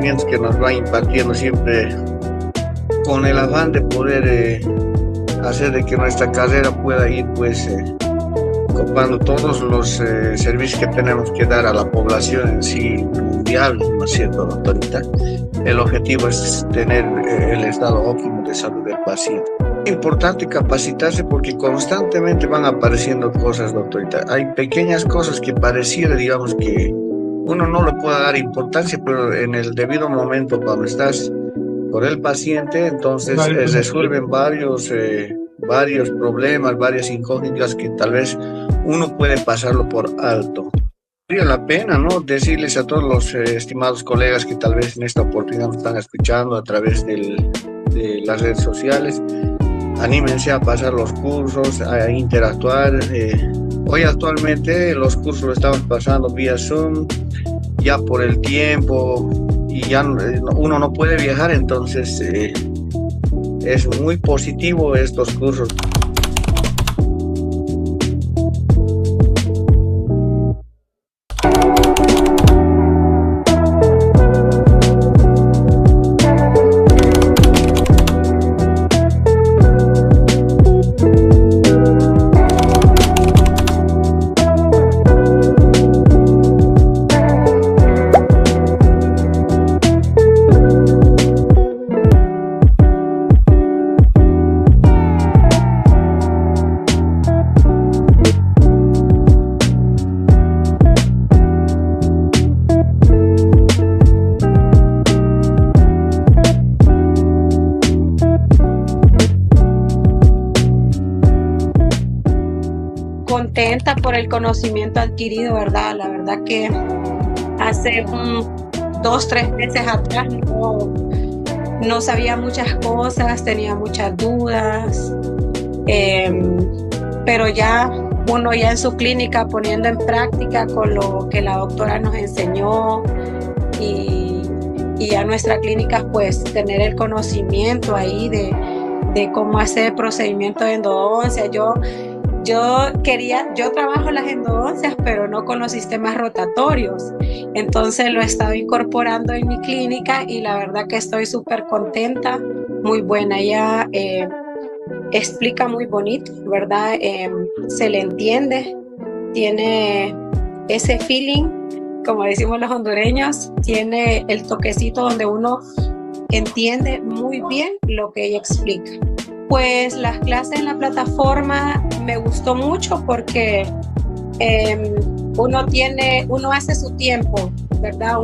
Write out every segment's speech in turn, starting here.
conocimientos que nos va impartiendo siempre con el afán de poder hacer de que nuestra carrera pueda ir pues copando todos los servicios que tenemos que dar a la población en sí mundial, ¿no es cierto, doctorita? El objetivo es tener el estado óptimo de salud del paciente. Es importante capacitarse porque constantemente van apareciendo cosas, doctorita. Hay pequeñas cosas que pareciera, digamos, que uno no le puede dar importancia, pero en el debido momento, cuando estás con el paciente, entonces resuelven varios problemas, varias incógnitas que tal vez uno puede pasarlo por alto. Vale la pena, ¿no?, decirles a todos los estimados colegas que tal vez en esta oportunidad nos están escuchando a través de las redes sociales, anímense a pasar los cursos, a interactuar. Hoy actualmente los cursos los estamos pasando vía Zoom, ya por el tiempo, y ya uno no puede viajar, entonces es muy positivo estos cursos. Contenta por el conocimiento adquirido, ¿verdad? La verdad que hace 2-3 meses atrás no sabía muchas cosas, tenía muchas dudas, pero ya uno ya en su clínica poniendo en práctica con lo que la doctora nos enseñó y ya nuestra clínica pues tener el conocimiento ahí de cómo hacer procedimientos de endodoncia. Yo trabajo las endodoncias, pero no con los sistemas rotatorios. Entonces lo he estado incorporando en mi clínica y la verdad que estoy súper contenta, muy buena. Ella explica muy bonito, ¿verdad? Se le entiende, tiene ese feeling, como decimos los hondureños, tiene el toquecito donde uno entiende muy bien lo que ella explica. Pues las clases en la plataforma me gustó mucho porque uno hace su tiempo, ¿verdad?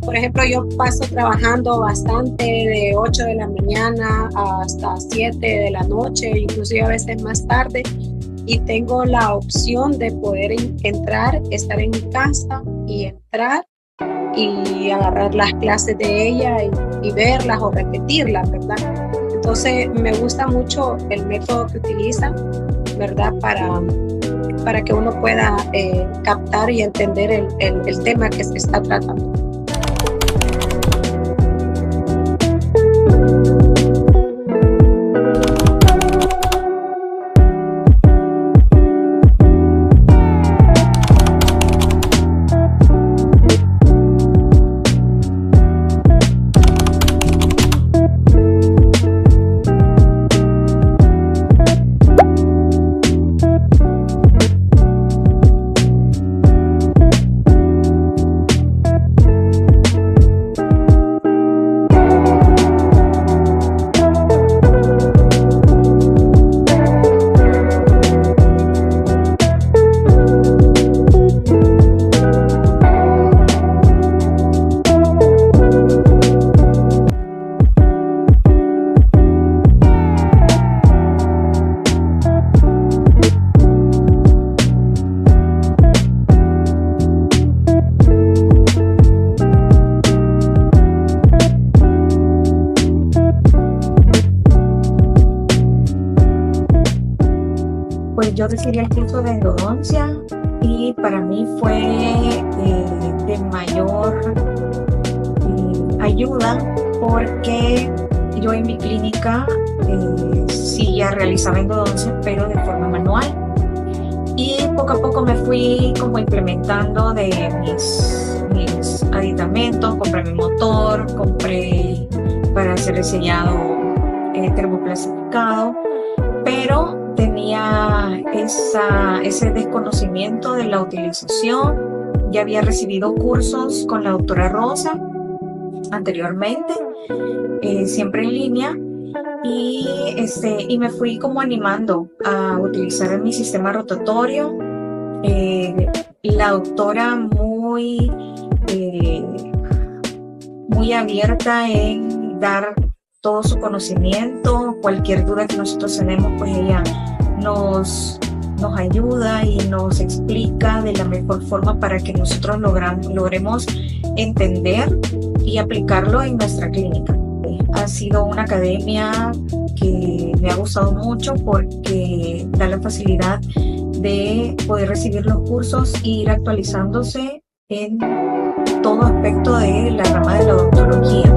Por ejemplo, yo paso trabajando bastante de 8 de la mañana hasta 7 de la noche, inclusive a veces más tarde, y tengo la opción de poder entrar, estar en mi casa y entrar y agarrar las clases de ella y verlas o repetirlas, ¿verdad? Entonces me gusta mucho el método que utiliza, ¿verdad? Para que uno pueda captar y entender el tema que se está tratando. Pues yo recibí el curso de endodoncia y para mí fue de mayor ayuda porque yo en mi clínica sí ya realizaba endodoncia, pero de forma manual. Y poco a poco me fui como implementando de mis mis aditamentos, compré mi motor, compré para hacer el sellado termoplastificado, pero tenía ese desconocimiento de la utilización. Ya había recibido cursos con la doctora Rosa anteriormente, siempre en línea, y me fui como animando a utilizar mi sistema rotatorio. La doctora eh, muy abierta en dar todo su conocimiento, cualquier duda que nosotros tenemos, pues ella nos ayuda y nos explica de la mejor forma para que nosotros logremos entender y aplicarlo en nuestra clínica. Ha sido una academia que me ha gustado mucho porque da la facilidad de poder recibir los cursos e ir actualizándose en todo aspecto de la rama de la odontología.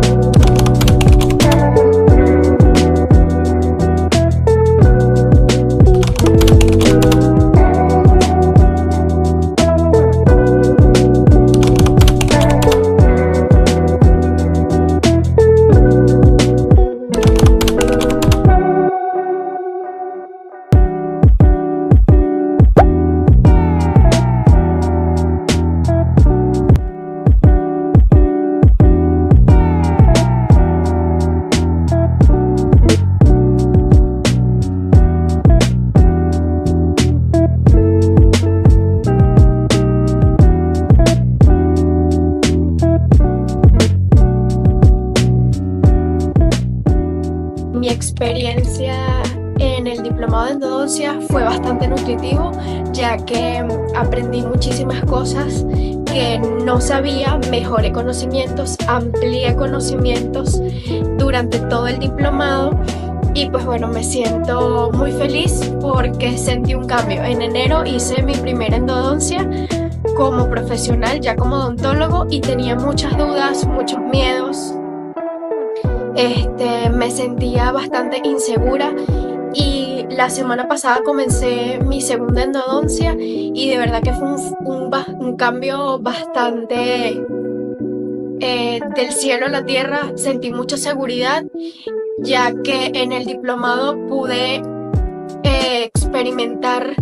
Mi experiencia en el diplomado de endodoncia fue bastante nutritivo, ya que aprendí muchísimas cosas que no sabía, mejoré conocimientos, amplié conocimientos durante todo el diplomado y pues bueno, me siento muy feliz porque sentí un cambio. En enero hice mi primera endodoncia como profesional, ya como odontólogo, y tenía muchas dudas, muchos miedos. Me sentía bastante insegura y la semana pasada comencé mi segunda endodoncia y de verdad que fue un cambio bastante del cielo a la tierra. Sentí mucha seguridad, ya que en el diplomado pude experimentar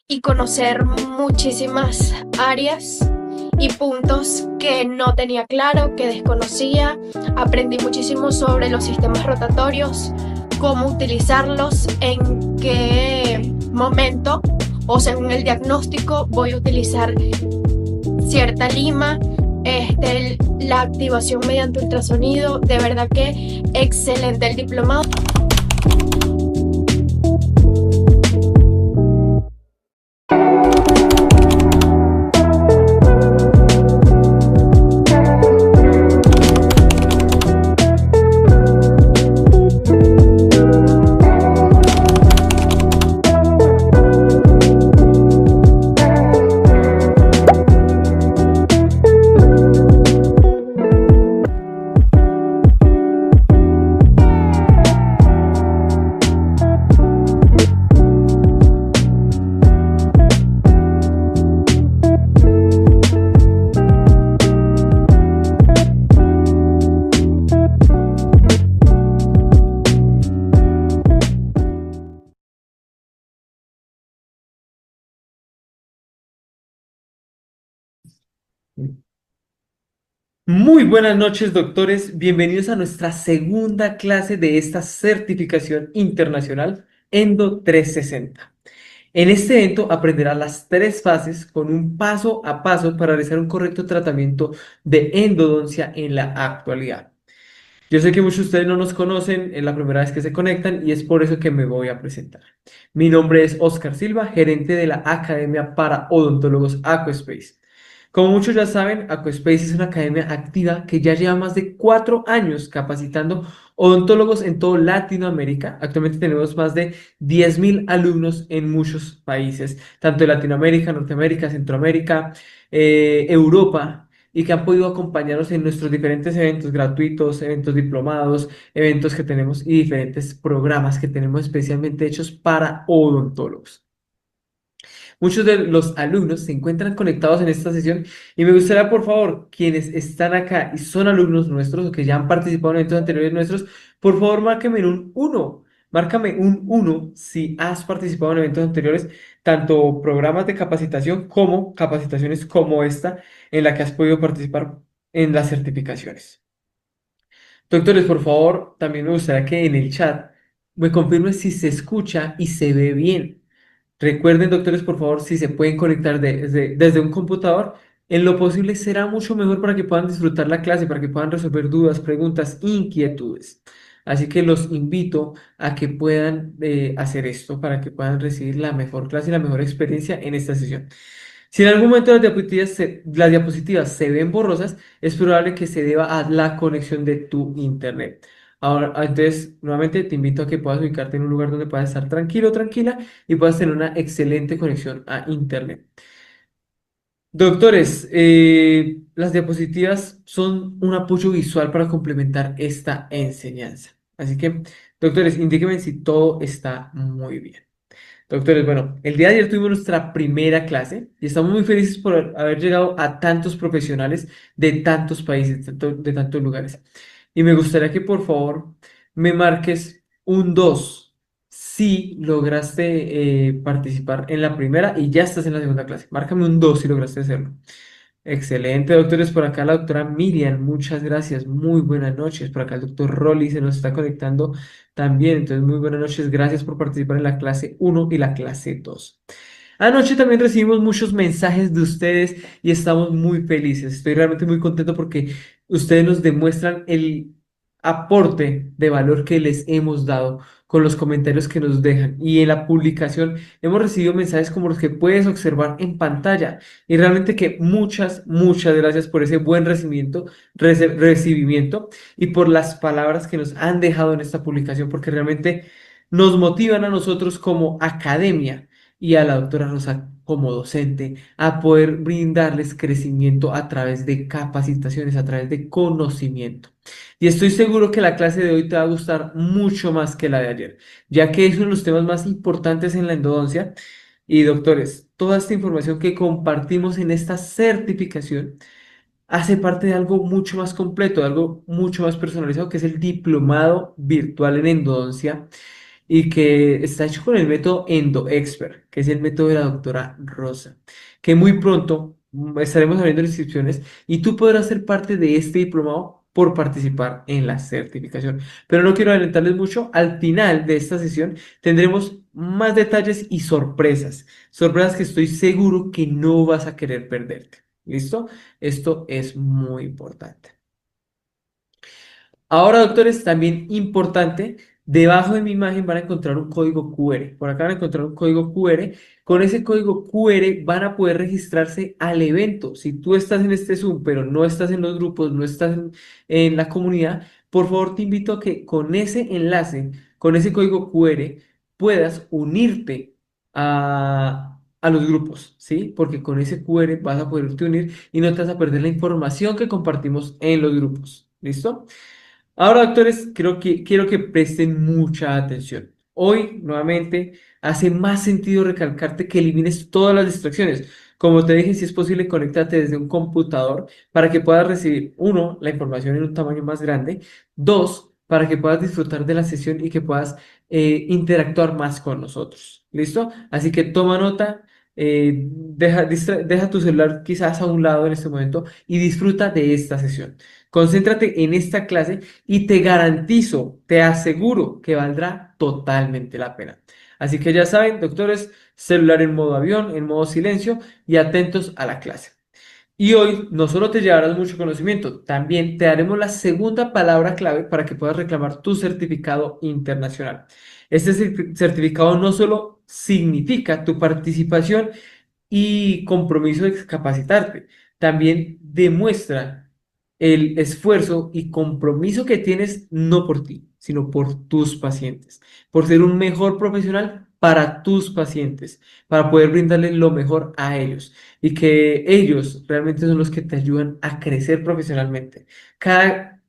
y conocer muchísimas áreas y puntos que no tenía claro, que desconocía. Aprendí muchísimo sobre los sistemas rotatorios, cómo utilizarlos, en qué momento o según el diagnóstico voy a utilizar cierta lima, la activación mediante ultrasonido. De verdad que excelente el diplomado. Muy buenas noches, doctores. Bienvenidos a nuestra segunda clase de esta certificación internacional Endo 360. En este evento aprenderá las 3 fases con un paso a paso para realizar un correcto tratamiento de endodoncia en la actualidad. Yo sé que muchos de ustedes no nos conocen, es la primera vez que se conectan y es por eso que me voy a presentar. Mi nombre es Oscar Silva, gerente de la Academia para Odontólogos Aquaspace. Como muchos ya saben, Aquaspace es una academia activa que ya lleva más de 4 años capacitando odontólogos en toda Latinoamérica. Actualmente tenemos más de 10.000 alumnos en muchos países, tanto de Latinoamérica, Norteamérica, Centroamérica, Europa, y que han podido acompañarnos en nuestros diferentes eventos gratuitos, eventos diplomados, eventos que tenemos y diferentes programas que tenemos especialmente hechos para odontólogos. Muchos de los alumnos se encuentran conectados en esta sesión y me gustaría, por favor, quienes están acá y son alumnos nuestros o que ya han participado en eventos anteriores nuestros, por favor, márquenme un 1. Márcame un 1 si has participado en eventos anteriores, tanto programas de capacitación como capacitaciones como esta en la que has podido participar en las certificaciones. Doctores, por favor, también me gustaría que en el chat me confirmen si se escucha y se ve bien. Recuerden, doctores, por favor, si se pueden conectar desde un computador, en lo posible será mucho mejor para que puedan disfrutar la clase, para que puedan resolver dudas, preguntas, inquietudes. Así que los invito a que puedan hacer esto para que puedan recibir la mejor clase y la mejor experiencia en esta sesión. Si en algún momento las diapositivas se ven borrosas, es probable que se deba a la conexión de tu internet. Ahora, entonces, nuevamente te invito a que puedas ubicarte en un lugar donde puedas estar tranquilo, tranquila y puedas tener una excelente conexión a internet. Doctores, las diapositivas son un apoyo visual para complementar esta enseñanza. Así que, doctores, indíquenme si todo está muy bien. Doctores, bueno, el día de ayer tuvimos nuestra primera clase y estamos muy felices por haber llegado a tantos profesionales de tantos países, de tantos lugares. Y me gustaría que por favor me marques un 2 si lograste participar en la primera y ya estás en la segunda clase. Márcame un 2 si lograste hacerlo. Excelente, doctores. Por acá la doctora Miriam, muchas gracias. Muy buenas noches. Por acá el doctor Rolly se nos está conectando también. Entonces, muy buenas noches. Gracias por participar en la clase 1 y la clase 2. Anoche también recibimos muchos mensajes de ustedes y estamos muy felices. Estoy realmente muy contento porque ustedes nos demuestran el aporte de valor que les hemos dado con los comentarios que nos dejan. Y en la publicación hemos recibido mensajes como los que puedes observar en pantalla. Y realmente que muchas gracias por ese buen recibimiento y por las palabras que nos han dejado en esta publicación, porque realmente nos motivan a nosotros como academia y a la doctora Rosa como docente a poder brindarles crecimiento a través de capacitaciones, a través de conocimiento. Y estoy seguro que la clase de hoy te va a gustar mucho más que la de ayer, ya que es uno de los temas más importantes en la endodoncia. Y doctores, toda esta información que compartimos en esta certificación hace parte de algo mucho más completo, de algo mucho más personalizado, que es el diplomado virtual en endodoncia y que está hecho con el método EndoExpert, que es el método de la doctora Rosa, que muy pronto estaremos abriendo inscripciones y tú podrás ser parte de este diplomado por participar en la certificación. Pero no quiero adelantarles mucho, al final de esta sesión tendremos más detalles y sorpresas, sorpresas que estoy seguro que no vas a querer perderte. ¿Listo? Esto es muy importante. Ahora, doctores, también importante, debajo de mi imagen van a encontrar un código QR. Por acá van a encontrar un código QR. Con ese código QR van a poder registrarse al evento. Si tú estás en este Zoom, pero no estás en los grupos, no estás en la comunidad, por favor te invito a que con ese enlace, con ese código QR, puedas unirte a los grupos, ¿sí? Porque con ese QR vas a poderte unir y no te vas a perder la información que compartimos en los grupos. ¿Listo? Ahora, doctores, quiero que presten mucha atención. Hoy, nuevamente, hace más sentido recalcarte que elimines todas las distracciones. Como te dije, si es posible, conéctate desde un computador para que puedas recibir, uno, la información en un tamaño más grande, dos, para que puedas disfrutar de la sesión y que puedas interactuar más con nosotros. ¿Listo? Así que toma nota, deja tu celular quizás a un lado en este momento y disfruta de esta sesión. Concéntrate en esta clase y te garantizo, te aseguro que valdrá totalmente la pena. Así que ya saben, doctores, celular en modo avión, en modo silencio y atentos a la clase. Y hoy no solo te llevarás mucho conocimiento, también te daremos la segunda palabra clave para que puedas reclamar tu certificado internacional. Este certificado no solo significa tu participación y compromiso de capacitarte, también demuestra el esfuerzo y compromiso que tienes no por ti, sino por tus pacientes, por ser un mejor profesional para tus pacientes, para poder brindarles lo mejor a ellos y que ellos realmente son los que te ayudan a crecer profesionalmente. Cada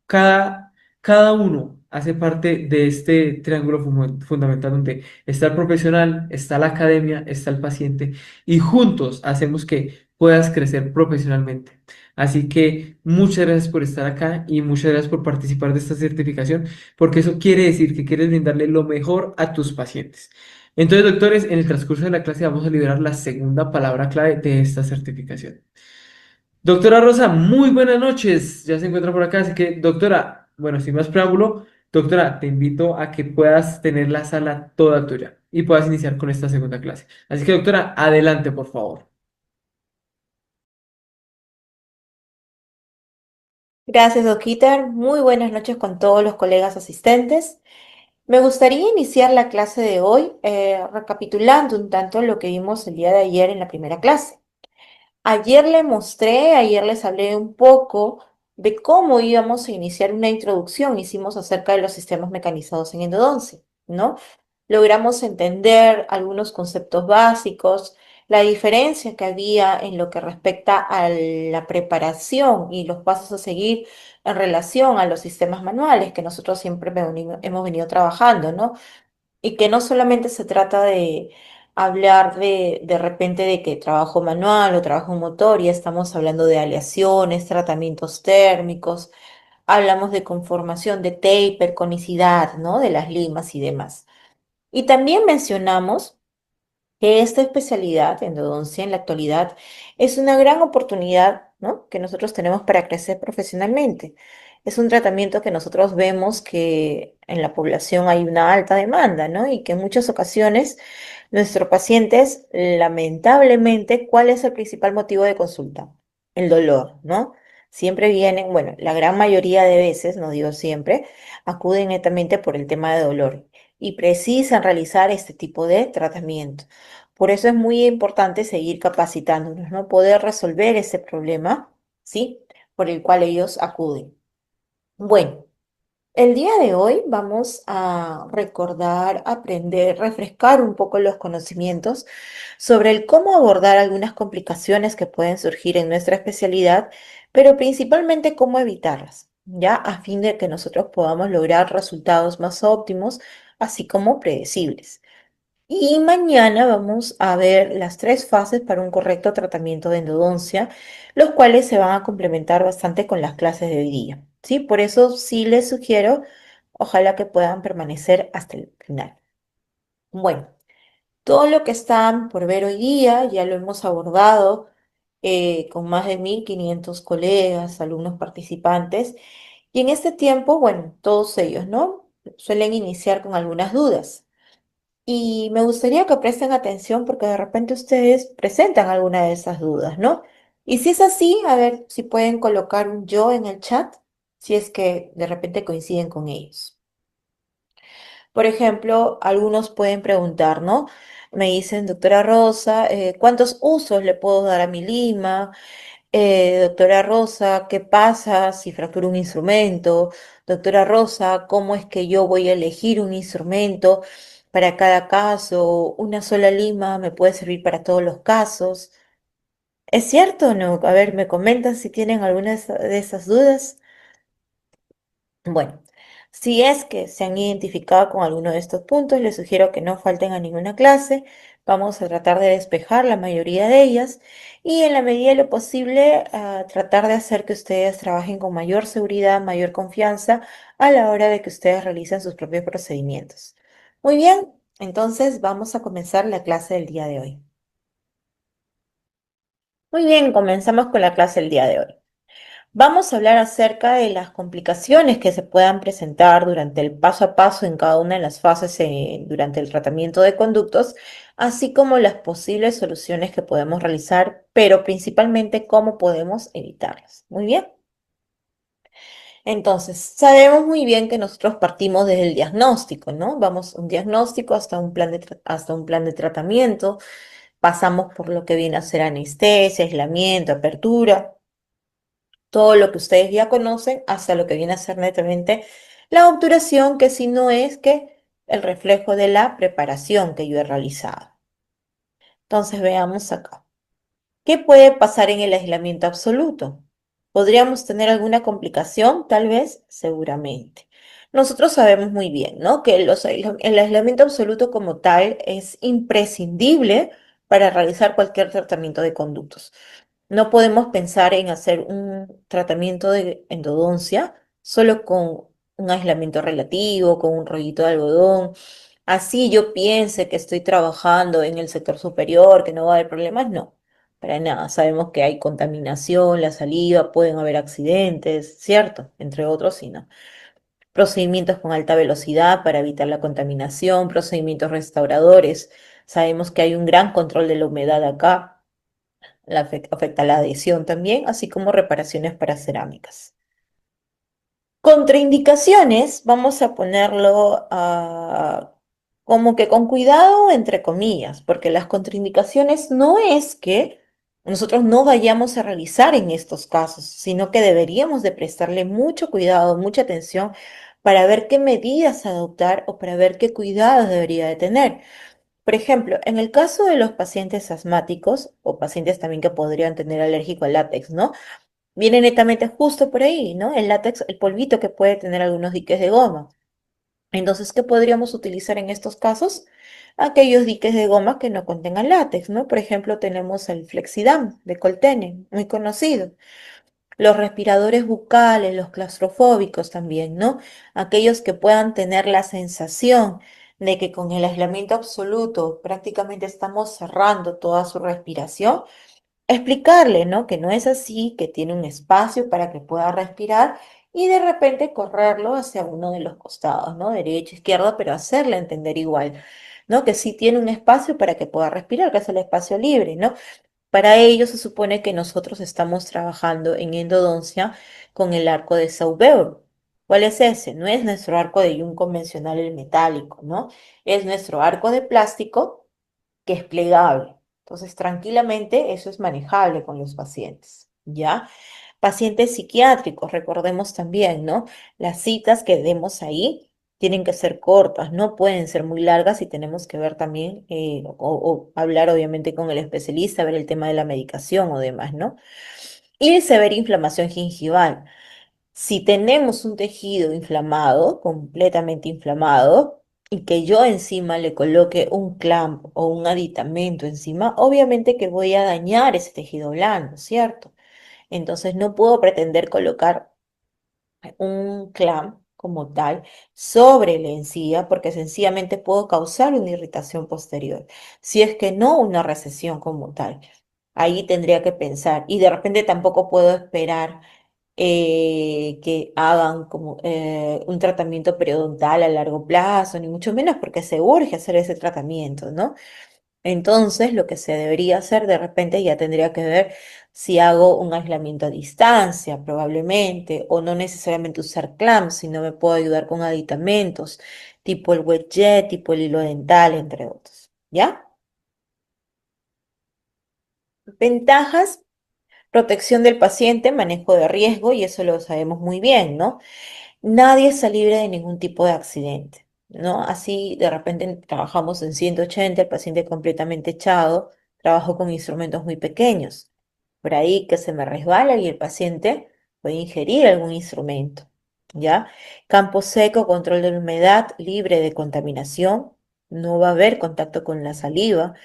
uno hace parte de este triángulo fundamental donde está el profesional, está la academia, está el paciente y juntos hacemos que puedas crecer profesionalmente. Así que muchas gracias por estar acá y muchas gracias por participar de esta certificación, porque eso quiere decir que quieres brindarle lo mejor a tus pacientes. Entonces, doctores, en el transcurso de la clase vamos a liberar la segunda palabra clave de esta certificación. Doctora Rosa, muy buenas noches. Ya se encuentra por acá, así que, doctora, bueno, sin más preámbulo, doctora, te invito a que puedas tener la sala toda tuya y puedas iniciar con esta segunda clase. Así que, doctora, adelante, por favor. Gracias, Doquitar. Muy buenas noches con todos los colegas asistentes. Me gustaría iniciar la clase de hoy recapitulando un tanto lo que vimos el día de ayer en la primera clase. Ayer les hablé un poco de cómo íbamos a iniciar una introducción, hicimos acerca de los sistemas mecanizados en endodoncia, ¿no? Logramos entender algunos conceptos básicos, la diferencia que había en lo que respecta a la preparación y los pasos a seguir en relación a los sistemas manuales que nosotros siempre hemos venido trabajando, ¿no? Y que no solamente se trata de hablar de repente de que trabajo manual o trabajo motor, ya estamos hablando de aleaciones, tratamientos térmicos, hablamos de conformación de taper, conicidad, ¿no? De las limas y demás. Y también mencionamos que esta especialidad, endodoncia, en la actualidad es una gran oportunidad, ¿no? Que nosotros tenemos para crecer profesionalmente. Es un tratamiento que nosotros vemos que en la población hay una alta demanda, ¿no? Y que en muchas ocasiones nuestros pacientes, lamentablemente, ¿cuál es el principal motivo de consulta? El dolor, ¿no? Siempre vienen, bueno, la gran mayoría de veces, no digo siempre, acuden netamente por el tema de dolor y precisan realizar este tipo de tratamiento. Por eso es muy importante seguir capacitándonos, ¿no? Poder resolver ese problema, ¿sí? Por el cual ellos acuden. Bueno, el día de hoy vamos a recordar, aprender, refrescar un poco los conocimientos sobre el cómo abordar algunas complicaciones que pueden surgir en nuestra especialidad, pero principalmente cómo evitarlas, ¿ya? A fin de que nosotros podamos lograr resultados más óptimos, así como predecibles. Y mañana vamos a ver las tres fases para un correcto tratamiento de endodoncia, los cuales se van a complementar bastante con las clases de hoy día, ¿sí? Por eso sí les sugiero, ojalá que puedan permanecer hasta el final. Bueno, todo lo que están por ver hoy día ya lo hemos abordado con más de 1.500 colegas, alumnos participantes, y en este tiempo, bueno, todos ellos, ¿no? Suelen iniciar con algunas dudas. Y me gustaría que presten atención porque de repente ustedes presentan alguna de esas dudas, ¿no? Y si es así, a ver si pueden colocar un yo en el chat, si es que de repente coinciden con ellos. Por ejemplo, algunos pueden preguntar, ¿no? Me dicen, doctora Rosa, ¿cuántos usos le puedo dar a mi lima? Doctora Rosa, ¿qué pasa si fracturo un instrumento? Doctora Rosa, ¿cómo es que yo voy a elegir un instrumento para cada caso? ¿Una sola lima me puede servir para todos los casos? ¿Es cierto o no? A ver, ¿me comentan si tienen alguna de esas dudas? Bueno, si es que se han identificado con alguno de estos puntos, les sugiero que no falten a ninguna clase. Vamos a tratar de despejar la mayoría de ellas y en la medida de lo posible tratar de hacer que ustedes trabajen con mayor seguridad, mayor confianza a la hora de que ustedes realicen sus propios procedimientos. Muy bien, entonces vamos a comenzar la clase del día de hoy. Muy bien, comenzamos con la clase del día de hoy. Vamos a hablar acerca de las complicaciones que se puedan presentar durante el paso a paso en cada una de las fases durante el tratamiento de conductos, así como las posibles soluciones que podemos realizar, pero principalmente cómo podemos evitarlas. Muy bien. Entonces, sabemos muy bien que nosotros partimos desde el diagnóstico, ¿no? Vamos un diagnóstico hasta un plan hasta un plan de tratamiento, pasamos por lo que viene a ser anestesia, aislamiento, apertura, todo lo que ustedes ya conocen, hasta lo que viene a ser netamente la obturación, que si no es que el reflejo de la preparación que yo he realizado. Entonces veamos acá. ¿Qué puede pasar en el aislamiento absoluto? ¿Podríamos tener alguna complicación? Tal vez, seguramente. Nosotros sabemos muy bien, ¿no? Que el aislamiento absoluto como tal es imprescindible para realizar cualquier tratamiento de conductos. No podemos pensar en hacer un tratamiento de endodoncia solo con un aislamiento relativo, con un rollito de algodón. Así yo piense que estoy trabajando en el sector superior, que no va a haber problemas, no, para nada. Sabemos que hay contaminación, la saliva, pueden haber accidentes, ¿cierto? Entre otros, sí, ¿no? Procedimientos con alta velocidad para evitar la contaminación, procedimientos restauradores. Sabemos que hay un gran control de la humedad acá, afecta la adhesión también, así como reparaciones para cerámicas. Contraindicaciones, vamos a ponerlo como que con cuidado, entre comillas, porque las contraindicaciones no es que nosotros no vayamos a realizar en estos casos, sino que deberíamos de prestarle mucho cuidado, mucha atención para ver qué medidas adoptar o para ver qué cuidados debería de tener. Por ejemplo, en el caso de los pacientes asmáticos o pacientes también que podrían tener alérgico al látex, ¿no? Viene netamente justo por ahí, ¿no? El látex, el polvito que puede tener algunos diques de goma. Entonces, ¿qué podríamos utilizar en estos casos? Aquellos diques de goma que no contengan látex, ¿no? Por ejemplo, tenemos el Flexidam de Coltene, muy conocido. Los respiradores bucales, los claustrofóbicos también, ¿no? Aquellos que puedan tener la sensación de que con el aislamiento absoluto prácticamente estamos cerrando toda su respiración, explicarle, ¿no? Que no es así, que tiene un espacio para que pueda respirar y de repente correrlo hacia uno de los costados, ¿no? Derecha, izquierda, pero hacerle entender igual, ¿no? Que sí tiene un espacio para que pueda respirar, que es el espacio libre, ¿no? Para ello se supone que nosotros estamos trabajando en endodoncia con el arco de Sauber. ¿Cuál es ese? No es nuestro arco de Jung convencional, el metálico, ¿no? Es nuestro arco de plástico que es plegable. Entonces, tranquilamente eso es manejable con los pacientes, ¿ya? Pacientes psiquiátricos, recordemos también, ¿no? Las citas que demos ahí tienen que ser cortas, no pueden ser muy largas y tenemos que ver también o hablar obviamente con el especialista, ver el tema de la medicación o demás, ¿no? Y severa inflamación gingival. Si tenemos un tejido inflamado, completamente inflamado, y que yo encima le coloque un clamp o un aditamento encima, obviamente que voy a dañar ese tejido blando, ¿cierto? Entonces no puedo pretender colocar un clamp como tal sobre la encía porque sencillamente puedo causar una irritación posterior, si es que no una recesión como tal. Ahí tendría que pensar y de repente tampoco puedo esperar que hagan como un tratamiento periodontal a largo plazo, ni mucho menos porque se urge hacer ese tratamiento, ¿no? Entonces, lo que se debería hacer de repente ya tendría que ver si hago un aislamiento a distancia, probablemente, o no necesariamente usar clamps, sino me puedo ayudar con aditamentos, tipo el wet jet, tipo el hilo dental, entre otros, ¿ya? Ventajas: protección del paciente, manejo de riesgo, y eso lo sabemos muy bien, ¿no? Nadie está libre de ningún tipo de accidente, ¿no? Así de repente trabajamos en 180, el paciente completamente echado, trabajo con instrumentos muy pequeños. Por ahí que se me resbala y el paciente puede ingerir algún instrumento, ¿ya? Campo seco, control de la humedad, libre de contaminación, no va a haber contacto con la saliva,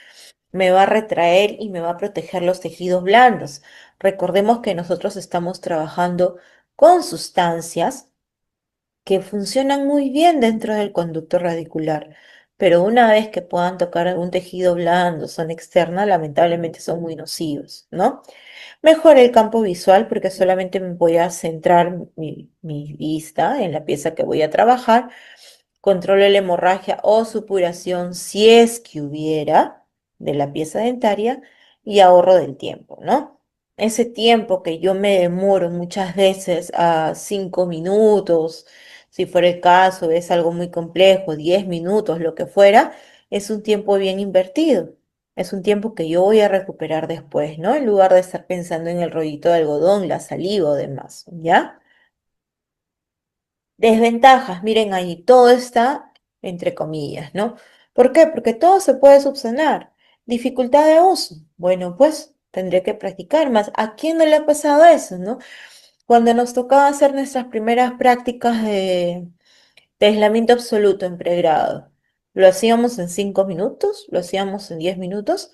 me va a retraer y me va a proteger los tejidos blandos. Recordemos que nosotros estamos trabajando con sustancias que funcionan muy bien dentro del conducto radicular, pero una vez que puedan tocar algún tejido blando, zona externa, lamentablemente son muy nocivos, ¿no? Mejora el campo visual porque solamente me voy a centrar mi vista en la pieza que voy a trabajar. Controla la hemorragia o supuración si es que hubiera de la pieza dentaria y ahorro del tiempo, ¿no? Ese tiempo que yo me demoro muchas veces a 5 minutos, si fuera el caso, es algo muy complejo, 10 minutos, lo que fuera, es un tiempo bien invertido. Es un tiempo que yo voy a recuperar después, ¿no? En lugar de estar pensando en el rollito de algodón, la saliva o demás, ¿ya? Desventajas, miren ahí, todo está entre comillas, ¿no? ¿Por qué? Porque todo se puede subsanar. Dificultad de uso. Bueno, pues tendré que practicar más. ¿A quién no le ha pasado eso, no? Cuando nos tocaba hacer nuestras primeras prácticas de aislamiento absoluto en pregrado, lo hacíamos en 5 minutos, lo hacíamos en 10 minutos.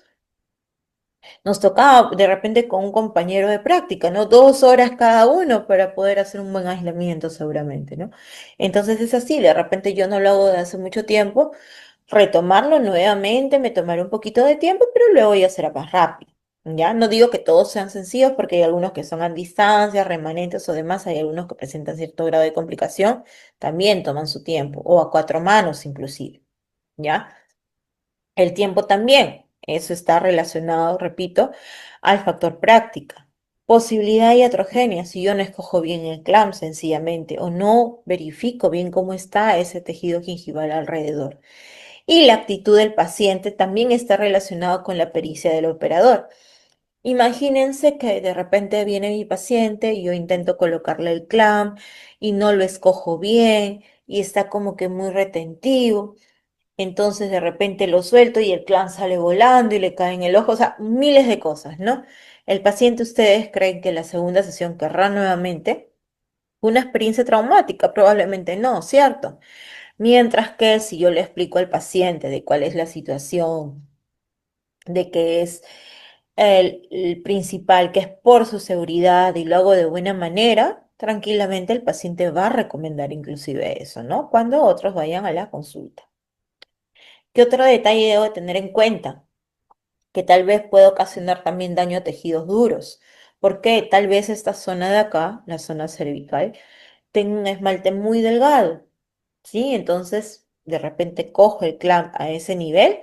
Nos tocaba de repente con un compañero de práctica, ¿no? 2 horas cada uno para poder hacer un buen aislamiento seguramente, ¿no? Entonces es así, de repente yo no lo hago de hace mucho tiempo, retomarlo nuevamente me tomará un poquito de tiempo, pero luego ya será más rápido, ¿ya? No digo que todos sean sencillos porque hay algunos que son a distancia, remanentes o demás, hay algunos que presentan cierto grado de complicación, también toman su tiempo, o a 4 manos inclusive, ¿ya? El tiempo también, eso está relacionado, repito, al factor práctica. Posibilidad iatrogenia, si yo no escojo bien el clamp sencillamente o no verifico bien cómo está ese tejido gingival alrededor. Y la actitud del paciente también está relacionado con la pericia del operador. Imagínense que de repente viene mi paciente y yo intento colocarle el clamp y no lo escojo bien y está como que muy retentivo. Entonces de repente lo suelto y el clan sale volando y le cae en el ojo, o sea, miles de cosas, ¿no? El paciente, ustedes creen que la segunda sesión querrá nuevamente una experiencia traumática, probablemente no, ¿cierto? Mientras que si yo le explico al paciente de cuál es la situación, de que es el principal, que es por su seguridad y lo hago de buena manera, tranquilamente el paciente va a recomendar inclusive eso, ¿no? Cuando otros vayan a la consulta. ¿Qué otro detalle debo de tener en cuenta? Que tal vez pueda ocasionar también daño a tejidos duros, porque tal vez esta zona de acá, la zona cervical, tenga un esmalte muy delgado, ¿sí? Entonces, de repente cojo el clamp a ese nivel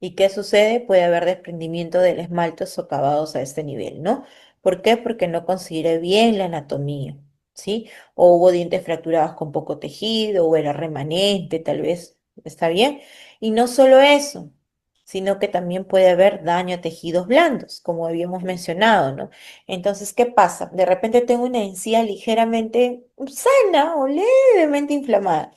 ¿y qué sucede? Puede haber desprendimiento del esmalte o socavados a este nivel, ¿no? ¿Por qué? Porque no consideré bien la anatomía, ¿sí? O hubo dientes fracturados con poco tejido, o era remanente, tal vez, ¿está bien? Y no solo eso, sino que también puede haber daño a tejidos blandos, como habíamos mencionado, ¿no? Entonces, ¿qué pasa? De repente tengo una encía ligeramente sana o levemente inflamada.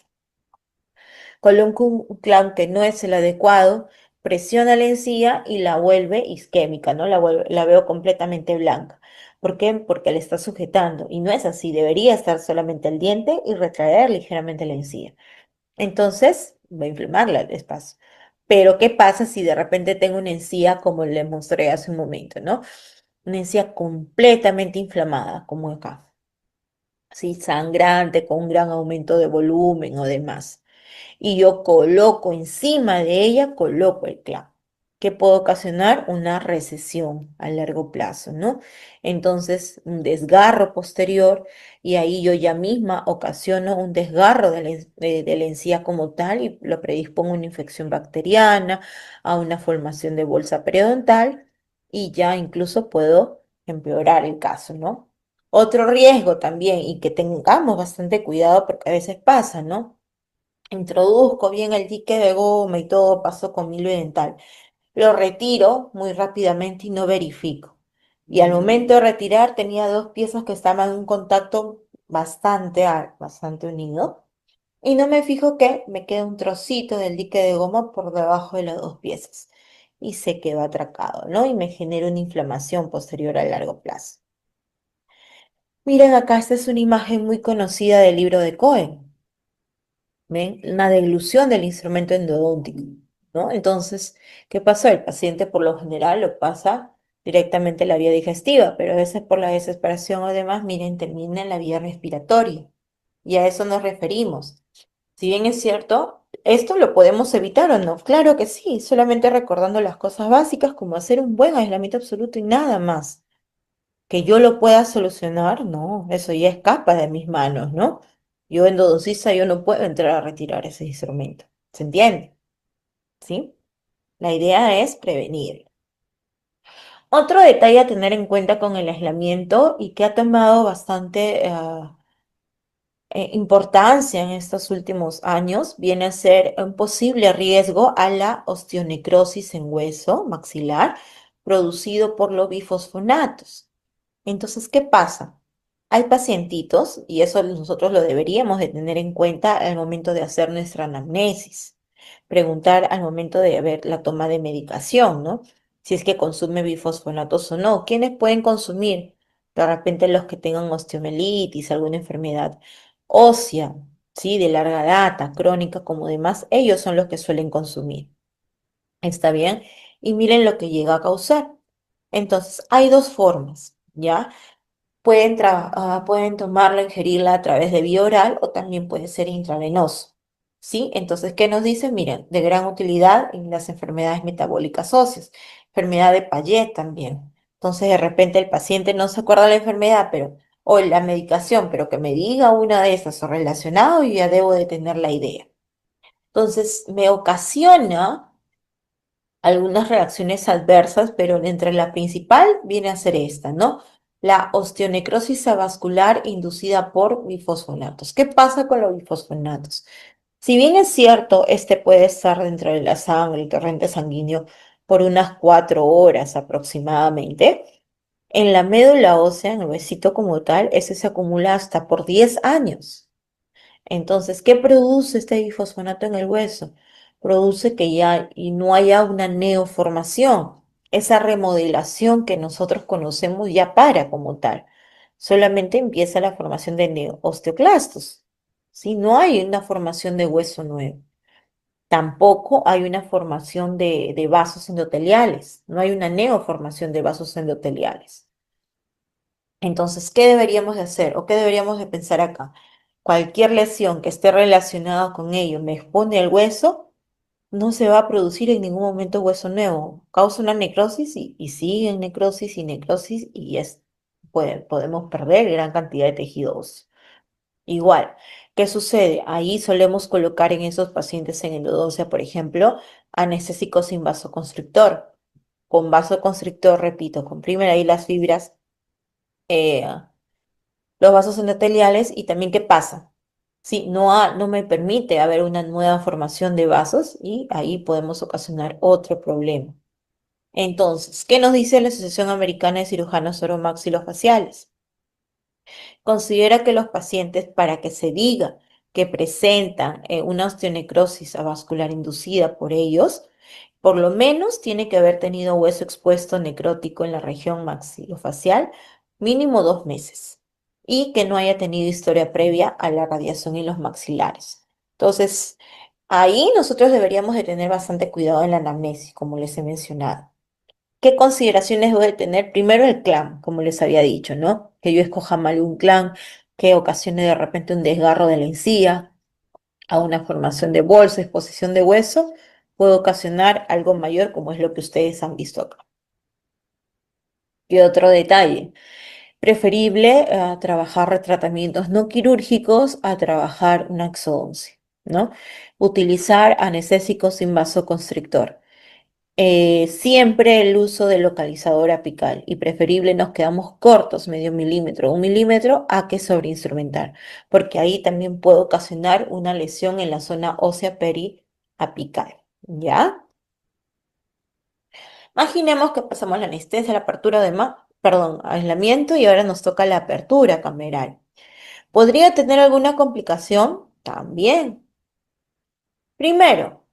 Coloca un clamp que no es el adecuado, presiona la encía y la vuelve isquémica, ¿no? La veo completamente blanca. ¿Por qué? Porque le está sujetando. Y no es así, debería estar solamente el diente y retraer ligeramente la encía. Entonces, va a inflamarla el espacio. Pero, ¿qué pasa si de repente tengo una encía como le mostré hace un momento, ¿no? Una encía completamente inflamada, como acá. Así, sangrante, con un gran aumento de volumen o demás y yo coloco encima de ella, coloco el clamp, que puede ocasionar una recesión a largo plazo, ¿no? Entonces, un desgarro posterior y ahí yo ya misma ocasiono un desgarro de la encía como tal y lo predispongo a una infección bacteriana, a una formación de bolsa periodontal y ya incluso puedo empeorar el caso, ¿no? Otro riesgo también y que tengamos bastante cuidado porque a veces pasa, ¿no? Introduzco bien el dique de goma y todo pasó con hilo dental. Lo retiro muy rápidamente y no verifico. Y al momento de retirar tenía dos piezas que estaban en un contacto bastante unido. Y no me fijo que me queda un trocito del dique de goma por debajo de las dos piezas. Y se quedó atracado, ¿no? Y me genera una inflamación posterior a largo plazo. Miren acá, esta es una imagen muy conocida del libro de Cohen. ¿Ven? Una deglución del instrumento endodóntico, ¿no? Entonces, ¿qué pasó? El paciente por lo general lo pasa directamente a la vía digestiva, pero a veces por la desesperación o demás, miren, termina en la vía respiratoria. Y a eso nos referimos. Si bien es cierto, ¿esto lo podemos evitar o no? Claro que sí, solamente recordando las cosas básicas como hacer un buen aislamiento absoluto y nada más. Que yo lo pueda solucionar, no, eso ya escapa de mis manos, ¿no? Yo endodoncista, yo no puedo entrar a retirar ese instrumento. ¿Se entiende? ¿Sí? La idea es prevenir. Otro detalle a tener en cuenta con el aislamiento y que ha tomado bastante importancia en estos últimos años viene a ser un posible riesgo a la osteonecrosis en hueso maxilar producido por los bifosfonatos. Entonces, ¿qué pasa? Hay pacientitos, y eso nosotros lo deberíamos de tener en cuenta al momento de hacer nuestra anamnesis, preguntar al momento de ver la toma de medicación, ¿no? Si es que consume bifosfonatos o no. ¿Quiénes pueden consumir? De repente los que tengan osteomielitis, alguna enfermedad ósea, ¿sí? De larga data, crónica como demás, ellos son los que suelen consumir. ¿Está bien? Y miren lo que llega a causar. Entonces, hay dos formas, ¿ya? Pueden tomarla, ingerirla a través de vía oral o también puede ser intravenoso. ¿Sí? Entonces, ¿qué nos dicen? Miren, de gran utilidad en las enfermedades metabólicas óseas, enfermedad de Payet también. Entonces, de repente el paciente no se acuerda de la enfermedad, pero, o la medicación, pero que me diga una de esas o relacionado, y ya debo de tener la idea. Entonces, me ocasiona algunas reacciones adversas, pero entre la principal viene a ser esta, ¿no? La osteonecrosis avascular inducida por bifosfonatos. ¿Qué pasa con los bifosfonatos? Si bien es cierto, este puede estar dentro de la sangre, el torrente sanguíneo, por unas 4 horas aproximadamente, en la médula ósea, en el huesito como tal, ese se acumula hasta por 10 años. Entonces, ¿qué produce este bifosfonato en el hueso? Produce que ya y no haya una neoformación. Esa remodelación que nosotros conocemos ya para como tal. Solamente empieza la formación de osteoclastos. ¿Sí? No hay una formación de hueso nuevo. Tampoco hay una formación de vasos endoteliales. No hay una neoformación de vasos endoteliales. Entonces, ¿qué deberíamos de hacer o qué deberíamos de pensar acá? Cualquier lesión que esté relacionada con ello me expone el hueso, no se va a producir en ningún momento hueso nuevo. Causa una necrosis y sigue en necrosis y podemos perder gran cantidad de tejido óseo. Igual, ¿qué sucede? Ahí solemos colocar en esos pacientes en endodoncia, por ejemplo, anestésicos sin vasoconstrictor. Con vasoconstrictor, repito, comprimen ahí las fibras. eh, los vasos endoteliales y también qué pasa. Sí, no me permite haber una nueva formación de vasos y ahí podemos ocasionar otro problema. Entonces, ¿qué nos dice la Asociación Americana de Cirujanos Oromaxilofaciales? Considera que los pacientes, para que se diga que presentan una osteonecrosis avascular inducida por ellos, por lo menos tiene que haber tenido hueso expuesto necrótico en la región maxilofacial mínimo 2 meses y que no haya tenido historia previa a la radiación en los maxilares. Entonces, ahí nosotros deberíamos de tener bastante cuidado en la anamnesis, como les he mencionado. ¿Qué consideraciones debe tener? Primero el clan, como les había dicho, ¿no? Que yo escoja mal un clan que ocasione de repente un desgarro de la encía, a una formación de bolsa, exposición de hueso, puede ocasionar algo mayor, como es lo que ustedes han visto acá. Y otro detalle, preferible trabajar retratamientos no quirúrgicos a trabajar una exodoncia, ¿no? Utilizar anestésicos sin vasoconstrictor. Siempre el uso del localizador apical y preferible nos quedamos cortos, medio milímetro, 1 milímetro, a que sobreinstrumentar, porque ahí también puede ocasionar una lesión en la zona ósea periapical, ¿ya? Imaginemos que pasamos la anestesia, la apertura de perdón, aislamiento y ahora nos toca la apertura cameral. ¿Podría tener alguna complicación? También. Primero,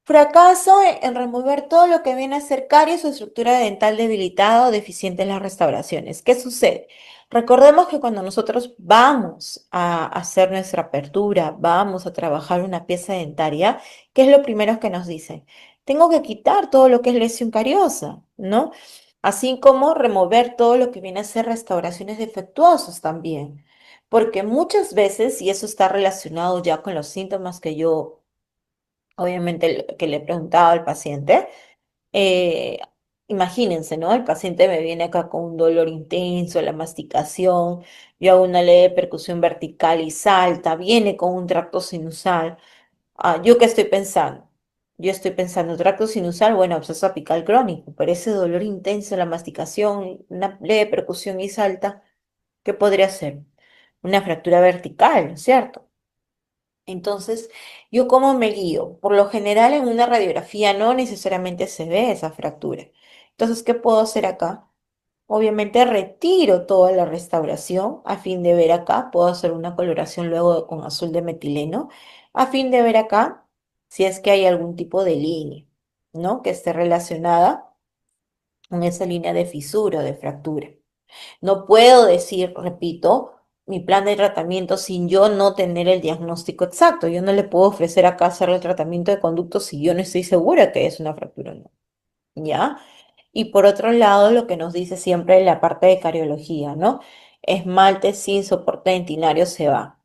fracaso en remover todo lo que viene a ser caries o estructura dental debilitada o deficiente en las restauraciones. ¿Qué sucede? Recordemos que cuando nosotros vamos a hacer nuestra apertura, vamos a trabajar una pieza dentaria, ¿qué es lo primero que nos dicen? Tengo que quitar todo lo que es lesión cariosa, ¿no? Así como remover todo lo que viene a ser restauraciones defectuosas también. Porque muchas veces, y eso está relacionado ya con los síntomas que yo obviamente que le preguntaba al paciente, eh, imagínense, ¿no? El paciente me viene acá con un dolor intenso, la masticación, yo hago una leve percusión vertical y salta, viene con un tracto sinusal. ¿Yo qué estoy pensando? Yo estoy pensando, tracto sinusal, bueno, absceso apical crónico, pero ese dolor intenso, la masticación, una leve percusión y salta, ¿qué podría ser? Una fractura vertical, ¿cierto? Entonces, ¿yo cómo me guío? Por lo general, en una radiografía no necesariamente se ve esa fractura. Entonces, ¿qué puedo hacer acá? Obviamente retiro toda la restauración a fin de ver acá. Puedo hacer una coloración luego con azul de metileno a fin de ver acá si es que hay algún tipo de línea, ¿no? Que esté relacionada con esa línea de fisura o de fractura. No puedo decir, repito, mi plan de tratamiento sin yo no tener el diagnóstico exacto. Yo no le puedo ofrecer acá hacer el tratamiento de conducto si yo no estoy segura que es una fractura o no. ¿Ya? Y por otro lado, lo que nos dice siempre la parte de cardiología, ¿no? Esmalte sin soporte dentinario se va.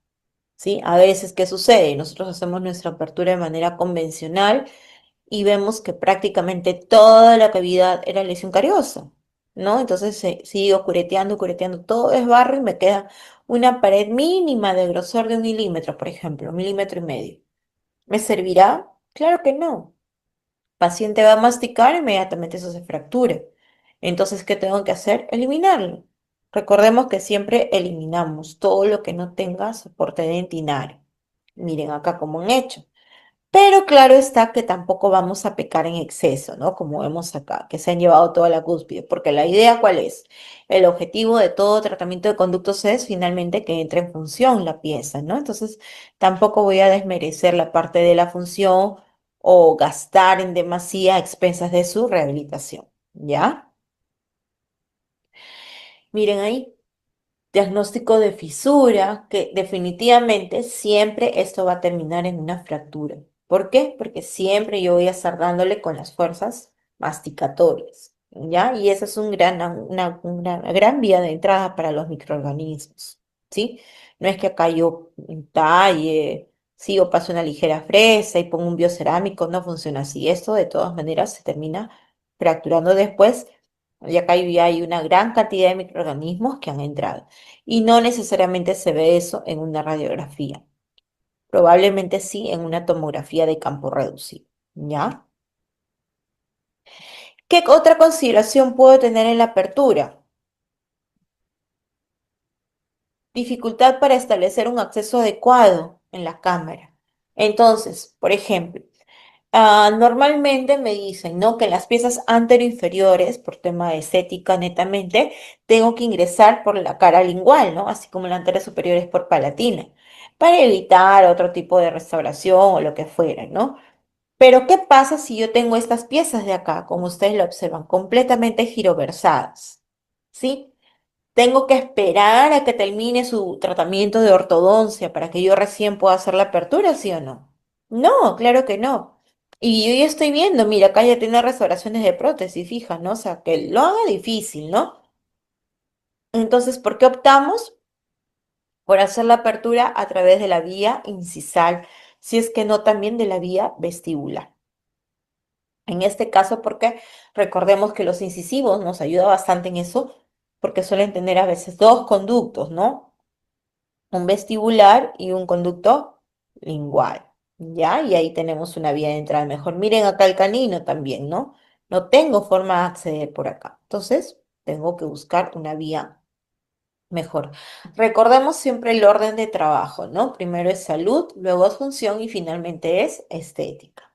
¿Sí? A veces, ¿qué sucede? Nosotros hacemos nuestra apertura de manera convencional y vemos que prácticamente toda la cavidad era lesión cariosa, ¿no? Entonces sigo cureteando, cureteando, todo es barro y me queda una pared mínima de grosor de 1 milímetro, por ejemplo, 1,5 milímetros. ¿Me servirá? Claro que no. Paciente va a masticar, inmediatamente eso se fractura. Entonces, ¿qué tengo que hacer? Eliminarlo. Recordemos que siempre eliminamos todo lo que no tenga soporte dentinario. Miren acá como han hecho. Pero claro está que tampoco vamos a pecar en exceso, ¿no? Como vemos acá, que se han llevado toda la cúspide, porque la idea ¿cuál es? El objetivo de todo tratamiento de conductos es finalmente que entre en función la pieza, ¿no? Entonces tampoco voy a desmerecer la parte de la función o gastar en demasía a expensas de su rehabilitación, ¿ya? Miren ahí. Diagnóstico de fisura, que definitivamente siempre esto va a terminar en una fractura. ¿Por qué? Porque siempre yo voy a estar dándole con las fuerzas masticatorias, ¿ya? Y esa es una gran vía de entrada para los microorganismos, ¿sí? No es que acá yo talle, sí, o paso una ligera fresa y pongo un biocerámico, no funciona así. Esto de todas maneras se termina fracturando después y acá ya hay una gran cantidad de microorganismos que han entrado. Y no necesariamente se ve eso en una radiografía. Probablemente sí en una tomografía de campo reducido. ¿Ya? ¿Qué otra consideración puedo tener en la apertura? Dificultad para establecer un acceso adecuado en la cámara. Entonces, por ejemplo, normalmente me dicen, ¿no? Que en las piezas anteroinferiores, por tema de estética netamente, tengo que ingresar por la cara lingual, ¿no? Así como la anterior superior es por palatina, para evitar otro tipo de restauración o lo que fuera, ¿no? Pero ¿qué pasa si yo tengo estas piezas de acá, como ustedes lo observan, completamente giroversadas? ¿Sí? Tengo que esperar a que termine su tratamiento de ortodoncia para que yo recién pueda hacer la apertura, ¿sí o no? No, claro que no. Y yo ya estoy viendo, mira, acá ya tiene restauraciones de prótesis, fija, ¿no? O sea, que lo haga difícil, ¿no? Entonces, ¿por qué optamos por hacer la apertura a través de la vía incisal, si es que no también de la vía vestibular? En este caso, porque recordemos que los incisivos nos ayuda bastante en eso, porque suelen tener a veces dos conductos, ¿no? Un vestibular y un conducto lingual, ¿ya? Y ahí tenemos una vía de entrada mejor. Miren acá el canino también, ¿no? No tengo forma de acceder por acá. Entonces, tengo que buscar una vía mejor. Recordemos siempre el orden de trabajo, ¿no? Primero es salud, luego es función y finalmente es estética.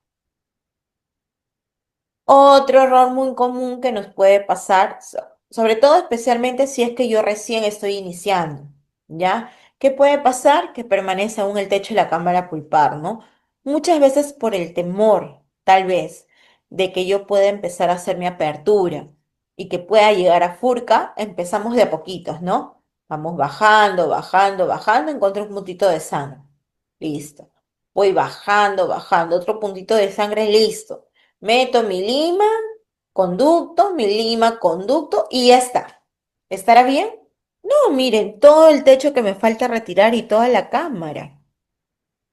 Otro error muy común que nos puede pasar, sobre todo especialmente si es que yo recién estoy iniciando, ¿ya? ¿Qué puede pasar? Que permanece aún el techo de la cámara pulpar, ¿no? Muchas veces por el temor, tal vez, de que yo pueda empezar a hacer mi apertura y que pueda llegar a furca, empezamos de a poquitos, ¿no? Vamos bajando, bajando, bajando, encuentro un puntito de sangre. Listo. Voy bajando, bajando, otro puntito de sangre, listo. Meto mi lima, conducto y ya está. ¿Estará bien? No, miren, todo el techo que me falta retirar y toda la cámara.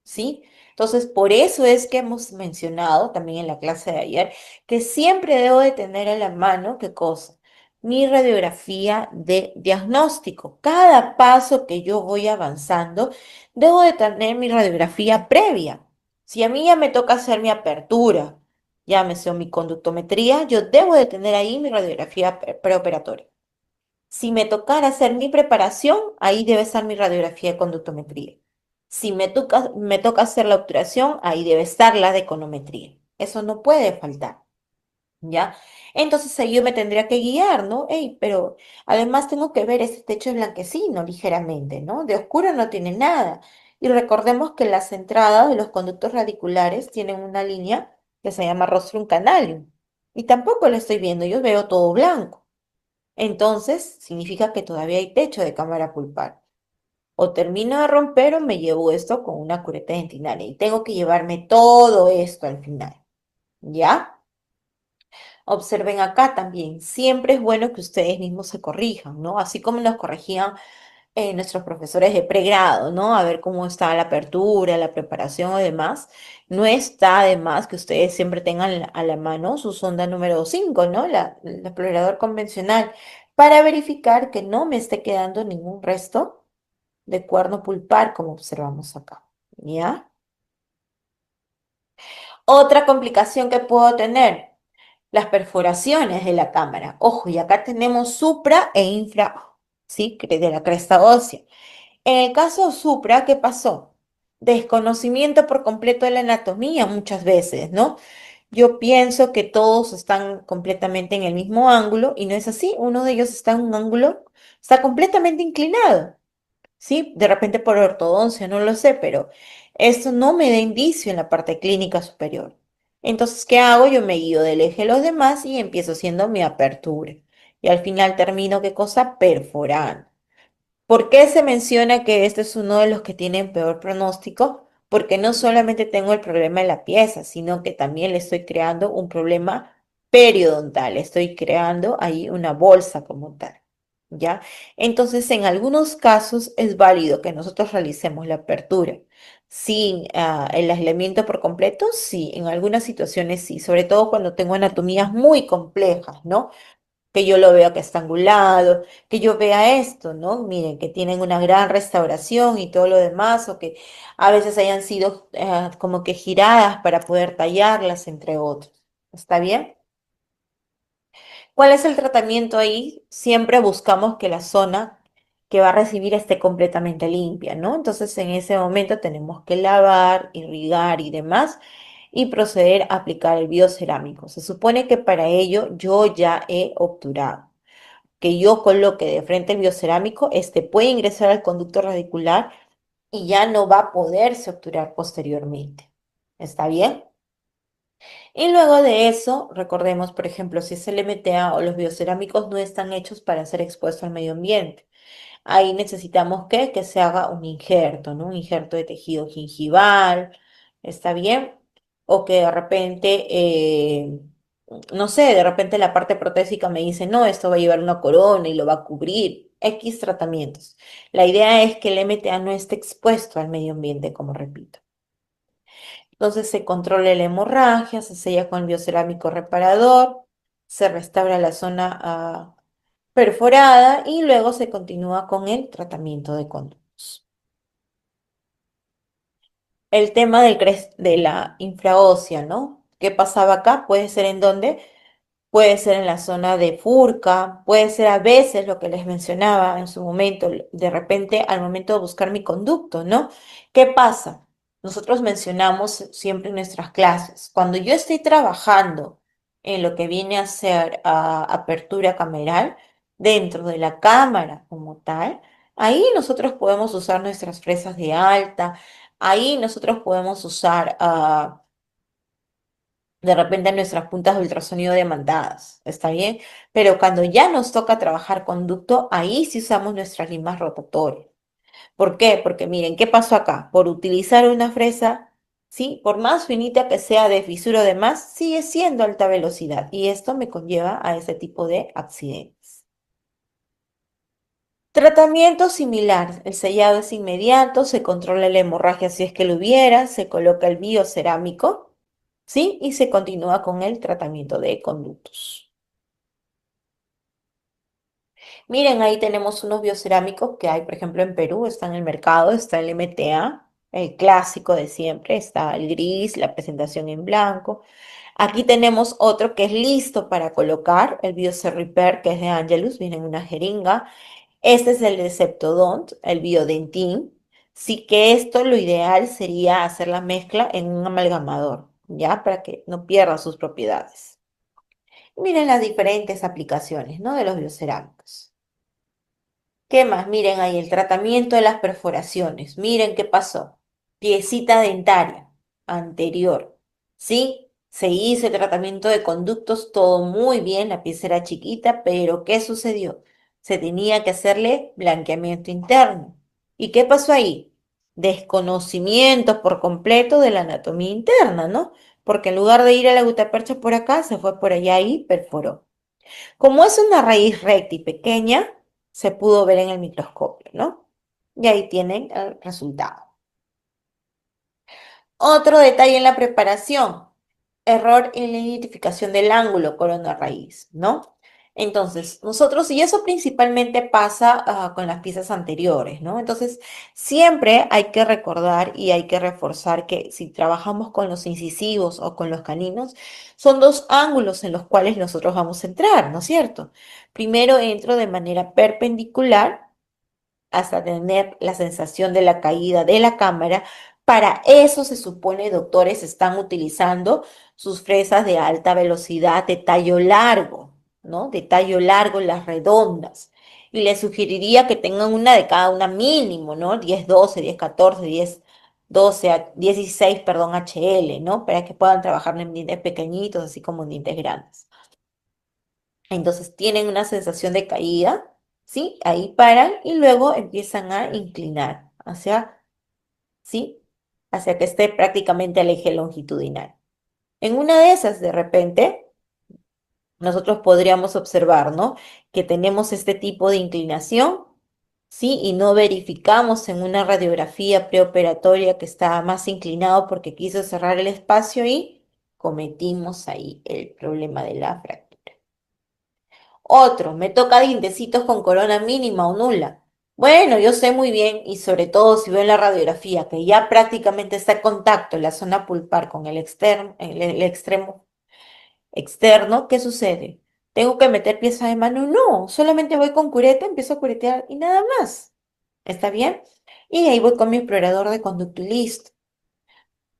¿Sí? Entonces, por eso es que hemos mencionado también en la clase de ayer que siempre debo de tener a la mano, ¿qué cosa? Mi radiografía de diagnóstico. Cada paso que yo voy avanzando, debo de tener mi radiografía previa. Si a mí ya me toca hacer mi apertura, llámese o mi conductometría, yo debo de tener ahí mi radiografía preoperatoria. Si me tocara hacer mi preparación, ahí debe estar mi radiografía de conductometría. Si me toca hacer la obturación, ahí debe estar la de econometría. Eso no puede faltar, ¿ya? Entonces ahí yo me tendría que guiar, ¿no? Ey, pero además tengo que ver ese techo es blanquecino ligeramente, ¿no? De oscuro no tiene nada. Y recordemos que las entradas de los conductos radiculares tienen una línea que se llama rostrum canalium. Y tampoco lo estoy viendo, yo veo todo blanco. Entonces, significa que todavía hay techo de cámara pulpar. O termino de romper o me llevo esto con una cureta dentinaria y tengo que llevarme todo esto al final. ¿Ya? Observen acá también, siempre es bueno que ustedes mismos se corrijan, ¿no? Así como nos corregían nuestros profesores de pregrado, ¿no? A ver cómo está la apertura, la preparación o demás. No está de más que ustedes siempre tengan a la mano su sonda número 5, ¿no? El explorador convencional, para verificar que no me esté quedando ningún resto de cuerno pulpar, como observamos acá, ¿ya? Otra complicación que puedo tener, las perforaciones de la cámara. Ojo, y acá tenemos supra e infra, ¿sí? De la cresta ósea. En el caso supra, ¿qué pasó? Desconocimiento por completo de la anatomía muchas veces, ¿no? Yo pienso que todos están completamente en el mismo ángulo y no es así. Uno de ellos está en un ángulo, está completamente inclinado. ¿Sí? De repente por ortodoncia, no lo sé, pero esto no me da indicio en la parte clínica superior. Entonces, ¿qué hago? Yo me guío del eje de los demás y empiezo haciendo mi apertura. Y al final termino, ¿qué cosa? Perforando. ¿Por qué se menciona que este es uno de los que tienen peor pronóstico? Porque no solamente tengo el problema de la pieza, sino que también le estoy creando un problema periodontal. Estoy creando ahí una bolsa como tal. ¿Ya? Entonces, en algunos casos es válido que nosotros realicemos la apertura sin el aislamiento por completo, sí, en algunas situaciones sí, sobre todo cuando tengo anatomías muy complejas, ¿no? Que yo lo vea que está angulado, que yo vea esto, ¿no? Miren, que tienen una gran restauración y todo lo demás, o que a veces hayan sido como que giradas para poder tallarlas, entre otros. ¿Está bien? ¿Cuál es el tratamiento ahí? Siempre buscamos que la zona que va a recibir esté completamente limpia, ¿no? Entonces en ese momento tenemos que lavar, irrigar y demás y proceder a aplicar el biocerámico. Se supone que para ello yo ya he obturado. Que yo coloque de frente el biocerámico, este puede ingresar al conducto radicular y ya no va a poderse obturar posteriormente. ¿Está bien? Y luego de eso, recordemos, por ejemplo, si es el MTA o los biocerámicos no están hechos para ser expuestos al medio ambiente. Ahí necesitamos que se haga un injerto, ¿no? Un injerto de tejido gingival, ¿está bien? O que de repente, no sé, de repente la parte protésica me dice, no, esto va a llevar una corona y lo va a cubrir. X tratamientos. La idea es que el MTA no esté expuesto al medio ambiente, como repito. Entonces se controla la hemorragia, se sella con el biocerámico reparador, se restaura la zona perforada y luego se continúa con el tratamiento de conductos. El tema de la infraósea, ¿no? ¿Qué pasaba acá? Puede ser en dónde. Puede ser en la zona de Furca, puede ser a veces lo que les mencionaba en su momento, de repente al momento de buscar mi conducto, ¿no? ¿Qué pasa? Nosotros mencionamos siempre en nuestras clases, cuando yo estoy trabajando en lo que viene a ser apertura cameral dentro de la cámara como tal, ahí nosotros podemos usar nuestras fresas de alta, ahí nosotros podemos usar de repente nuestras puntas de ultrasonido demandadas, ¿está bien? Pero cuando ya nos toca trabajar conducto, ahí sí usamos nuestras limas rotatorias. ¿Por qué? Porque miren, ¿qué pasó acá? Por utilizar una fresa, ¿sí? Por más finita que sea de fisura o demás, sigue siendo alta velocidad y esto me conlleva a ese tipo de accidentes. Tratamiento similar, el sellado es inmediato, se controla la hemorragia si es que lo hubiera, se coloca el biocerámico, ¿sí? Y se continúa con el tratamiento de conductos. Miren, ahí tenemos unos biocerámicos que hay, por ejemplo, en Perú, está en el mercado, está el MTA, el clásico de siempre, está el gris, la presentación en blanco. Aquí tenemos otro que es listo para colocar, el Biocerriper, que es de Angelus, viene en una jeringa. Este es el de Septodont, el Biodentin. Sí que esto lo ideal sería hacer la mezcla en un amalgamador, ¿ya? Para que no pierda sus propiedades. Miren las diferentes aplicaciones, ¿no? De los biocerámicos. ¿Qué más? Miren ahí el tratamiento de las perforaciones. Miren qué pasó. Piecita dentaria anterior. ¿Sí? Se hizo el tratamiento de conductos, todo muy bien, la pieza era chiquita, pero ¿qué sucedió? Se tenía que hacerle blanqueamiento interno. ¿Y qué pasó ahí? Desconocimiento por completo de la anatomía interna, ¿no? Porque en lugar de ir a la gutapercha por acá, se fue por allá y perforó. Como es una raíz recta y pequeña, se pudo ver en el microscopio, ¿no? Y ahí tienen el resultado. Otro detalle en la preparación, error en la identificación del ángulo corona raíz, ¿no? Entonces, nosotros, y eso principalmente pasa con las piezas anteriores, ¿no? Entonces, siempre hay que recordar y hay que reforzar que si trabajamos con los incisivos o con los caninos, son dos ángulos en los cuales nosotros vamos a entrar, ¿no es cierto? Primero entro de manera perpendicular hasta tener la sensación de la caída de la cámara. Para eso se supone, doctores, están utilizando sus fresas de alta velocidad de tallo largo, ¿no? De tallo largo, las redondas. Y les sugeriría que tengan una de cada una mínimo, ¿no? 10-12, 10-14, 10-12, 16, perdón, HL, ¿no? Para que puedan trabajar en dientes pequeñitos, así como en dientes grandes. Entonces tienen una sensación de caída, ¿sí? Ahí paran y luego empiezan a inclinar ¿sí? Hacia que esté prácticamente al eje longitudinal. En una de esas, de repente, nosotros podríamos observar, ¿no? Que tenemos este tipo de inclinación, ¿sí? Y no verificamos en una radiografía preoperatoria que estaba más inclinado porque quiso cerrar el espacio y cometimos ahí el problema de la fractura. Otro, me toca dientecitos con corona mínima o nula. Bueno, yo sé muy bien, y sobre todo si veo en la radiografía que ya prácticamente está en contacto la zona pulpar con el extremo externo, ¿qué sucede? ¿Tengo que meter pieza de mano? No, solamente voy con cureta, empiezo a curetear y nada más. ¿Está bien? Y ahí voy con mi explorador de conducto y listo.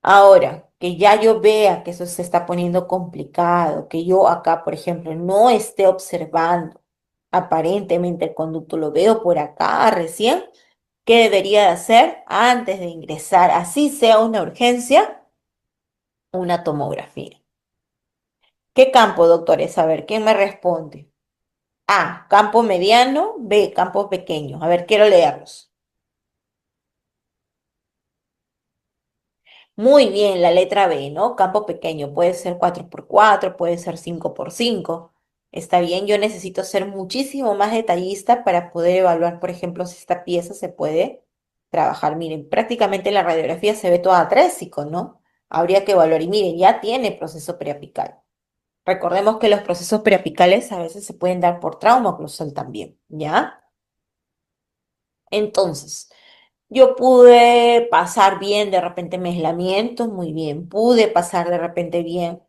Ahora, que ya yo vea que eso se está poniendo complicado, que yo acá, por ejemplo, no esté observando aparentemente el conducto, lo veo por acá recién, ¿qué debería de hacer antes de ingresar, así sea una urgencia, una tomografía? ¿Qué campo, doctores? A ver, ¿quién me responde? A, campo mediano, B, campo pequeño. A ver, quiero leerlos. Muy bien, la letra B, ¿no? Campo pequeño, puede ser 4x4, puede ser 5x5. Está bien, yo necesito ser muchísimo más detallista para poder evaluar, por ejemplo, si esta pieza se puede trabajar. Miren, prácticamente la radiografía se ve toda atrésico, ¿no? Habría que evaluar y miren, ya tiene proceso preapical. Recordemos que los procesos preapicales a veces se pueden dar por trauma oclusal también, ¿ya? Entonces, yo pude pasar bien de repente mi aislamiento, muy bien. Pude pasar de repente bien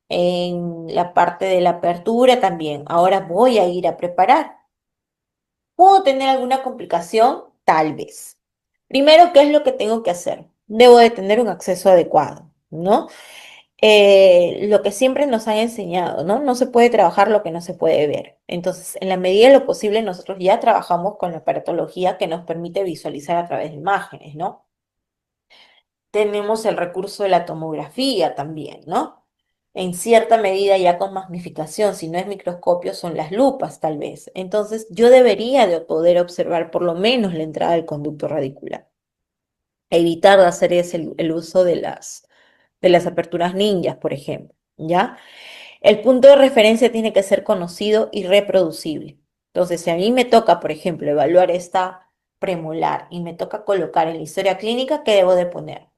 en la parte de la apertura también. Ahora voy a ir a preparar. ¿Puedo tener alguna complicación? Tal vez. Primero, ¿qué es lo que tengo que hacer? Debo de tener un acceso adecuado, ¿no? Lo que siempre nos han enseñado, ¿no? No se puede trabajar lo que no se puede ver. Entonces, en la medida de lo posible, nosotros ya trabajamos con la aparatología que nos permite visualizar a través de imágenes, ¿no? Tenemos el recurso de la tomografía también, ¿no? En cierta medida ya con magnificación, si no es microscopio, son las lupas tal vez. Entonces, yo debería de poder observar por lo menos la entrada del conducto radicular. Evitar de hacer el uso de las aperturas ninjas, por ejemplo, ¿ya? El punto de referencia tiene que ser conocido y reproducible. Entonces, si a mí me toca, por ejemplo, evaluar esta premolar y me toca colocar en la historia clínica, ¿qué debo de poner?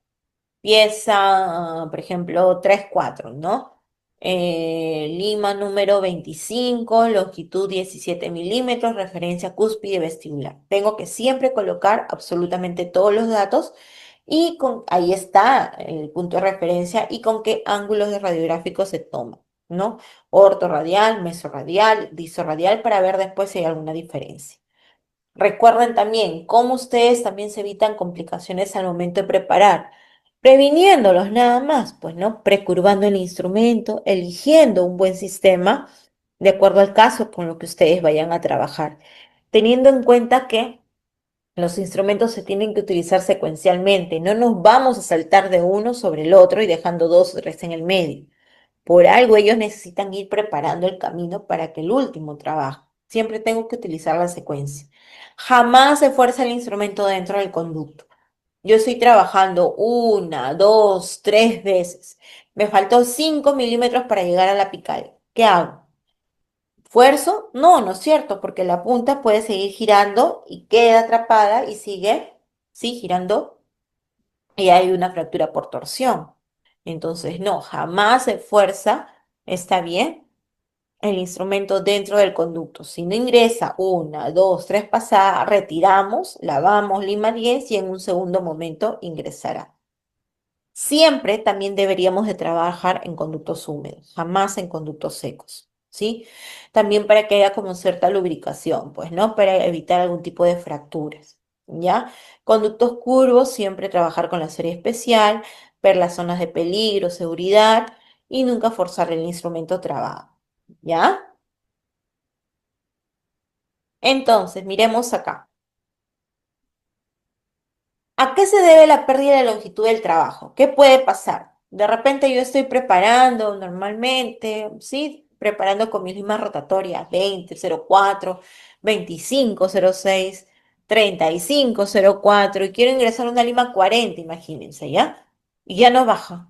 Pieza, por ejemplo, 3-4, ¿no? Lima número 25, longitud 17 milímetros, referencia cúspide vestibular. Tengo que siempre colocar absolutamente todos los datos y ahí está el punto de referencia y con qué ángulos de radiográfico se toma, ¿no? Ortorradial, mesorradial, disorradial para ver después si hay alguna diferencia. Recuerden también cómo ustedes también se evitan complicaciones al momento de preparar, previniéndolos nada más, pues, ¿no? Precurvando el instrumento, eligiendo un buen sistema de acuerdo al caso con lo que ustedes vayan a trabajar, teniendo en cuenta que los instrumentos se tienen que utilizar secuencialmente, no nos vamos a saltar de uno sobre el otro y dejando dos o tres en el medio. Por algo ellos necesitan ir preparando el camino para que el último trabaje. Siempre tengo que utilizar la secuencia. Jamás se fuerza el instrumento dentro del conducto. Yo estoy trabajando una, dos, tres veces. Me faltó 5 milímetros para llegar a la apical. ¿Qué hago? ¿Fuerzo? No, no es cierto, porque la punta puede seguir girando y queda atrapada y sigue, sí, girando y hay una fractura por torsión. Entonces, no, jamás se fuerza, está bien, el instrumento dentro del conducto. Si no ingresa una, dos, tres pasadas, retiramos, lavamos lima 10 y en un segundo momento ingresará. Siempre también deberíamos de trabajar en conductos húmedos, jamás en conductos secos, ¿sí? También para que haya como cierta lubricación, pues, ¿no? Para evitar algún tipo de fracturas, ¿ya? Conductos curvos, siempre trabajar con la serie especial, ver las zonas de peligro, seguridad y nunca forzar el instrumento trabado, ¿ya? Entonces, miremos acá. ¿A qué se debe la pérdida de longitud del trabajo? ¿Qué puede pasar? De repente yo estoy preparando normalmente, ¿sí? Preparando con mis limas rotatorias 20, 04, 25, 06, 35, 04 y quiero ingresar una lima 40, imagínense, ¿ya? Y ya no baja.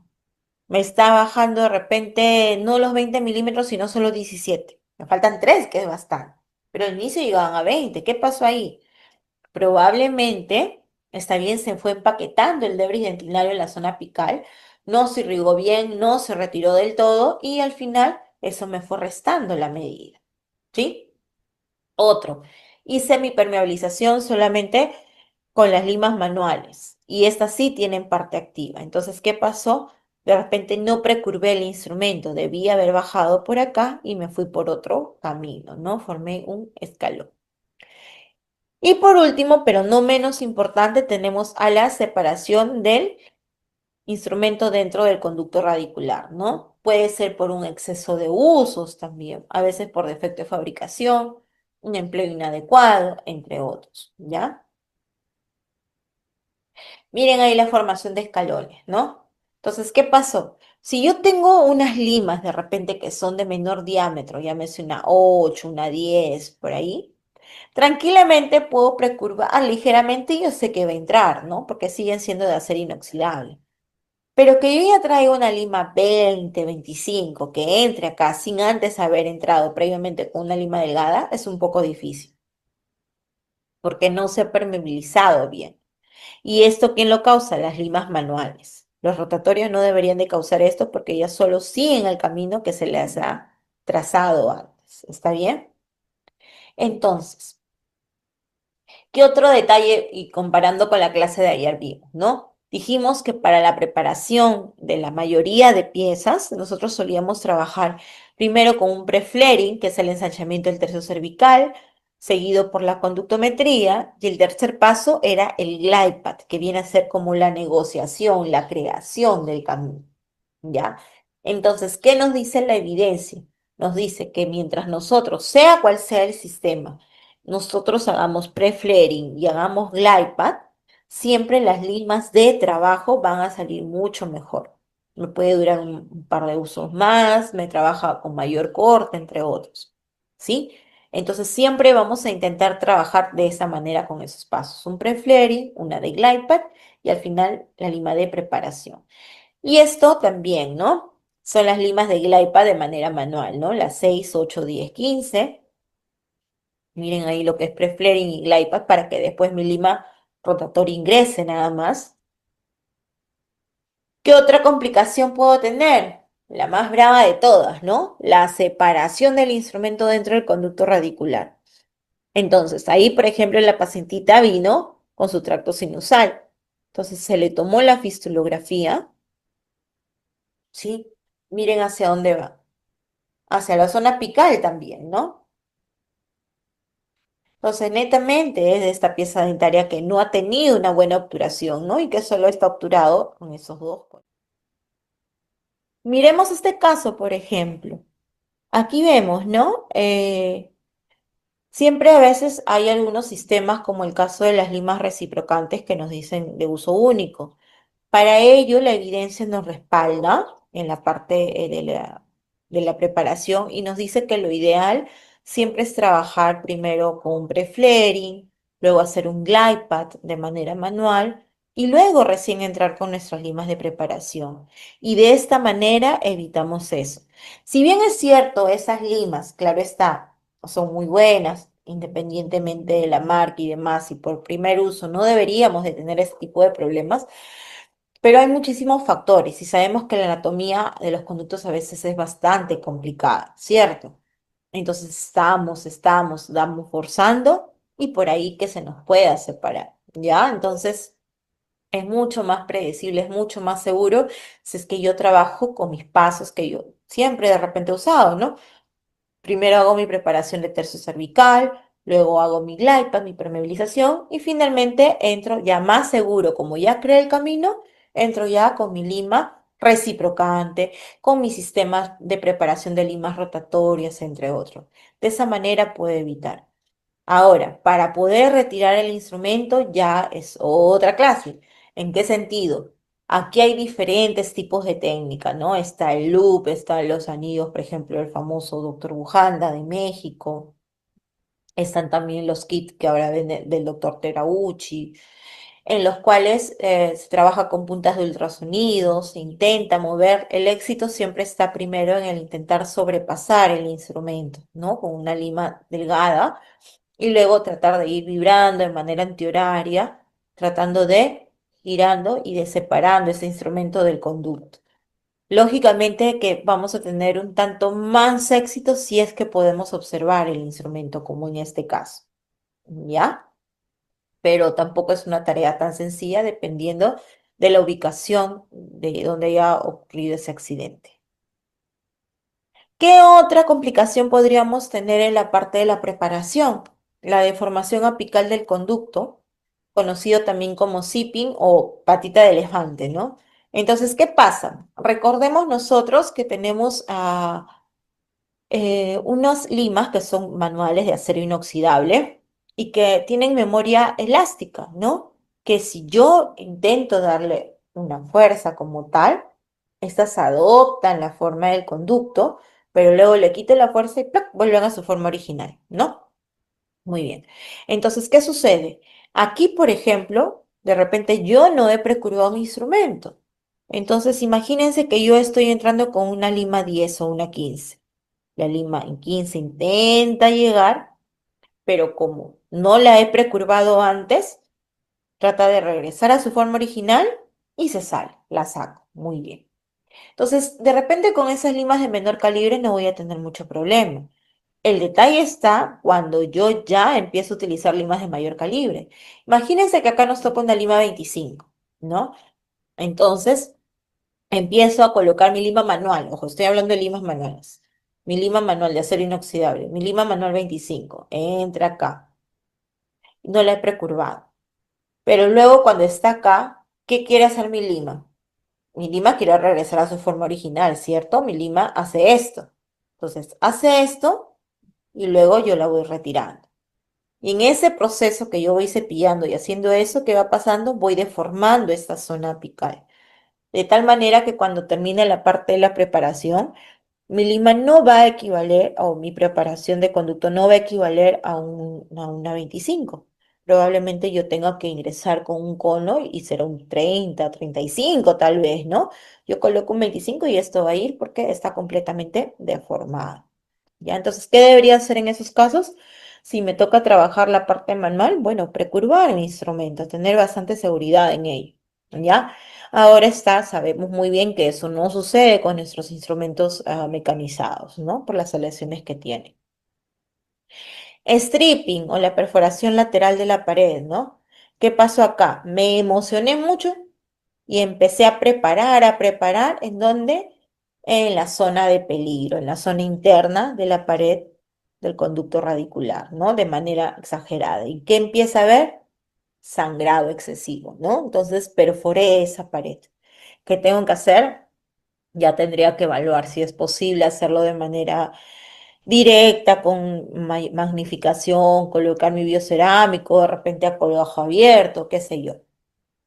Me está bajando de repente no los 20 milímetros, sino solo 17. Me faltan 3, que es bastante. Pero al inicio llegaban a 20. ¿Qué pasó ahí? Probablemente, está bien, se fue empaquetando el debris dentinario en la zona apical, no se irrigó bien, no se retiró del todo y al final eso me fue restando la medida, ¿sí? Otro, hice mi permeabilización solamente con las limas manuales y estas sí tienen parte activa. Entonces, ¿qué pasó? De repente no precurvé el instrumento, debí haber bajado por acá y me fui por otro camino, ¿no? Formé un escalón. Y por último, pero no menos importante, tenemos a la separación del instrumento dentro del conducto radicular, ¿no? Puede ser por un exceso de usos también, a veces por defecto de fabricación, un empleo inadecuado, entre otros, ¿ya? Miren ahí la formación de escalones, ¿no? Entonces, ¿qué pasó? Si yo tengo unas limas de repente que son de menor diámetro, llámese una 8, una 10, por ahí, tranquilamente puedo precurvar ligeramente y yo sé que va a entrar, ¿no? Porque siguen siendo de acero inoxidable. Pero que yo ya traiga una lima 20, 25, que entre acá sin antes haber entrado previamente con una lima delgada, es un poco difícil, porque no se ha permeabilizado bien. ¿Y esto quién lo causa? Las limas manuales. Los rotatorios no deberían de causar esto porque ya solo siguen el camino que se les ha trazado antes. ¿Está bien? Entonces, ¿qué otro detalle y comparando con la clase de ayer vimos, ¿no? Dijimos que para la preparación de la mayoría de piezas, nosotros solíamos trabajar primero con un preflaring, que es el ensanchamiento del tercio cervical, seguido por la conductometría, y el tercer paso era el glide path, que viene a ser como la negociación, la creación del camino, ¿ya? Entonces, ¿qué nos dice la evidencia? Nos dice que mientras nosotros, sea cual sea el sistema, nosotros hagamos pre-flaring y hagamos glide path, siempre las limas de trabajo van a salir mucho mejor. Me puede durar un par de usos más, me trabaja con mayor corte, entre otros. ¿Sí? Entonces siempre vamos a intentar trabajar de esa manera con esos pasos. Un pre-flaring, una de glide path y al final la lima de preparación. Y esto también, ¿no? Son las limas de glide path de manera manual, ¿no? Las 6, 8, 10, 15. Miren ahí lo que es preflaring y glide path para que después mi lima rotatoria ingrese nada más. ¿Qué otra complicación puedo tener? La más brava de todas, ¿no? La separación del instrumento dentro del conducto radicular. Entonces, ahí, por ejemplo, la pacientita vino con su tracto sinusal. Entonces, se le tomó la fistulografía, ¿sí? Miren hacia dónde va. Hacia la zona apical también, ¿no? Entonces, netamente es de esta pieza dentaria que no ha tenido una buena obturación, ¿no? Y que solo está obturado con esos dos. Miremos este caso, por ejemplo. Aquí vemos, ¿no? Siempre a veces hay algunos sistemas, como el caso de las limas reciprocantes, que nos dicen de uso único. Para ello, la evidencia nos respalda en la parte de la de la preparación y nos dice que lo ideal siempre es trabajar primero con un pre-flaring, luego hacer un glide path de manera manual y luego recién entrar con nuestras limas de preparación. Y de esta manera evitamos eso. Si bien es cierto, esas limas, claro está, son muy buenas, independientemente de la marca y demás, y por primer uso no deberíamos de tener ese tipo de problemas, pero hay muchísimos factores y sabemos que la anatomía de los conductos a veces es bastante complicada, ¿cierto? Entonces damos forzando y por ahí que se nos pueda separar, ¿ya? Entonces es mucho más predecible, es mucho más seguro si es que yo trabajo con mis pasos que yo siempre de repente he usado, ¿no? Primero hago mi preparación de tercio cervical, luego hago mi glide path, mi permeabilización y finalmente entro ya más seguro, como ya creé el camino, entro ya con mi lima reciprocante, con mi sistema de preparación de limas rotatorias, entre otros. De esa manera puedo evitar. Ahora, para poder retirar el instrumento ya es otra clase. ¿En qué sentido? Aquí hay diferentes tipos de técnica, ¿no? Está el loop, están los anillos, por ejemplo, el famoso Doctor Bujanda de México. Están también los kits que ahora venden del Doctor Terauchi, en los cuales se trabaja con puntas de ultrasonido, se intenta mover. El éxito siempre está primero en el intentar sobrepasar el instrumento, ¿no? Con una lima delgada y luego tratar de ir vibrando de manera antihoraria, tratando de girando y de separando ese instrumento del conducto. Lógicamente que vamos a tener un tanto más éxito si es que podemos observar el instrumento, como en este caso, ¿ya? Pero tampoco es una tarea tan sencilla dependiendo de la ubicación de donde haya ocurrido ese accidente. ¿Qué otra complicación podríamos tener en la parte de la preparación? La deformación apical del conducto, conocido también como zipping o patita de elefante, ¿no? Entonces, ¿qué pasa? Recordemos nosotros que tenemos unas limas que son manuales de acero inoxidable y que tienen memoria elástica, ¿no? Que si yo intento darle una fuerza como tal, estas adoptan la forma del conducto, pero luego le quito la fuerza y ¡plac! Vuelven a su forma original, ¿no? Muy bien. Entonces, ¿qué sucede? Aquí, por ejemplo, de repente yo no he precurado mi instrumento. Entonces, imagínense que yo estoy entrando con una lima 10 o una 15. La lima en 15 intenta llegar, pero como no la he precurvado antes, trata de regresar a su forma original y se sale, la saco. Muy bien. Entonces, de repente con esas limas de menor calibre no voy a tener mucho problema. El detalle está cuando yo ya empiezo a utilizar limas de mayor calibre. Imagínense que acá nos toca una lima 25, ¿no? Entonces, empiezo a colocar mi lima manual. Ojo, estoy hablando de limas manuales. Mi lima manual de acero inoxidable. Mi lima manual 25. Entra acá. No la he precurvado. Pero luego cuando está acá, ¿qué quiere hacer mi lima? Mi lima quiere regresar a su forma original, ¿cierto? Mi lima hace esto. Entonces, hace esto y luego yo la voy retirando. Y en ese proceso que yo voy cepillando y haciendo eso, ¿qué va pasando? Voy deformando esta zona apical. De tal manera que cuando termine la parte de la preparación, mi lima no va a equivaler, o mi preparación de conducto no va a equivaler a una 25. Probablemente yo tenga que ingresar con un cono y será un 30, 35 tal vez, ¿no? Yo coloco un 25 y esto va a ir porque está completamente deformado. ¿Ya? Entonces, ¿qué debería hacer en esos casos? Si me toca trabajar la parte manual, bueno, precurvar el instrumento, tener bastante seguridad en ello. ¿Ya? Ahora está, sabemos muy bien que eso no sucede con nuestros instrumentos mecanizados, ¿no? Por las aleaciones que tienen. Stripping o la perforación lateral de la pared, ¿no? ¿Qué pasó acá? Me emocioné mucho y empecé a preparar, ¿en dónde? En la zona de peligro, en la zona interna de la pared del conducto radicular, ¿no? De manera exagerada. ¿Y qué empieza a ver? Sangrado excesivo, ¿no? Entonces perforé esa pared. ¿Qué tengo que hacer? Ya tendría que evaluar si es posible hacerlo de manera directa, con magnificación, colocar mi biocerámico, de repente a colgajo abierto, qué sé yo.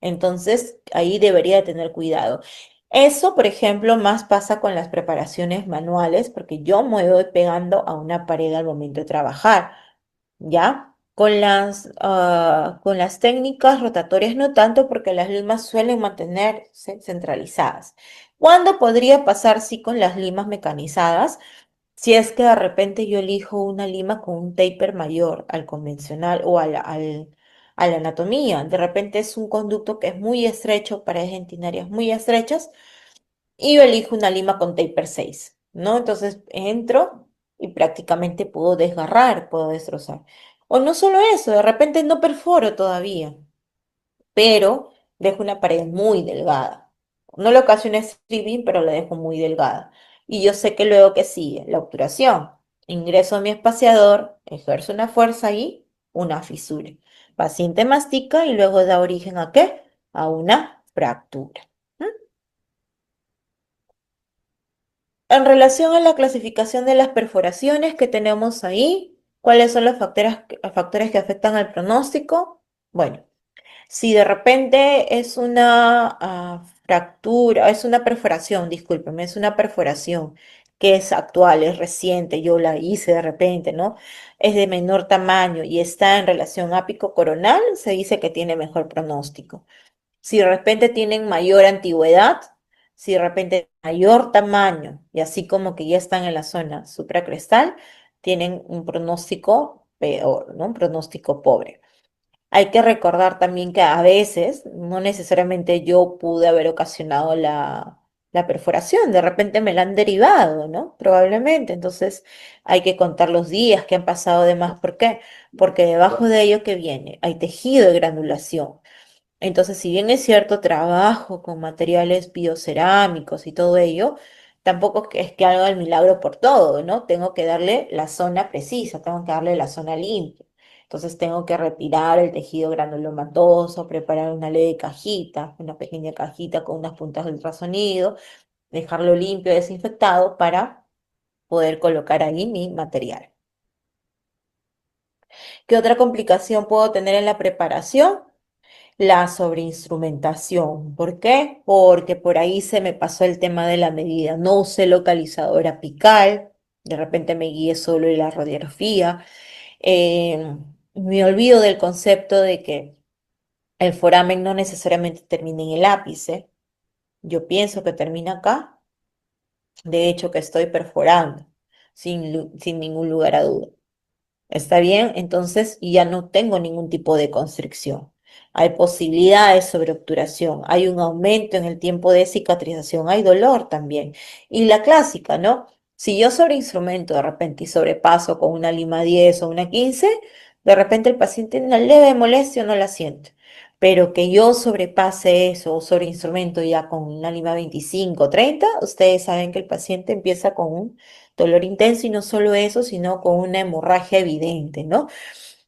Entonces, ahí debería de tener cuidado. Eso, por ejemplo, más pasa con las preparaciones manuales, porque yo me voy pegando a una pared al momento de trabajar, ¿ya? Con las técnicas rotatorias no tanto, porque las limas suelen mantenerse centralizadas. ¿Cuándo podría pasar, sí, con las limas mecanizadas? Si es que de repente yo elijo una lima con un taper mayor al convencional o a la anatomía. De repente es un conducto que es muy estrecho, paredes dentinarias muy estrechas, y yo elijo una lima con taper 6, ¿no? Entonces entro y prácticamente puedo desgarrar, puedo destrozar. O no solo eso, de repente no perforo todavía, pero dejo una pared muy delgada. No le ocasiona stripping, pero la dejo muy delgada. Y yo sé que luego que sigue la obturación. Ingreso a mi espaciador, ejerzo una fuerza ahí, una fisura. Paciente mastica y luego da origen ¿a qué? A una fractura. ¿Mm? En relación a la clasificación de las perforaciones que tenemos ahí, ¿cuáles son los factores que afectan al pronóstico? Bueno, si de repente es una fractura, es una perforación, discúlpeme, es una perforación que es actual, es reciente, yo la hice de repente, ¿no? Es de menor tamaño y está en relación ápico-coronal, se dice que tiene mejor pronóstico. Si de repente tienen mayor antigüedad, si de repente mayor tamaño y así como que ya están en la zona supracrestal, tienen un pronóstico peor, ¿no? Un pronóstico pobre. Hay que recordar también que a veces no necesariamente yo pude haber ocasionado la perforación, de repente me la han derivado, ¿no? Probablemente. Entonces hay que contar los días que han pasado de más. ¿Por qué? Porque debajo de ello que viene hay tejido de granulación. Entonces, si bien es cierto, trabajo con materiales biocerámicos y todo ello, tampoco es que haga el milagro por todo, ¿no? Tengo que darle la zona precisa, tengo que darle la zona limpia. Entonces, tengo que retirar el tejido granulomatoso, preparar una leve cajita, una pequeña cajita con unas puntas de ultrasonido, dejarlo limpio, desinfectado para poder colocar ahí mi material. ¿Qué otra complicación puedo tener en la preparación? La sobreinstrumentación. ¿Por qué? Porque por ahí se me pasó el tema de la medida. No usé localizador apical, de repente me guié solo en la radiografía. Eh, Me olvido del concepto de que el foramen no necesariamente termina en el ápice. Yo pienso que termina acá, de hecho que estoy perforando, sin ningún lugar a duda. ¿Está bien? Entonces ya no tengo ningún tipo de constricción. Hay posibilidades sobre obturación, hay un aumento en el tiempo de cicatrización, hay dolor también. Y la clásica, ¿no? Si yo sobreinstrumento de repente y sobrepaso con una lima 10 o una 15, de repente el paciente una leve molestia no la siente. Pero que yo sobrepase eso o sobreinstrumento ya con una lima 25 o 30, ustedes saben que el paciente empieza con un dolor intenso y no solo eso, sino con una hemorragia evidente, ¿no?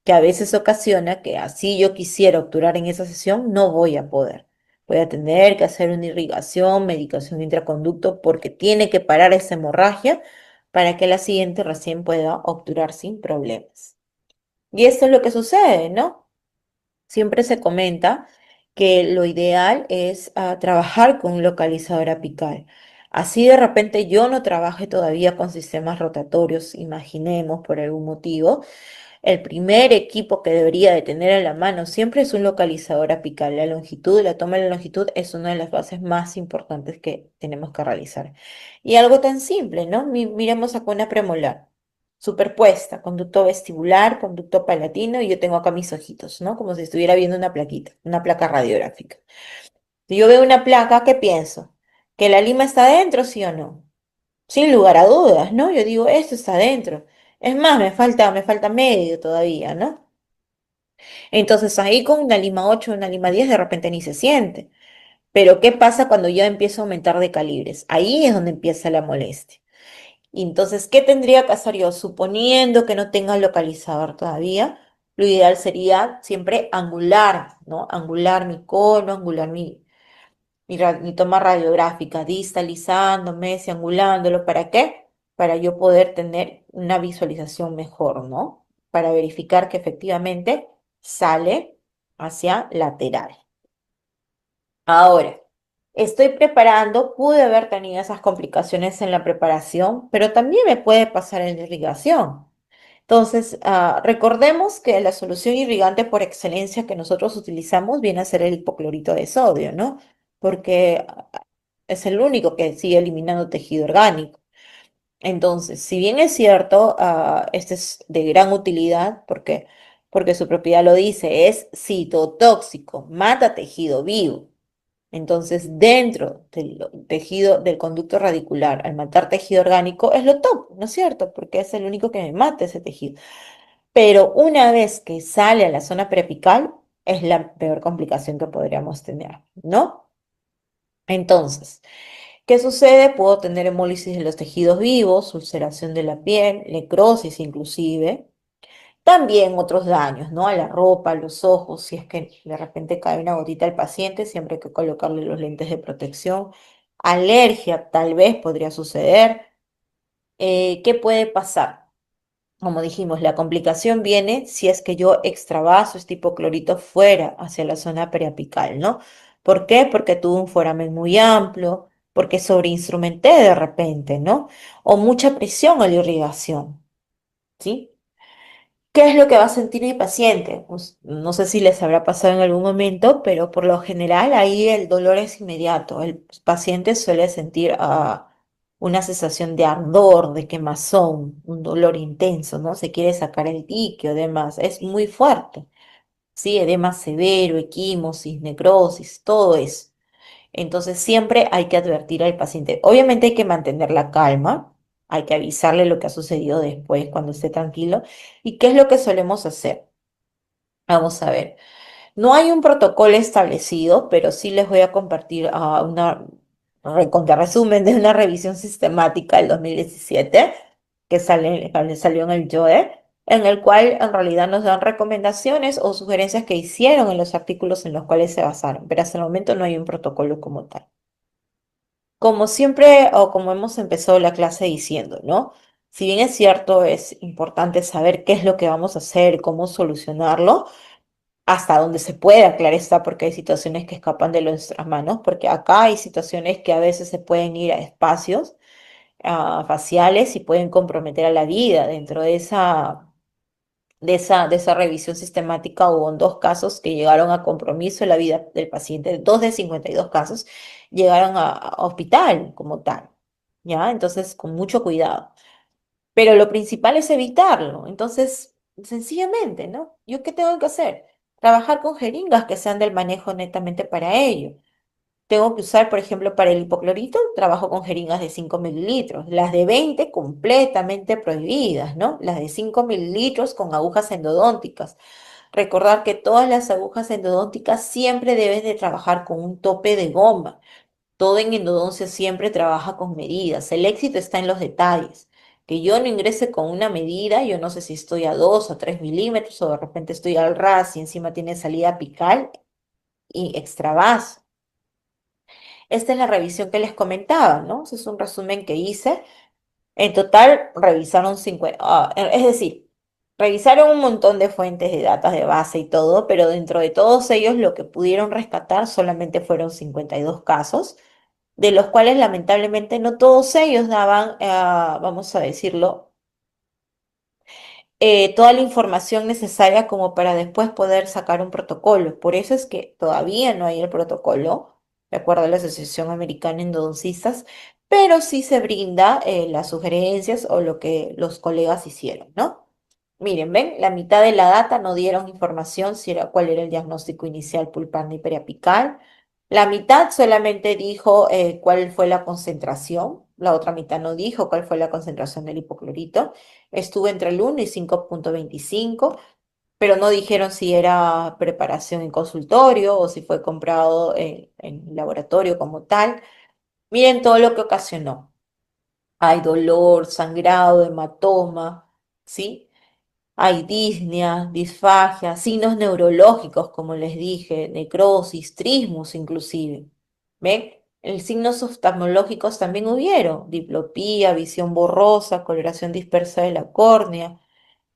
Que a veces ocasiona que así yo quisiera obturar en esa sesión, no voy a poder. Voy a tener que hacer una irrigación, medicación de intraconducto, porque tiene que parar esa hemorragia para que la siguiente recién pueda obturar sin problemas. Y esto es lo que sucede, ¿no? Siempre se comenta que lo ideal es trabajar con un localizador apical. Así de repente yo no trabaje todavía con sistemas rotatorios, imaginemos por algún motivo. El primer equipo que debería de tener a la mano siempre es un localizador apical. La longitud, la toma de la longitud es una de las bases más importantes que tenemos que realizar. Y algo tan simple, ¿no? Miremos acá una premolar superpuesta, conducto vestibular, conducto palatino, y yo tengo acá mis ojitos, ¿no? Como si estuviera viendo una plaquita, una placa radiográfica. Si yo veo una placa, ¿qué pienso? ¿Que la lima está adentro, sí o no? Sin lugar a dudas, ¿no? Yo digo, esto está adentro. Es más, me falta medio todavía, ¿no? Entonces ahí con una lima 8, una lima 10, de repente ni se siente. Pero ¿qué pasa cuando ya empiezo a aumentar de calibres? Ahí es donde empieza la molestia. Y entonces, ¿qué tendría que hacer yo? Suponiendo que no tenga localizador todavía, lo ideal sería siempre angular, ¿no? Angular mi cono, angular mi toma radiográfica, distalizándome, angulándolo. ¿Para qué? Para yo poder tener una visualización mejor, ¿no? Para verificar que efectivamente sale hacia lateral. Ahora, Estoy preparando, pude haber tenido esas complicaciones en la preparación, pero también me puede pasar en la irrigación. Entonces, recordemos que la solución irrigante por excelencia que nosotros utilizamos viene a ser el hipoclorito de sodio, ¿no? Porque es el único que sigue eliminando tejido orgánico. Entonces, si bien es cierto, este es de gran utilidad porque su propiedad lo dice, es citotóxico, mata tejido vivo. Entonces, dentro del tejido del conducto radicular, al matar tejido orgánico, es lo top, ¿no es cierto? Porque es el único que me mata ese tejido. Pero una vez que sale a la zona preapical, es la peor complicación que podríamos tener, ¿no? Entonces, ¿qué sucede? Puedo tener hemólisis de los tejidos vivos, ulceración de la piel, necrosis inclusive. También otros daños, ¿no? A la ropa, a los ojos, si es que de repente cae una gotita al paciente, siempre hay que colocarle los lentes de protección. Alergia, tal vez podría suceder. ¿Qué puede pasar? Como dijimos, la complicación viene si es que yo extravaso este hipoclorito fuera hacia la zona periapical, ¿no? ¿Por qué? Porque tuve un foramen muy amplio, porque sobreinstrumenté de repente, ¿no? O mucha presión a la irrigación, ¿sí? ¿Qué es lo que va a sentir mi paciente? Pues, no sé si les habrá pasado en algún momento, pero por lo general ahí el dolor es inmediato. El paciente suele sentir una sensación de ardor, de quemazón, un dolor intenso, ¿no? Se quiere sacar el líquido, demás. Es muy fuerte, ¿sí? Edema severo, equimosis, necrosis, todo eso. Entonces siempre hay que advertir al paciente. Obviamente hay que mantener la calma, hay que avisarle lo que ha sucedido después cuando esté tranquilo. ¿Y qué es lo que solemos hacer? Vamos a ver. No hay un protocolo establecido, pero sí les voy a compartir una contra resumen de una revisión sistemática del 2017 que salió en el JOE, en el cual en realidad nos dan recomendaciones o sugerencias que hicieron en los artículos en los cuales se basaron, pero hasta el momento no hay un protocolo como tal. Como siempre o como hemos empezado la clase diciendo, ¿no? Si bien es cierto, es importante saber qué es lo que vamos a hacer, cómo solucionarlo, hasta donde se pueda, claro está, porque hay situaciones que escapan de nuestras manos, porque acá hay situaciones que a veces se pueden ir a espacios faciales y pueden comprometer a la vida. Dentro de esa revisión sistemática hubo dos casos que llegaron a compromiso en la vida del paciente, dos de 52 casos llegaron a hospital como tal, ¿ya? Entonces, con mucho cuidado. Pero lo principal es evitarlo. Entonces, sencillamente, ¿no? ¿Yo qué tengo que hacer? Trabajar con jeringas que sean del manejo netamente para ello. Tengo que usar, por ejemplo, para el hipoclorito, trabajo con jeringas de 5 mililitros. Las de 20 completamente prohibidas, ¿no? Las de 5 mililitros con agujas endodónticas. Recordar que todas las agujas endodónticas siempre deben de trabajar con un tope de goma. Todo en endodoncia siempre trabaja con medidas. El éxito está en los detalles. Que yo no ingrese con una medida, yo no sé si estoy a 2 o 3 milímetros o de repente estoy al ras y encima tiene salida apical y extravaso. Esta es la revisión que les comentaba, ¿no? Ese es un resumen que hice. En total revisaron 50, es decir, revisaron un montón de fuentes de datos de base y todo, pero dentro de todos ellos lo que pudieron rescatar solamente fueron 52 casos, de los cuales lamentablemente no todos ellos daban, vamos a decirlo, toda la información necesaria como para después poder sacar un protocolo. Por eso es que todavía no hay el protocolo, de acuerdo a la Asociación Americana de Endodoncistas, pero sí se brinda las sugerencias o lo que los colegas hicieron, ¿no? Miren, ven, la mitad de la data no dieron información si era, cuál era el diagnóstico inicial pulpar y periapical. La mitad solamente dijo cuál fue la concentración, la otra mitad no dijo cuál fue la concentración del hipoclorito. Estuvo entre el 1 y 5,25, pero no dijeron si era preparación en consultorio o si fue comprado en laboratorio como tal. Miren todo lo que ocasionó. Hay dolor, sangrado, hematoma, ¿sí? Hay disnea, disfagia, signos neurológicos, como les dije, necrosis, trismus inclusive. ¿Ven? Signos oftalmológicos también hubieron, diplopía, visión borrosa, coloración dispersa de la córnea.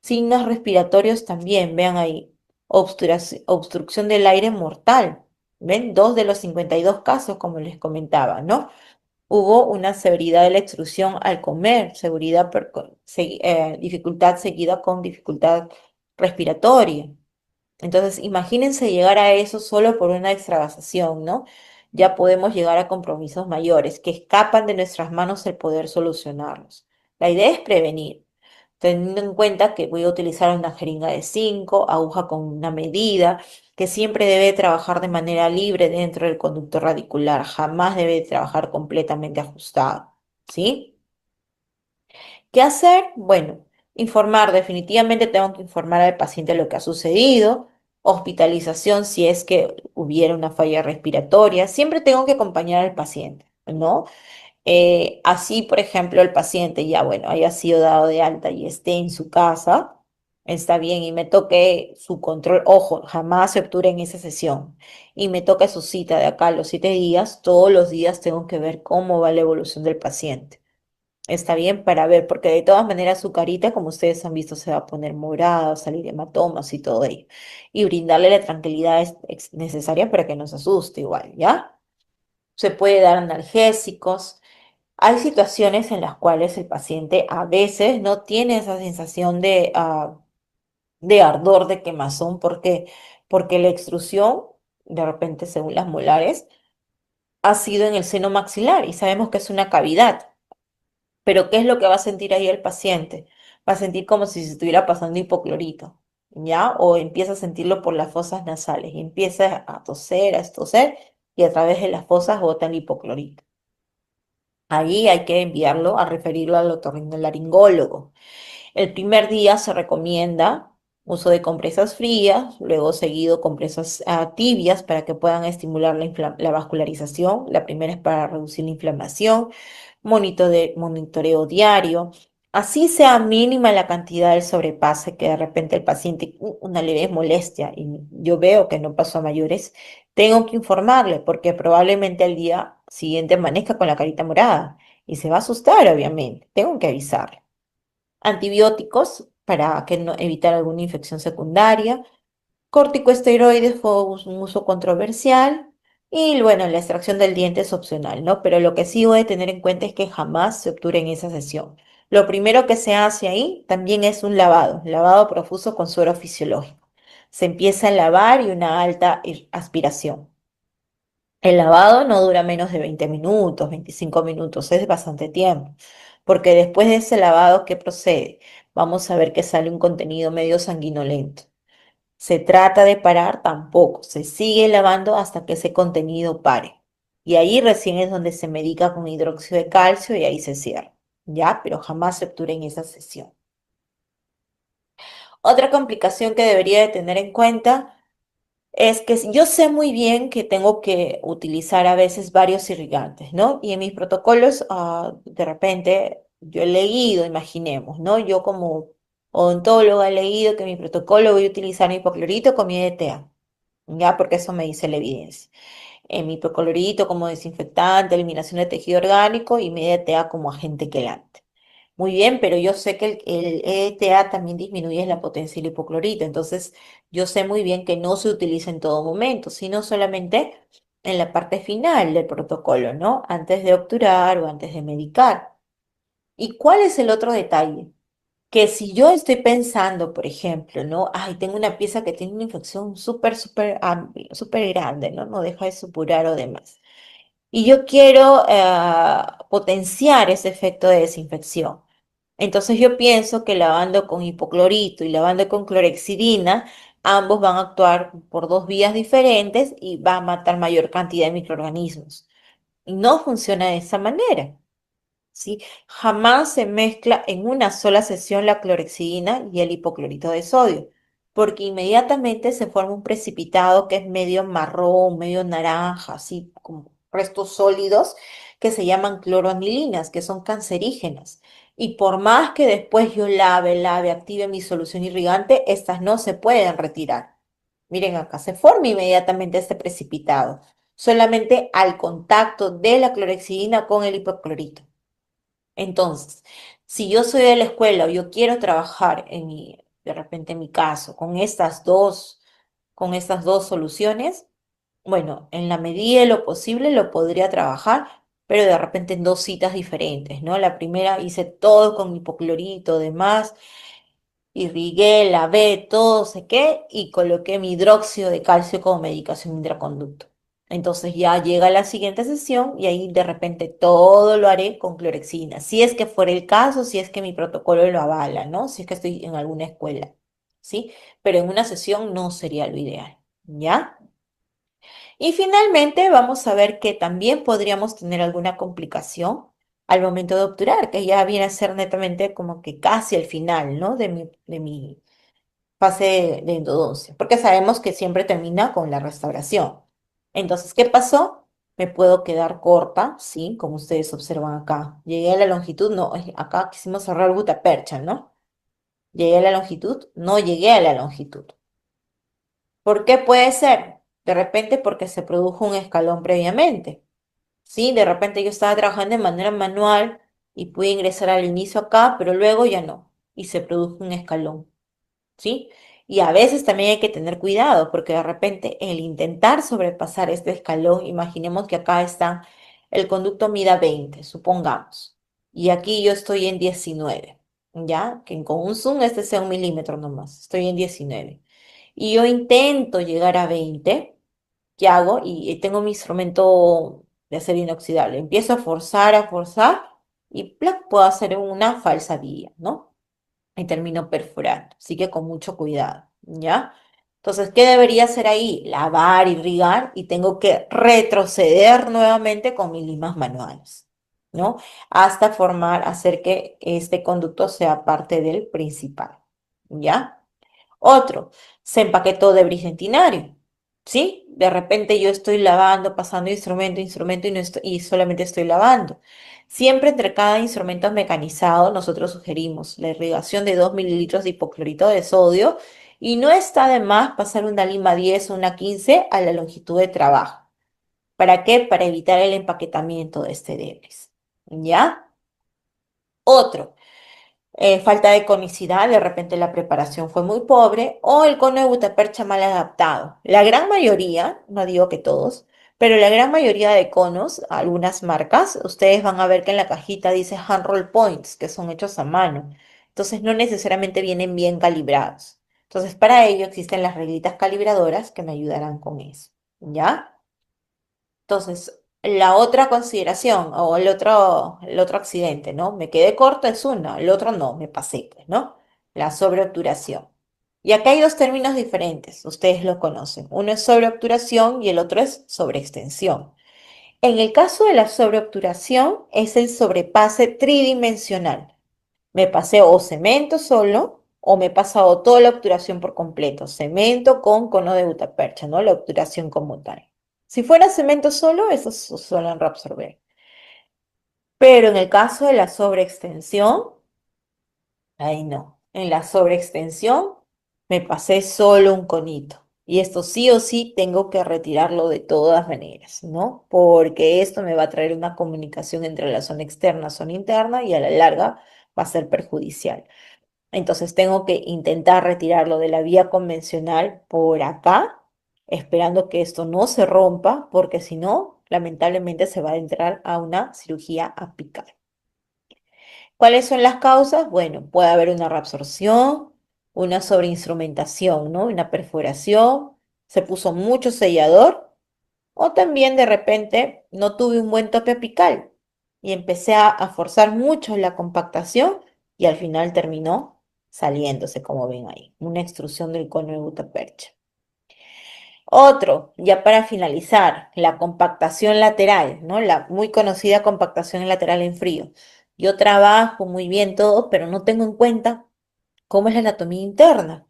Signos respiratorios también, vean ahí, obstrucción del aire mortal. ¿Ven? 2 de los 52 casos, como les comentaba, ¿no? Hubo una severidad de la extrusión al comer, dificultad seguida con dificultad respiratoria. Entonces, imagínense llegar a eso solo por una extravasación, ¿no? Ya podemos llegar a compromisos mayores que escapan de nuestras manos el poder solucionarlos. La idea es prevenir, teniendo en cuenta que voy a utilizar una jeringa de 5, aguja con una medida, que siempre debe trabajar de manera libre dentro del conducto radicular, jamás debe trabajar completamente ajustado, ¿sí? ¿Qué hacer? Bueno, informar, definitivamente tengo que informar al paciente lo que ha sucedido, hospitalización si es que hubiera una falla respiratoria, siempre tengo que acompañar al paciente, ¿no? Así, por ejemplo, el paciente ya, bueno, haya sido dado de alta y esté en su casa, está bien, y me toque su control, ojo, jamás se obture en esa sesión, y me toca su cita de acá a los 7 días, todos los días tengo que ver cómo va la evolución del paciente. Está bien para ver, porque de todas maneras su carita, como ustedes han visto, se va a poner morada, salir hematomas y todo ello. Y brindarle la tranquilidad necesaria para que no se asuste igual, ¿ya? Se puede dar analgésicos. Hay situaciones en las cuales el paciente a veces no tiene esa sensación de ardor, de quemazón, porque la extrusión, de repente, según las molares, ha sido en el seno maxilar y sabemos que es una cavidad. Pero ¿qué es lo que va a sentir ahí el paciente? Va a sentir como si se estuviera pasando hipoclorito, ¿ya? O empieza a sentirlo por las fosas nasales y empieza a toser, a toser y a través de las fosas bota el hipoclorito. Ahí hay que enviarlo a referirlo al otorrinolaringólogo. El primer día se recomienda uso de compresas frías, luego seguido compresas tibias para que puedan estimular la vascularización. La primera es para reducir la inflamación, monitoreo diario. Así sea mínima la cantidad del sobrepase que de repente el paciente, una leve molestia y yo veo que no pasó a mayores, tengo que informarle porque probablemente al día siguiente amanezca con la carita morada y se va a asustar, obviamente. Tengo que avisarle. Antibióticos para evitar alguna infección secundaria. Corticosteroides fue un uso controversial. Y bueno, la extracción del diente es opcional, ¿no? Pero lo que sí voy a tener en cuenta es que jamás se obture en esa sesión. Lo primero que se hace ahí también es un lavado profuso con suero fisiológico. Se empieza a lavar y una alta aspiración. El lavado no dura menos de 20 minutos, 25 minutos, es bastante tiempo, porque después de ese lavado, ¿qué procede? Vamos a ver que sale un contenido medio sanguinolento. Se trata de parar tampoco, se sigue lavando hasta que ese contenido pare. Y ahí recién es donde se medica con hidróxido de calcio y ahí se cierra, ¿ya? Pero jamás se obture en esa sesión. Otra complicación que debería de tener en cuenta es que yo sé muy bien que tengo que utilizar a veces varios irrigantes, ¿no? Y en mis protocolos, de repente, yo he leído, imaginemos, ¿no? Yo como odontóloga he leído que en mi protocolo voy a utilizar mi hipoclorito con mi EDTA, ¿ya? Porque eso me dice la evidencia. En mi hipoclorito como desinfectante, eliminación de tejido orgánico y mi EDTA como agente quelante. Muy bien, pero yo sé que el ETA también disminuye la potencia del hipoclorito, entonces yo sé muy bien que no se utiliza en todo momento, sino solamente en la parte final del protocolo, ¿no? Antes de obturar o antes de medicar. ¿Y cuál es el otro detalle? Que si yo estoy pensando, por ejemplo, ¿no? Ay, tengo una pieza que tiene una infección súper, súper amplia, súper grande, ¿no? No deja de supurar o demás. Y yo quiero potenciar ese efecto de desinfección. Entonces yo pienso que lavando con hipoclorito y lavando con clorexidina, ambos van a actuar por dos vías diferentes y va a matar mayor cantidad de microorganismos. Y no funciona de esa manera, ¿sí? Jamás se mezcla en una sola sesión la clorexidina y el hipoclorito de sodio, porque inmediatamente se forma un precipitado que es medio marrón, medio naranja, así como restos sólidos que se llaman cloroanilinas, que son cancerígenas. Y por más que después yo lave, active mi solución irrigante, estas no se pueden retirar. Miren acá, se forma inmediatamente este precipitado, solamente al contacto de la clorexidina con el hipoclorito. Entonces, si yo soy de la escuela o yo quiero trabajar de repente en mi caso, con estas dos soluciones, Bueno, en la medida de lo posible lo podría trabajar, pero de repente en dos citas diferentes, ¿no? La primera hice todo con hipoclorito, demás, irrigué, lavé, todo, sé qué, y coloqué mi hidróxido de calcio como medicación intraconducto. Entonces ya llega la siguiente sesión y ahí de repente todo lo haré con clorexidina. Si es que fuera el caso, si es que mi protocolo lo avala, ¿no? Si es que estoy en alguna escuela, ¿sí? Pero en una sesión no sería lo ideal, ¿ya? Y finalmente vamos a ver que también podríamos tener alguna complicación al momento de obturar, que ya viene a ser netamente como que casi el final, ¿no? De mi fase de endodoncia, porque sabemos que siempre termina con la restauración. Entonces, ¿qué pasó? Me puedo quedar corta, ¿sí? Como ustedes observan acá. Llegué a la longitud, no, acá quisimos cerrar gutapercha, ¿no? Llegué a la longitud, no llegué a la longitud. ¿Por qué puede ser? De repente porque se produjo un escalón previamente. Sí, de repente yo estaba trabajando de manera manual y pude ingresar al inicio acá, pero luego ya no. Y se produjo un escalón. ¿Sí? Y a veces también hay que tener cuidado, porque de repente el intentar sobrepasar este escalón, imaginemos que acá está el conducto mida 20, supongamos, y aquí yo estoy en 19, ¿ya? Que con un zoom este sea 1 milímetro nomás, estoy en 19. Y yo intento llegar a 20, ¿qué hago? Y tengo mi instrumento de acero inoxidable, empiezo a forzar, y ¡plac! Puedo hacer una falsa vía, ¿no? Y termino perforando. Así que con mucho cuidado, ¿ya? Entonces, ¿qué debería hacer ahí? Lavar, irrigar y tengo que retroceder nuevamente con mis limas manuales, ¿no? Hasta formar, hacer que este conducto sea parte del principal, ¿ya? Otro, se empaquetó de centenario, ¿sí? De repente yo estoy lavando, pasando instrumento, instrumento y, y solamente estoy lavando. Siempre entre cada instrumento mecanizado nosotros sugerimos la irrigación de 2 mililitros de hipoclorito de sodio y no está de más pasar una lima 10 o una 15 a la longitud de trabajo. ¿Para qué? Para evitar el empaquetamiento de este debris, ¿ya? Otro. Falta de conicidad, de repente la preparación fue muy pobre, o el cono de gutapercha mal adaptado. La gran mayoría, no digo que todos, pero la gran mayoría de conos, algunas marcas, ustedes van a ver que en la cajita dice hand roll points, que son hechos a mano. Entonces no necesariamente vienen bien calibrados. Entonces para ello existen las reglitas calibradoras que me ayudarán con eso. ¿Ya? Entonces, la otra consideración o el otro accidente, ¿no? Me quedé corto es uno, el otro no, me pasé, pues, ¿no? La sobreobturación. Y acá hay dos términos diferentes, ustedes lo conocen. Uno es sobreobturación y el otro es sobreextensión. En el caso de la sobreobturación es el sobrepase tridimensional. Me pasé o cemento solo o me he pasado toda la obturación por completo. Cemento con cono de gutapercha, ¿no? La obturación como tal. Si fuera cemento solo, eso suelen reabsorber. Pero en el caso de la sobreextensión, ahí no. En la sobreextensión me pasé solo un conito. Y esto sí o sí tengo que retirarlo de todas maneras, ¿no? Porque esto me va a traer una comunicación entre la zona externa y zona interna y a la larga va a ser perjudicial. Entonces tengo que intentar retirarlo de la vía convencional por acá, esperando que esto no se rompa, porque si no, lamentablemente se va a entrar a una cirugía apical. ¿Cuáles son las causas? Bueno, puede haber una reabsorción, una sobreinstrumentación, ¿no? Una perforación, se puso mucho sellador o también de repente no tuve un buen tope apical y empecé a forzar mucho la compactación y al final terminó saliéndose, como ven ahí, una extrusión del cono de gutapercha. Otro, ya para finalizar, la compactación lateral, ¿no? La muy conocida compactación lateral en frío. Yo trabajo muy bien todo, pero no tengo en cuenta cómo es la anatomía interna.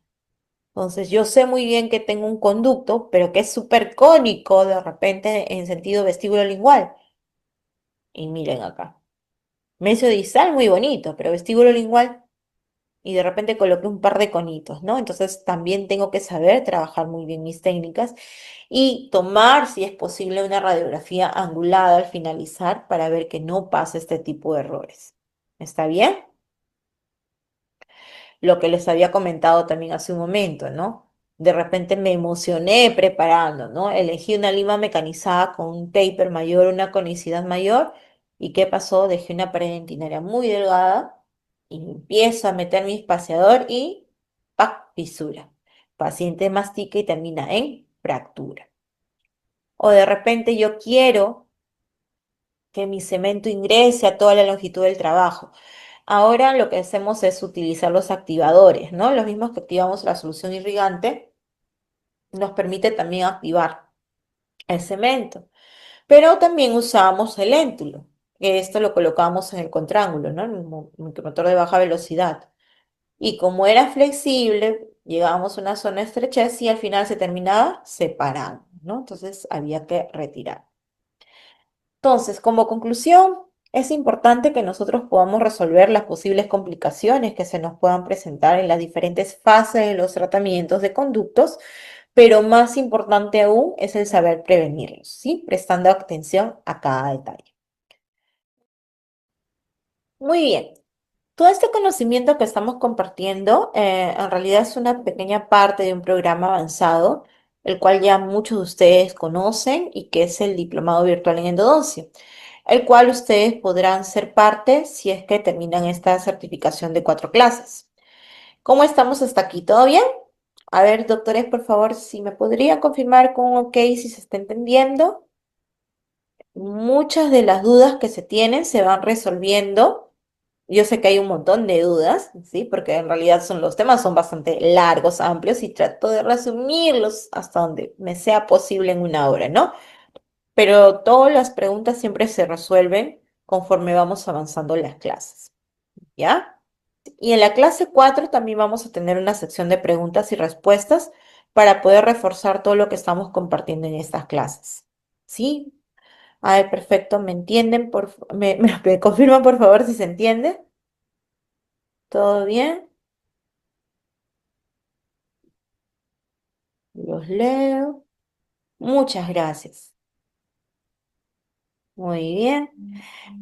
Entonces, yo sé muy bien que tengo un conducto, pero que es súper cónico de repente en sentido vestíbulo lingual. Y miren acá. Mesiodistal muy bonito, pero vestíbulo lingual. Y de repente coloqué un par de conitos, ¿no? Entonces, también tengo que saber trabajar muy bien mis técnicas y tomar, si es posible, una radiografía angulada al finalizar para ver que no pase este tipo de errores. ¿Está bien? Lo que les había comentado también hace un momento, ¿no? de repente me emocioné preparando, ¿no? Elegí una lima mecanizada con un taper mayor, una conicidad mayor. ¿Y qué pasó? Dejé una pared dentinaria muy delgada y empiezo a meter mi espaciador y ¡pac! Fisura. Paciente mastica y termina en fractura. O de repente yo quiero que mi cemento ingrese a toda la longitud del trabajo. Ahora lo que hacemos es utilizar los activadores, ¿no? Los mismos que activamos la solución irrigante, nos permite también activar el cemento. Pero también usamos el éntulo, que esto lo colocamos en el contraángulo, ¿no? En el micromotor de baja velocidad. Y como era flexible, llegábamos a una zona de estrechez y al final se terminaba separando, ¿no? Entonces había que retirar. Entonces, como conclusión, es importante que nosotros podamos resolver las posibles complicaciones que se nos puedan presentar en las diferentes fases de los tratamientos de conductos, pero más importante aún es el saber prevenirlos, ¿sí? Prestando atención a cada detalle. Muy bien. Todo este conocimiento que estamos compartiendo en realidad es una pequeña parte de un programa avanzado, el cual ya muchos de ustedes conocen y que es el Diplomado Virtual en Endodoncia, el cual ustedes podrán ser parte si es que terminan esta certificación de 4 clases. ¿Cómo estamos hasta aquí? ¿Todo bien? A ver, doctores, por favor, si me podrían confirmar con un ok si se está entendiendo. Muchas de las dudas que se tienen se van resolviendo. Yo sé que hay un montón de dudas, ¿sí? Porque en realidad los temas son bastante largos, amplios y trato de resumirlos hasta donde me sea posible en una hora, ¿no? Pero todas las preguntas siempre se resuelven conforme vamos avanzando las clases, ¿ya? Y en la clase 4 también vamos a tener una sección de preguntas y respuestas para poder reforzar todo lo que estamos compartiendo en estas clases, ¿sí? A ver, perfecto, ¿me entienden? Me confirman por favor si se entiende. ¿Todo bien? Los leo. Muchas gracias. Muy bien.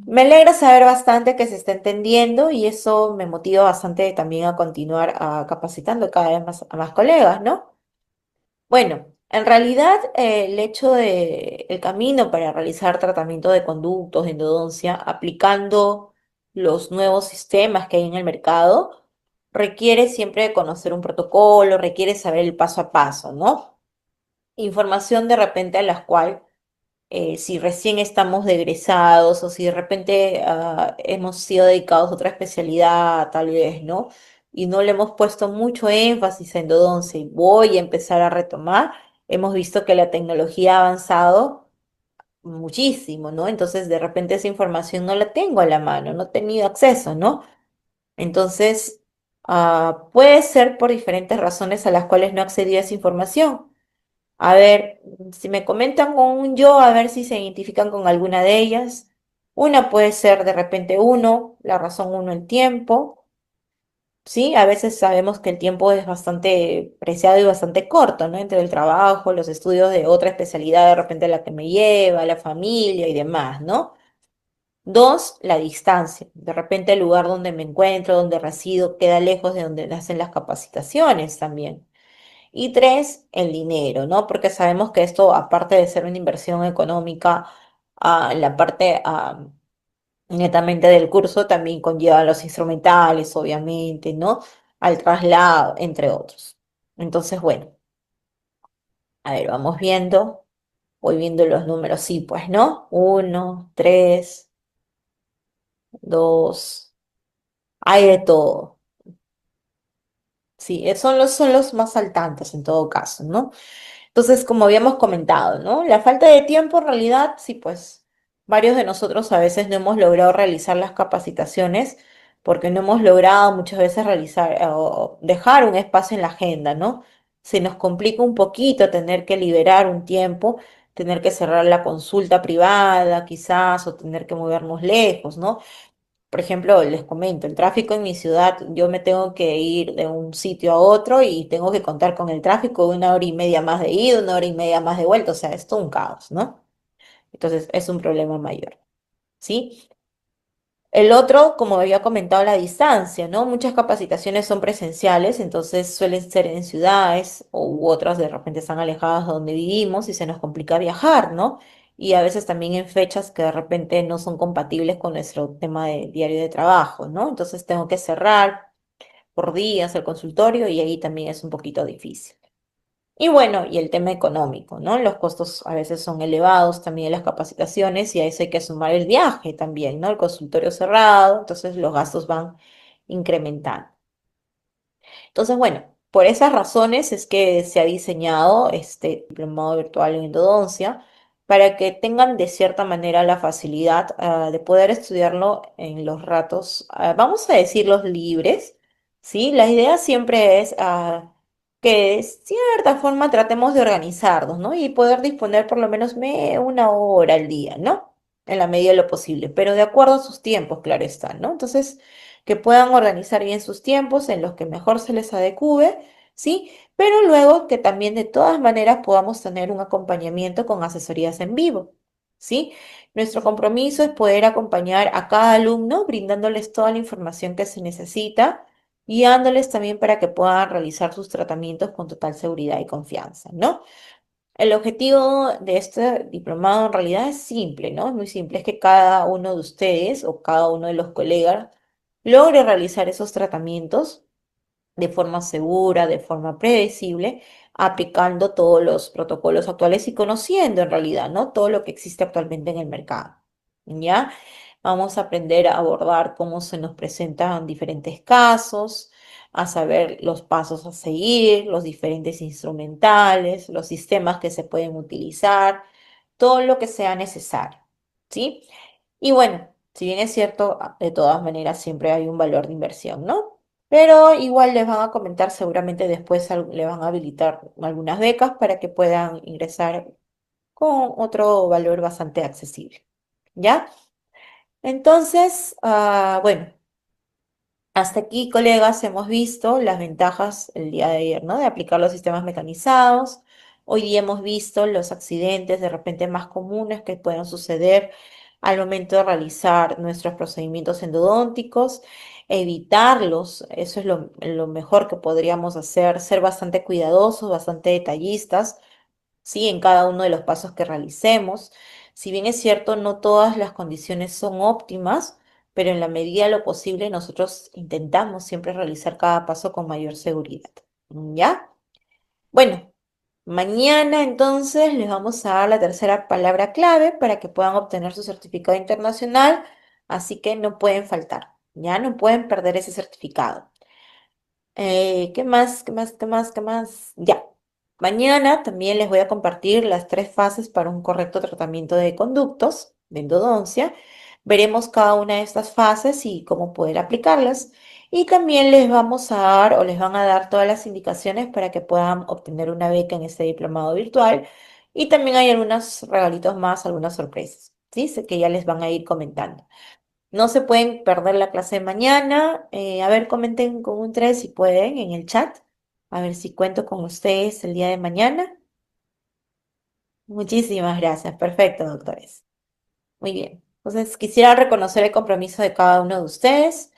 Me alegra saber bastante que se está entendiendo y eso me motiva bastante también a continuar capacitando cada vez más a más colegas, ¿no? Bueno, en realidad el hecho de el camino para realizar tratamiento de conductos de endodoncia aplicando los nuevos sistemas que hay en el mercado requiere siempre de conocer un protocolo, requiere saber el paso a paso, ¿no? Información de repente a la cual si recién estamos de egresados o si de repente hemos sido dedicados a otra especialidad, tal vez, ¿no? Y no le hemos puesto mucho énfasis a endodoncia y voy a empezar a retomar, hemos visto que la tecnología ha avanzado muchísimo, ¿no? Entonces, de repente esa información no la tengo a la mano, no he tenido acceso, ¿no? Entonces, puede ser por diferentes razones a las cuales no accedí a esa información. A ver, si me comentan con un yo, a ver si se identifican con alguna de ellas. Una puede ser de repente uno, la razón uno, el tiempo. Sí, a veces sabemos que el tiempo es bastante preciado y bastante corto, ¿no? Entre el trabajo, los estudios de otra especialidad, de repente la que me lleva, la familia y demás, ¿no? Dos, la distancia. De repente el lugar donde me encuentro, donde resido, queda lejos de donde hacen las capacitaciones también. Y tres, el dinero, ¿no? Porque sabemos que esto, aparte de ser una inversión económica, la parte netamente del curso también conlleva los instrumentales, obviamente, ¿no? Al traslado, entre otros. Entonces, bueno, a ver, vamos viendo, voy viendo los números, sí, pues, ¿no? Uno, tres, dos, hay de todo. Sí, son los más saltantes en todo caso, ¿no? Entonces, como habíamos comentado, ¿no? La falta de tiempo en realidad, sí, pues varios de nosotros a veces no hemos logrado realizar las capacitaciones porque no hemos logrado muchas veces realizar o dejar un espacio en la agenda, ¿no? Se nos complica un poquito tener que liberar un tiempo, tener que cerrar la consulta privada quizás o tener que movernos lejos, ¿no? Por ejemplo, les comento, el tráfico en mi ciudad, yo me tengo que ir de un sitio a otro y tengo que contar con el tráfico de 1 hora y media más de ida, 1 hora y media más de vuelta, o sea, es todo un caos, ¿no? Entonces, es un problema mayor, ¿sí? El otro, como había comentado, la distancia, ¿no? Muchas capacitaciones son presenciales, entonces suelen ser en ciudades u otras de repente están alejadas de donde vivimos y se nos complica viajar, ¿no? Y a veces también en fechas que de repente no son compatibles con nuestro tema de diario de trabajo, ¿no? Entonces tengo que cerrar por días el consultorio y ahí también es un poquito difícil. Y bueno, y el tema económico, ¿no? Los costos a veces son elevados también en las capacitaciones y a eso hay que sumar el viaje también, ¿no? El consultorio cerrado, entonces los gastos van incrementando. Entonces, bueno, por esas razones es que se ha diseñado este diplomado virtual en endodoncia para que tengan de cierta manera la facilidad de poder estudiarlo en los ratos, vamos a decirlos libres, ¿sí? La idea siempre es que de cierta forma tratemos de organizarnos, ¿no? Y poder disponer por lo menos una hora al día, ¿no? En la medida de lo posible, pero de acuerdo a sus tiempos, claro está, ¿no? Entonces que puedan organizar bien sus tiempos en los que mejor se les adecue, ¿sí? Pero luego que también de todas maneras podamos tener un acompañamiento con asesorías en vivo, ¿sí? Nuestro compromiso es poder acompañar a cada alumno brindándoles toda la información que se necesita, guiándoles también para que puedan realizar sus tratamientos con total seguridad y confianza, ¿no? El objetivo de este diplomado en realidad es simple, ¿no? Es muy simple, es que cada uno de ustedes o cada uno de los colegas logre realizar esos tratamientos de forma segura, de forma predecible, aplicando todos los protocolos actuales y conociendo en realidad, ¿no? Todo lo que existe actualmente en el mercado, ¿ya? Vamos a aprender a abordar cómo se nos presentan diferentes casos, a saber los pasos a seguir, los diferentes instrumentales, los sistemas que se pueden utilizar, todo lo que sea necesario, ¿sí? Y bueno, si bien es cierto, de todas maneras siempre hay un valor de inversión, ¿no? Pero igual les van a comentar, seguramente después le van a habilitar algunas becas para que puedan ingresar con otro valor bastante accesible, ¿ya? Entonces, bueno. Hasta aquí, colegas, hemos visto las ventajas el día de ayer, ¿no? De aplicar los sistemas mecanizados. Hoy día hemos visto los accidentes de repente más comunes que pueden suceder al momento de realizar nuestros procedimientos endodónticos, evitarlos, eso es lo mejor que podríamos hacer, ser bastante cuidadosos, bastante detallistas, ¿sí? En cada uno de los pasos que realicemos. Si bien es cierto, no todas las condiciones son óptimas, pero en la medida de lo posible nosotros intentamos siempre realizar cada paso con mayor seguridad. ¿Ya? Bueno, mañana entonces les vamos a dar la tercera palabra clave para que puedan obtener su certificado internacional, así que no pueden faltar, ya no pueden perder ese certificado. ¿Qué más? ¿Qué más? ¿Qué más? ¿Qué más? Ya. Mañana también les voy a compartir las tres fases para un correcto tratamiento de conductos de endodoncia. Veremos cada una de estas fases y cómo poder aplicarlas. Y también les vamos a dar o les van a dar todas las indicaciones para que puedan obtener una beca en este diplomado virtual. Y también hay algunos regalitos más, algunas sorpresas, ¿sí? Sé que ya les van a ir comentando. No se pueden perder la clase de mañana. A ver, comenten con un 3 si pueden en el chat. A ver si cuento con ustedes el día de mañana. Muchísimas gracias. Perfecto, doctores. Muy bien. Entonces, quisiera reconocer el compromiso de cada uno de ustedes.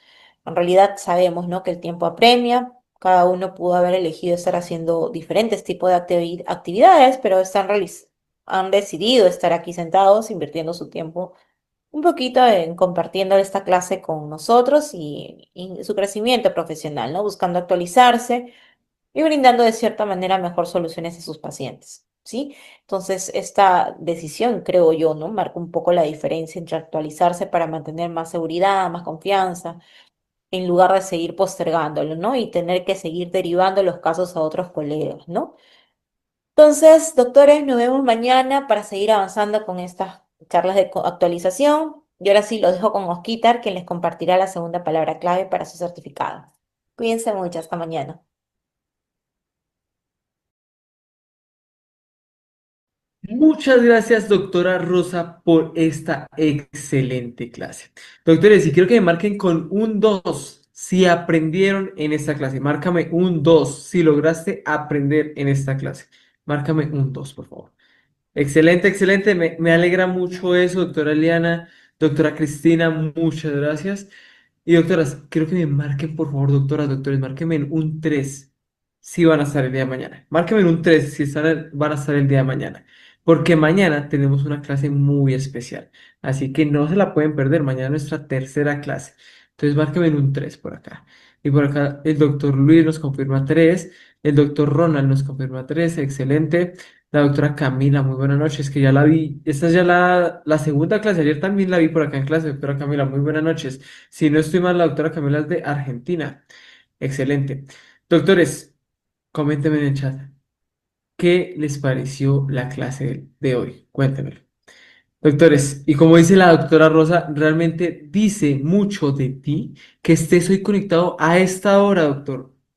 En realidad sabemos, ¿no?, que el tiempo apremia. Cada uno pudo haber elegido estar haciendo diferentes tipos de actividades, pero han decidido estar aquí sentados, invirtiendo su tiempo un poquito en compartiendo esta clase con nosotros y su crecimiento profesional, ¿no? Buscando actualizarse y brindando de cierta manera mejor soluciones a sus pacientes, ¿sí? Entonces, esta decisión, creo yo, ¿no? Marca un poco la diferencia entre actualizarse para mantener más seguridad, más confianza, en lugar de seguir postergándolo, ¿no? Y tener que seguir derivando los casos a otros colegas, ¿no? Entonces, doctores, nos vemos mañana para seguir avanzando con estas charlas de actualización. Y ahora sí, lo dejo con Osquitar, quien les compartirá la segunda palabra clave para su certificado. Cuídense mucho, hasta mañana. Muchas gracias, doctora Rosa, por esta excelente clase. Doctores, y quiero que me marquen con un 2 si aprendieron en esta clase. Márcame un 2 si lograste aprender en esta clase. Márcame un 2, por favor. Excelente, excelente. Me alegra mucho eso, doctora Eliana. Doctora Cristina, muchas gracias. Y doctoras, quiero que me marquen, por favor, doctoras, doctores, márquenme en un 3 si van a estar el día de mañana. Márquenme en un 3 si van a estar el día de mañana. Porque mañana tenemos una clase muy especial. Así que no se la pueden perder. Mañana es nuestra tercera clase. Entonces, márquenme en un 3 por acá. Y por acá el doctor Luis nos confirma 3. El doctor Ronald nos confirma 3. Excelente. La doctora Camila, muy buenas noches, que ya la vi. Esta es ya la segunda clase. Ayer también la vi por acá en clase, doctora Camila, muy buenas noches. Si no estoy mal, la doctora Camila es de Argentina. Excelente. Doctores, coméntenme en el chat, ¿qué les pareció la clase de hoy? Cuéntenmelo. Doctores, y como dice la doctora Rosa, realmente dice mucho de ti que estés hoy conectado a esta hora,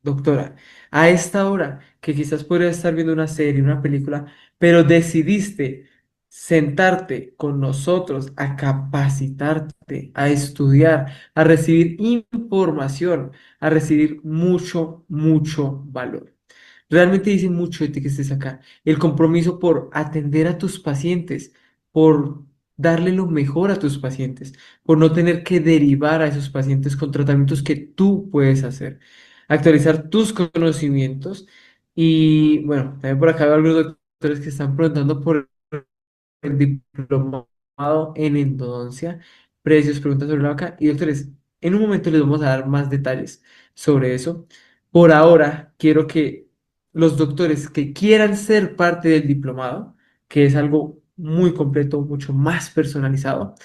doctora, a esta hora, que quizás podrías estar viendo una serie, una película, pero decidiste sentarte con nosotros a capacitarte, a estudiar, a recibir información, a recibir mucho, mucho valor. Realmente dice mucho de ti que estés acá. El compromiso por atender a tus pacientes, por darle lo mejor a tus pacientes, por no tener que derivar a esos pacientes con tratamientos que tú puedes hacer, actualizar tus conocimientos. Y bueno, también por acá veo algunos doctores que están preguntando por el diplomado en endodoncia, precios, preguntas sobre la vaca. Y doctores, en un momento les vamos a dar más detalles sobre eso. Por ahora, quiero que los doctores que quieran ser parte del diplomado, que es algo muy completo, mucho más personalizado,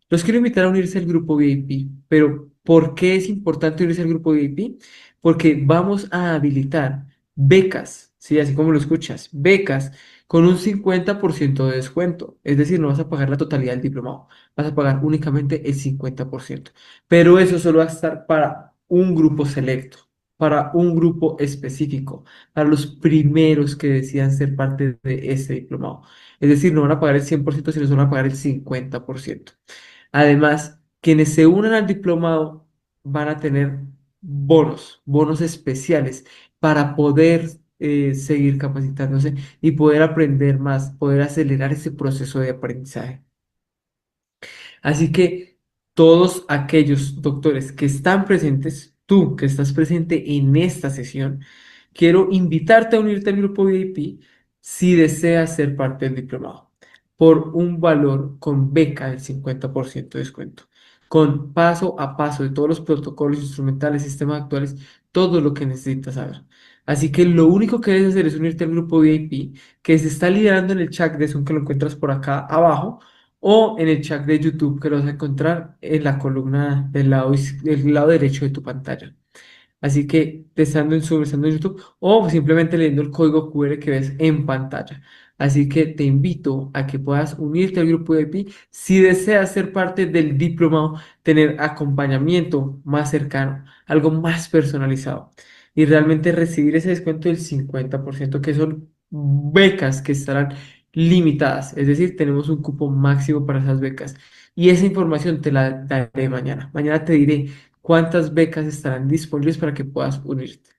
los quiero invitar a unirse al grupo VIP, pero ¿por qué es importante unirse al grupo VIP? Porque vamos a habilitar becas, ¿sí? Así como lo escuchas, becas con un 50% de descuento. Es decir, no vas a pagar la totalidad del diplomado, vas a pagar únicamente el 50%. Pero eso solo va a estar para un grupo selecto, para un grupo específico, para los primeros que decidan ser parte de ese diplomado. Es decir, no van a pagar el 100%, sino solo van a pagar el 50%. Además, quienes se unan al diplomado van a tener bonos especiales para poder seguir capacitándose y poder aprender más, poder acelerar ese proceso de aprendizaje. Así que todos aquellos doctores que están presentes, tú que estás presente en esta sesión, quiero invitarte a unirte al grupo VIP si deseas ser parte del diplomado, por un valor con beca del 50% de descuento, con paso a paso de todos los protocolos instrumentales, sistemas actuales, todo lo que necesitas saber. Así que lo único que debes hacer es unirte al grupo VIP que se está liderando en el chat de Zoom que lo encuentras por acá abajo o en el chat de YouTube que lo vas a encontrar en la columna del lado derecho de tu pantalla. Así que estando en Zoom, estando en YouTube o simplemente leyendo el código QR que ves en pantalla. Así que te invito a que puedas unirte al grupo VIP si deseas ser parte del diplomado, tener acompañamiento más cercano, algo más personalizado y realmente recibir ese descuento del 50% que son becas que estarán limitadas. Es decir, tenemos un cupo máximo para esas becas y esa información te la daré mañana. Mañana te diré cuántas becas estarán disponibles para que puedas unirte.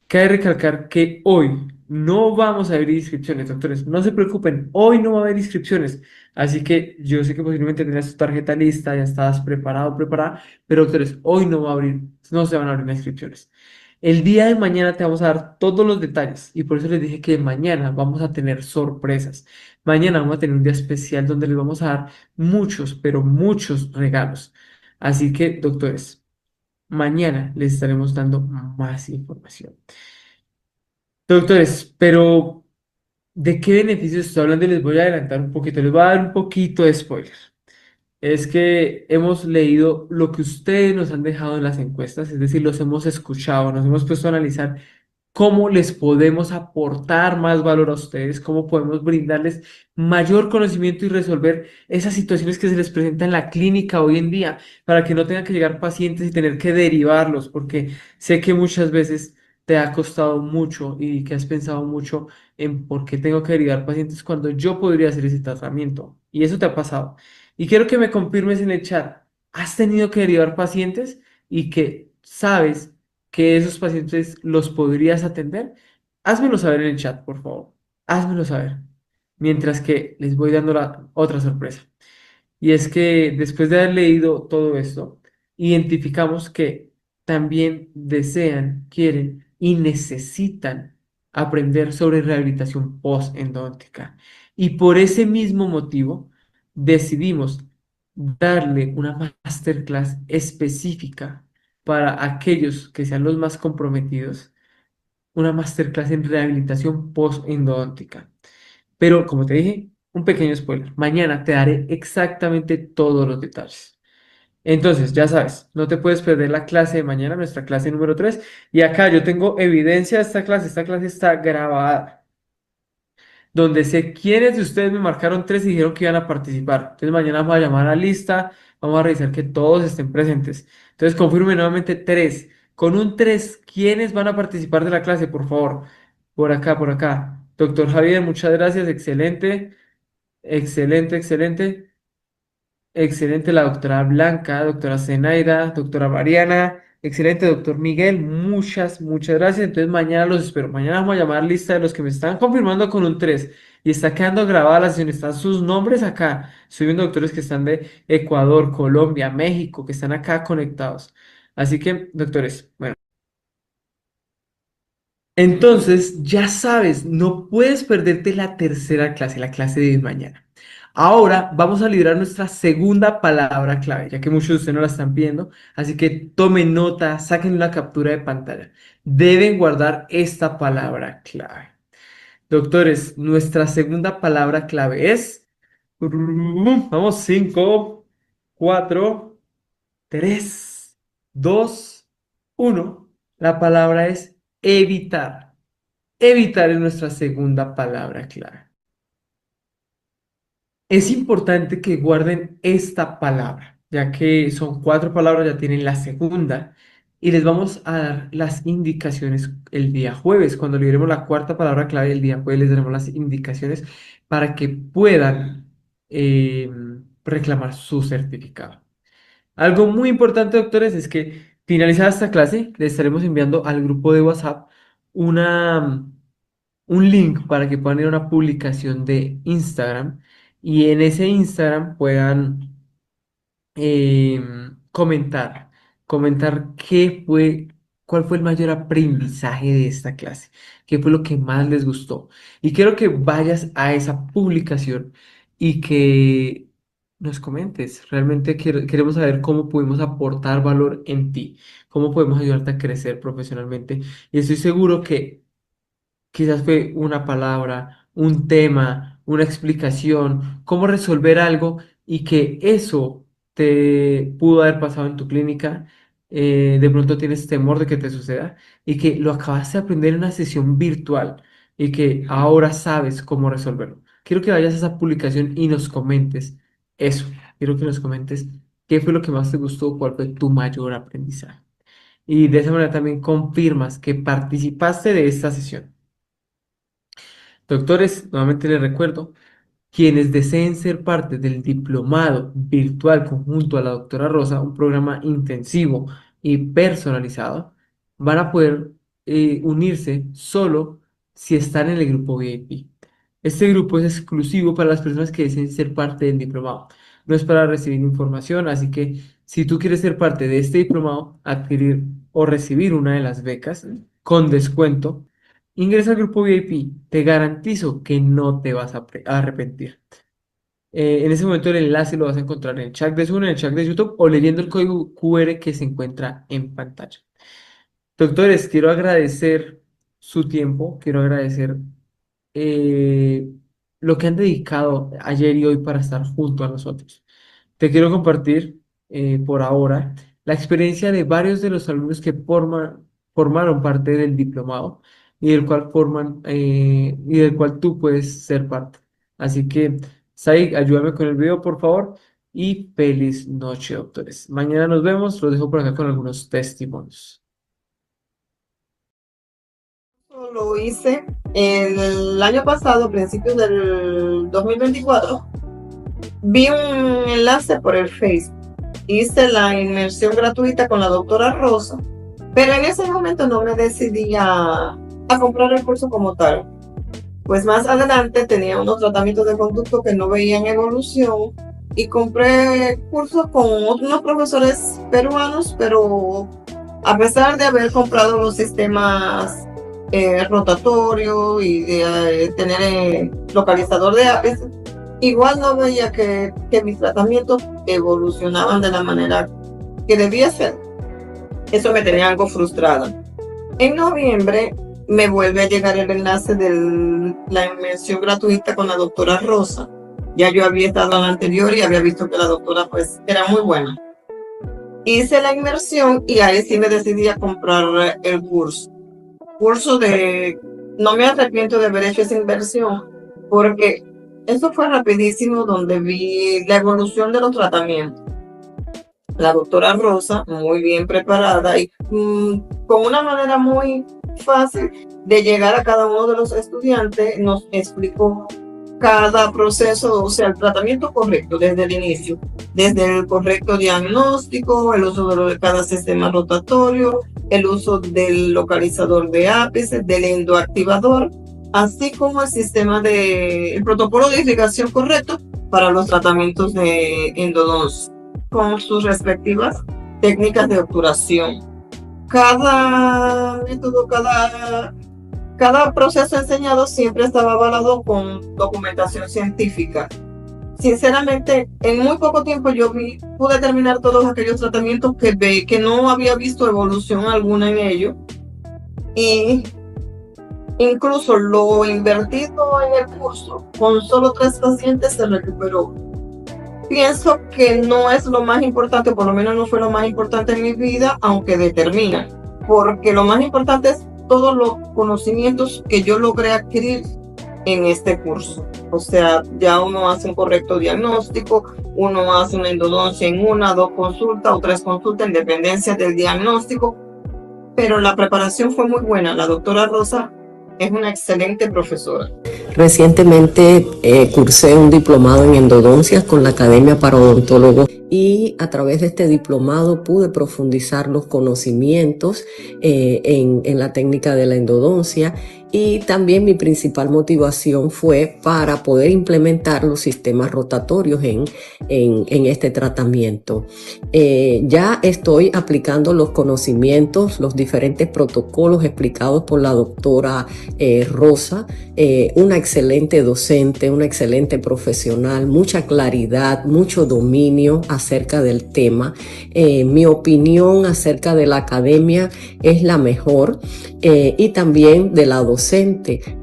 Cabe recalcar que hoy no vamos a abrir inscripciones, doctores. No se preocupen, hoy no va a haber inscripciones. Así que yo sé que posiblemente tenías tu tarjeta lista, ya estabas preparado, preparada, pero doctores, hoy no va a abrir, no se van a abrir las inscripciones. El día de mañana te vamos a dar todos los detalles y por eso les dije que mañana vamos a tener sorpresas. Mañana vamos a tener un día especial donde les vamos a dar muchos, pero muchos regalos. Así que, doctores, mañana les estaremos dando más información. Doctores, pero ¿de qué beneficios estoy hablando? Y les voy a adelantar un poquito, les voy a dar un poquito de spoiler. Es que hemos leído lo que ustedes nos han dejado en las encuestas, es decir, los hemos escuchado, nos hemos puesto a analizar cómo les podemos aportar más valor a ustedes, cómo podemos brindarles mayor conocimiento y resolver esas situaciones que se les presentan en la clínica hoy en día, para que no tengan que llegar pacientes y tener que derivarlos, porque sé que muchas veces te ha costado mucho y que has pensado mucho en por qué tengo que derivar pacientes cuando yo podría hacer ese tratamiento. Y eso te ha pasado. Y quiero que me confirmes en el chat, ¿has tenido que derivar pacientes y que sabes que esos pacientes los podrías atender? Házmelo saber en el chat, por favor. Házmelo saber. Mientras que les voy dando la otra sorpresa. Y es que después de haber leído todo esto, identificamos que también desean, quieren y necesitan aprender sobre rehabilitación post-endodóntica. Y por ese mismo motivo decidimos darle una masterclass específica para aquellos que sean los más comprometidos, una masterclass en rehabilitación post-endodóntica. Pero como te dije, un pequeño spoiler, mañana te daré exactamente todos los detalles. Entonces, ya sabes, no te puedes perder la clase de mañana, nuestra clase número 3. Y acá yo tengo evidencia de esta clase está grabada, donde sé quiénes de ustedes me marcaron 3 y dijeron que iban a participar. Entonces mañana vamos a llamar a la lista, vamos a revisar que todos estén presentes. Entonces confirme nuevamente 3. Con un 3, ¿quiénes van a participar de la clase? Por favor, por acá, por acá. Doctor Javier, muchas gracias, excelente, excelente, excelente. Excelente la doctora Blanca, doctora Zenaida, doctora Mariana, excelente doctor Miguel, muchas gracias. Entonces mañana los espero. Mañana vamos a llamar lista de los que me están confirmando con un 3 y está quedando grabada la sesión, están sus nombres acá. Estoy viendo doctores que están de Ecuador, Colombia, México, que están acá conectados. Así que, doctores, bueno. Entonces, ya sabes, no puedes perderte la tercera clase, la clase de mañana. Ahora vamos a librar nuestra segunda palabra clave, ya que muchos de ustedes no la están viendo, así que tomen nota, saquen una captura de pantalla. Deben guardar esta palabra clave. Doctores, nuestra segunda palabra clave es... Vamos, 5, 4, 3, 2, 1. La palabra es evitar. Evitar es nuestra segunda palabra clave. Es importante que guarden esta palabra, ya que son 4 palabras, ya tienen la segunda, y les vamos a dar las indicaciones el día jueves. Cuando liberemos la cuarta palabra clave, el día jueves les daremos las indicaciones para que puedan eh, reclamar su certificado. Algo muy importante, doctores, es que finalizada esta clase, les estaremos enviando al grupo de WhatsApp una un link para que puedan ir a una publicación de Instagram y en ese Instagram puedan comentar, comentar cuál fue el mayor aprendizaje de esta clase, qué fue lo que más les gustó. Y quiero que vayas a esa publicación y que nos comentes. Realmente queremos saber cómo podemos aportar valor en ti, cómo podemos ayudarte a crecer profesionalmente. Y estoy seguro que quizás fue una palabra, un tema, una explicación, cómo resolver algo y que eso te pudo haber pasado en tu clínica. De pronto tienes temor de que te suceda y que lo acabaste de aprender en una sesión virtual y que ahora sabes cómo resolverlo. Quiero que vayas a esa publicación y nos comentes eso. Quiero que nos comentes qué fue lo que más te gustó, cuál fue tu mayor aprendizaje. Y de esa manera también confirmas que participaste de esta sesión. Doctores, nuevamente les recuerdo, quienes deseen ser parte del diplomado virtual conjunto a la doctora Rosa, un programa intensivo y personalizado, van a poder unirse solo si están en el grupo VIP. Este grupo es exclusivo para las personas que deseen ser parte del diplomado. No es para recibir información, así que si tú quieres ser parte de este diplomado, adquirir o recibir una de las becas con descuento, ingresa al grupo VIP. Te garantizo que no te vas a arrepentir. En ese momento el enlace lo vas a encontrar en el chat de Zoom, en el chat de YouTube o leyendo el código QR que se encuentra en pantalla. Doctores, quiero agradecer su tiempo, quiero agradecer eh, lo que han dedicado ayer y hoy para estar junto a nosotros. Te quiero compartir por ahora la experiencia de varios de los alumnos que formaron parte del diplomado y del cual tú puedes ser parte. Así que, Said, ayúdame con el video, por favor, y feliz noche, doctores. Mañana nos vemos, los dejo por acá con algunos testimonios. Lo hice el año pasado, a principios del 2024. Vi un enlace por el Facebook. Hice la inmersión gratuita con la doctora Rosa, pero en ese momento no me decidí a comprar el curso como tal. Pues más adelante tenía unos tratamientos de conducto que no veían evolución y compré cursos con unos profesores peruanos, pero a pesar de haber comprado los sistemas rotatorio y de tener localizador de ápice, igual no veía que mis tratamientos evolucionaban de la manera que debía ser. Eso me tenía algo frustrada. En noviembre me vuelve a llegar el enlace de la inmersión gratuita con la doctora Rosa. Ya yo había estado en la anterior y había visto que la doctora pues era muy buena. Hice la inmersión y ahí sí me decidí a comprar el curso. No me arrepiento de haber hecho esa inversión porque eso fue rapidísimo, donde vi la evolución de los tratamientos. La doctora Rosa, muy bien preparada y con una manera muy fácil de llegar a cada uno de los estudiantes, nos explicó cada proceso, o sea, el tratamiento correcto desde el inicio, desde el correcto diagnóstico, el uso de cada sistema rotatorio, el uso del localizador de ápice, del endoactivador, así como el protocolo de irrigación correcto para los tratamientos de endodoncia, con sus respectivas técnicas de obturación. Cada método, cada proceso enseñado siempre estaba avalado con documentación científica. Sinceramente, en muy poco tiempo pude terminar todos aquellos tratamientos que no había visto evolución alguna en ellos. Y incluso lo invertido en el curso, con solo 3 pacientes se recuperó. Pienso que no es lo más importante, por lo menos no fue lo más importante en mi vida, aunque determina, porque lo más importante es todos los conocimientos que yo logré adquirir en este curso. O sea, ya uno hace un correcto diagnóstico, uno hace una endodoncia en 1, 2 consultas o 3 consultas en dependencia del diagnóstico, pero la preparación fue muy buena. La doctora Rosa es una excelente profesora. Recientemente cursé un diplomado en endodoncias con la Academia para Odontólogos y a través de este diplomado pude profundizar los conocimientos en la técnica de la endodoncia, y también mi principal motivación fue para poder implementar los sistemas rotatorios en este tratamiento. Ya estoy aplicando los conocimientos, los diferentes protocolos explicados por la doctora Rosa, una excelente docente, una excelente profesional, mucha claridad, mucho dominio acerca del tema. Mi opinión acerca de la academia es la mejor, y también de la docente.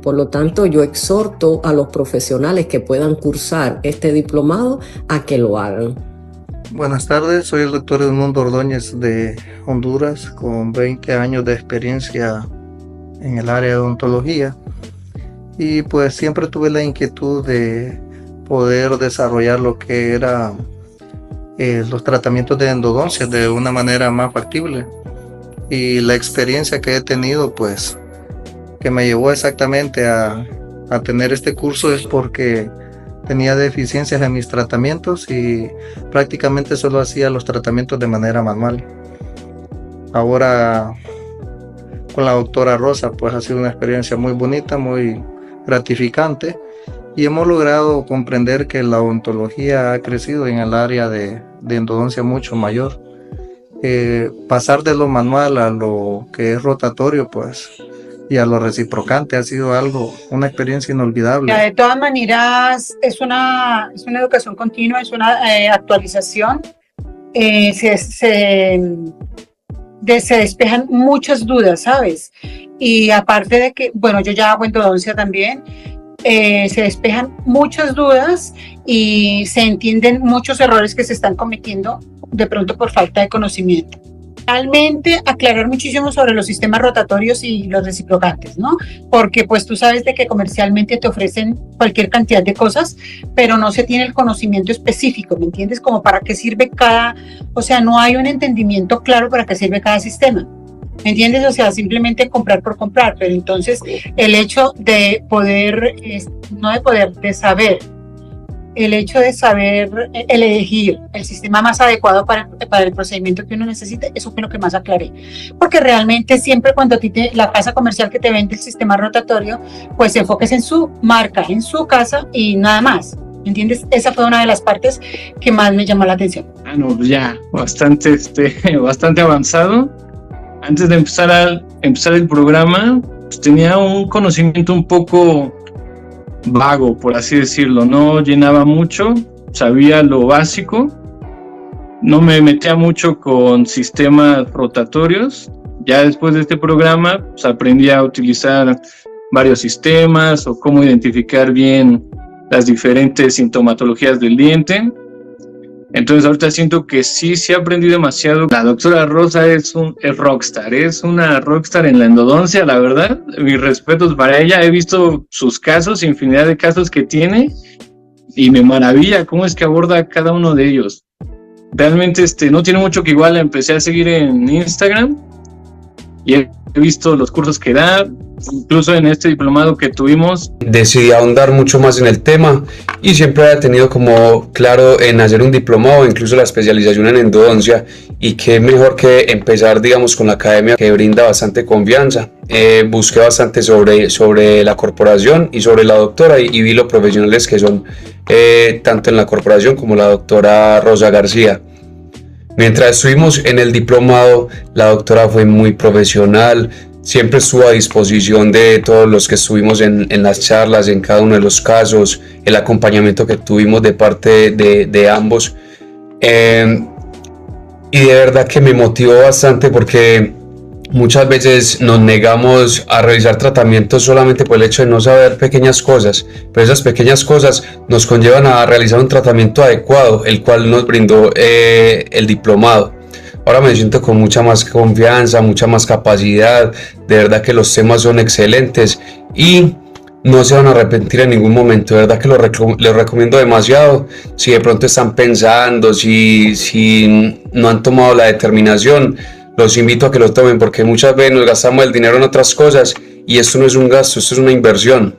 Por lo tanto, yo exhorto a los profesionales que puedan cursar este diplomado a que lo hagan. Buenas tardes, soy el doctor Edmundo Ordóñez de Honduras, con 20 años de experiencia en el área de odontología, y pues siempre tuve la inquietud de poder desarrollar lo que era los tratamientos de endodoncia de una manera más factible, y la experiencia que he tenido pues que me llevó exactamente a tener este curso es porque tenía deficiencias en mis tratamientos y prácticamente solo hacía los tratamientos de manera manual. Ahora con la doctora Rosa pues ha sido una experiencia muy bonita, muy gratificante, y hemos logrado comprender que la odontología ha crecido en el área de endodoncia mucho mayor. Pasar de lo manual a lo que es rotatorio pues y a lo reciprocante ha sido una experiencia inolvidable. De todas maneras, es una educación continua, es una actualización. Se despejan muchas dudas, ¿sabes? Y aparte de que, bueno, yo ya hago endodoncia también, se despejan muchas dudas y se entienden muchos errores que se están cometiendo de pronto por falta de conocimiento. Realmente aclarar muchísimo sobre los sistemas rotatorios y los reciprocantes, ¿no? Porque pues tú sabes de que comercialmente te ofrecen cualquier cantidad de cosas, pero no se tiene el conocimiento específico, ¿me entiendes? Como para qué sirve o sea, no hay un entendimiento claro para qué sirve cada sistema, ¿me entiendes? O sea, simplemente comprar por comprar, pero entonces el hecho de poder, de saber, el hecho de saber elegir el sistema más adecuado para el procedimiento que uno necesite, eso fue lo que más aclaré. Porque realmente siempre cuando a ti la casa comercial que te vende el sistema rotatorio, pues se enfoques en su marca, en su casa y nada más. ¿entiendes? Esa fue una de las partes que más me llamó la atención. Ah, no, pues ya, bastante, bastante avanzado. Antes de empezar el programa, pues tenía un conocimiento un poco vago, por así decirlo. No llenaba mucho, sabía lo básico. No me metía mucho con sistemas rotatorios. Ya después de este programa, pues aprendí a utilizar varios sistemas o cómo identificar bien las diferentes sintomatologías del diente. Entonces ahorita siento que sí aprendí demasiado. La doctora Rosa es rockstar, es una rockstar en la endodoncia, la verdad. Mis respetos para ella. He visto sus casos, infinidad de casos que tiene, y me maravilla cómo es que aborda cada uno de ellos. Realmente no tiene mucho que igual la empecé a seguir en Instagram y he visto los cursos que da, incluso en este diplomado que tuvimos. Decidí ahondar mucho más en el tema y siempre había tenido como claro en hacer un diplomado, incluso la especialización en endodoncia, y qué mejor que empezar, digamos, con la academia, que brinda bastante confianza. Busqué bastante sobre la corporación y sobre la doctora y vi lo profesionales que son tanto en la corporación como la doctora Rosa García. Mientras estuvimos en el diplomado, la doctora fue muy profesional, siempre estuvo a disposición de todos los que estuvimos en las charlas, en cada uno de los casos, el acompañamiento que tuvimos de parte de ambos. Y de verdad que me motivó bastante, porque muchas veces nos negamos a realizar tratamientos solamente por el hecho de no saber pequeñas cosas, pero esas pequeñas cosas nos conllevan a realizar un tratamiento adecuado, el cual nos brindó el diplomado. Ahora me siento con mucha más confianza, mucha más capacidad. De verdad que los temas son excelentes y no se van a arrepentir en ningún momento. De verdad que les recomiendo demasiado. Si de pronto están pensando, si no han tomado la determinación, los invito a que lo tomen, porque muchas veces nos gastamos el dinero en otras cosas y esto no es un gasto, esto es una inversión.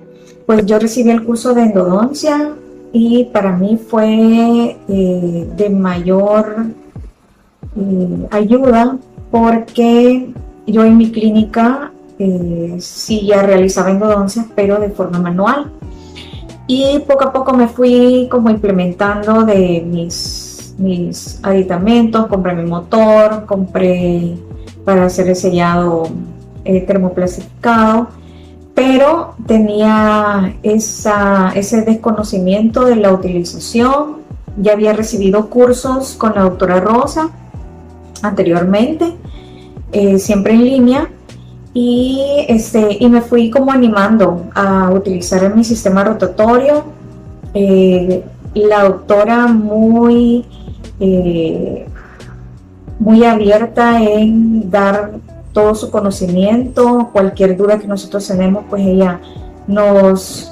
Pues yo recibí el curso de endodoncia y para mí fue de mayor ayuda, porque yo en mi clínica sí ya realizaba endodoncia, pero de forma manual, y poco a poco me fui como implementando de mis aditamentos. Compré mi motor, compré para hacer el sellado termoplastificado, pero tenía ese desconocimiento de la utilización. Ya había recibido cursos con la doctora Rosa anteriormente, siempre en línea, y me fui como animando a utilizar mi sistema rotatorio. La doctora muy abierta en dar todo su conocimiento. Cualquier duda que nosotros tenemos, pues ella nos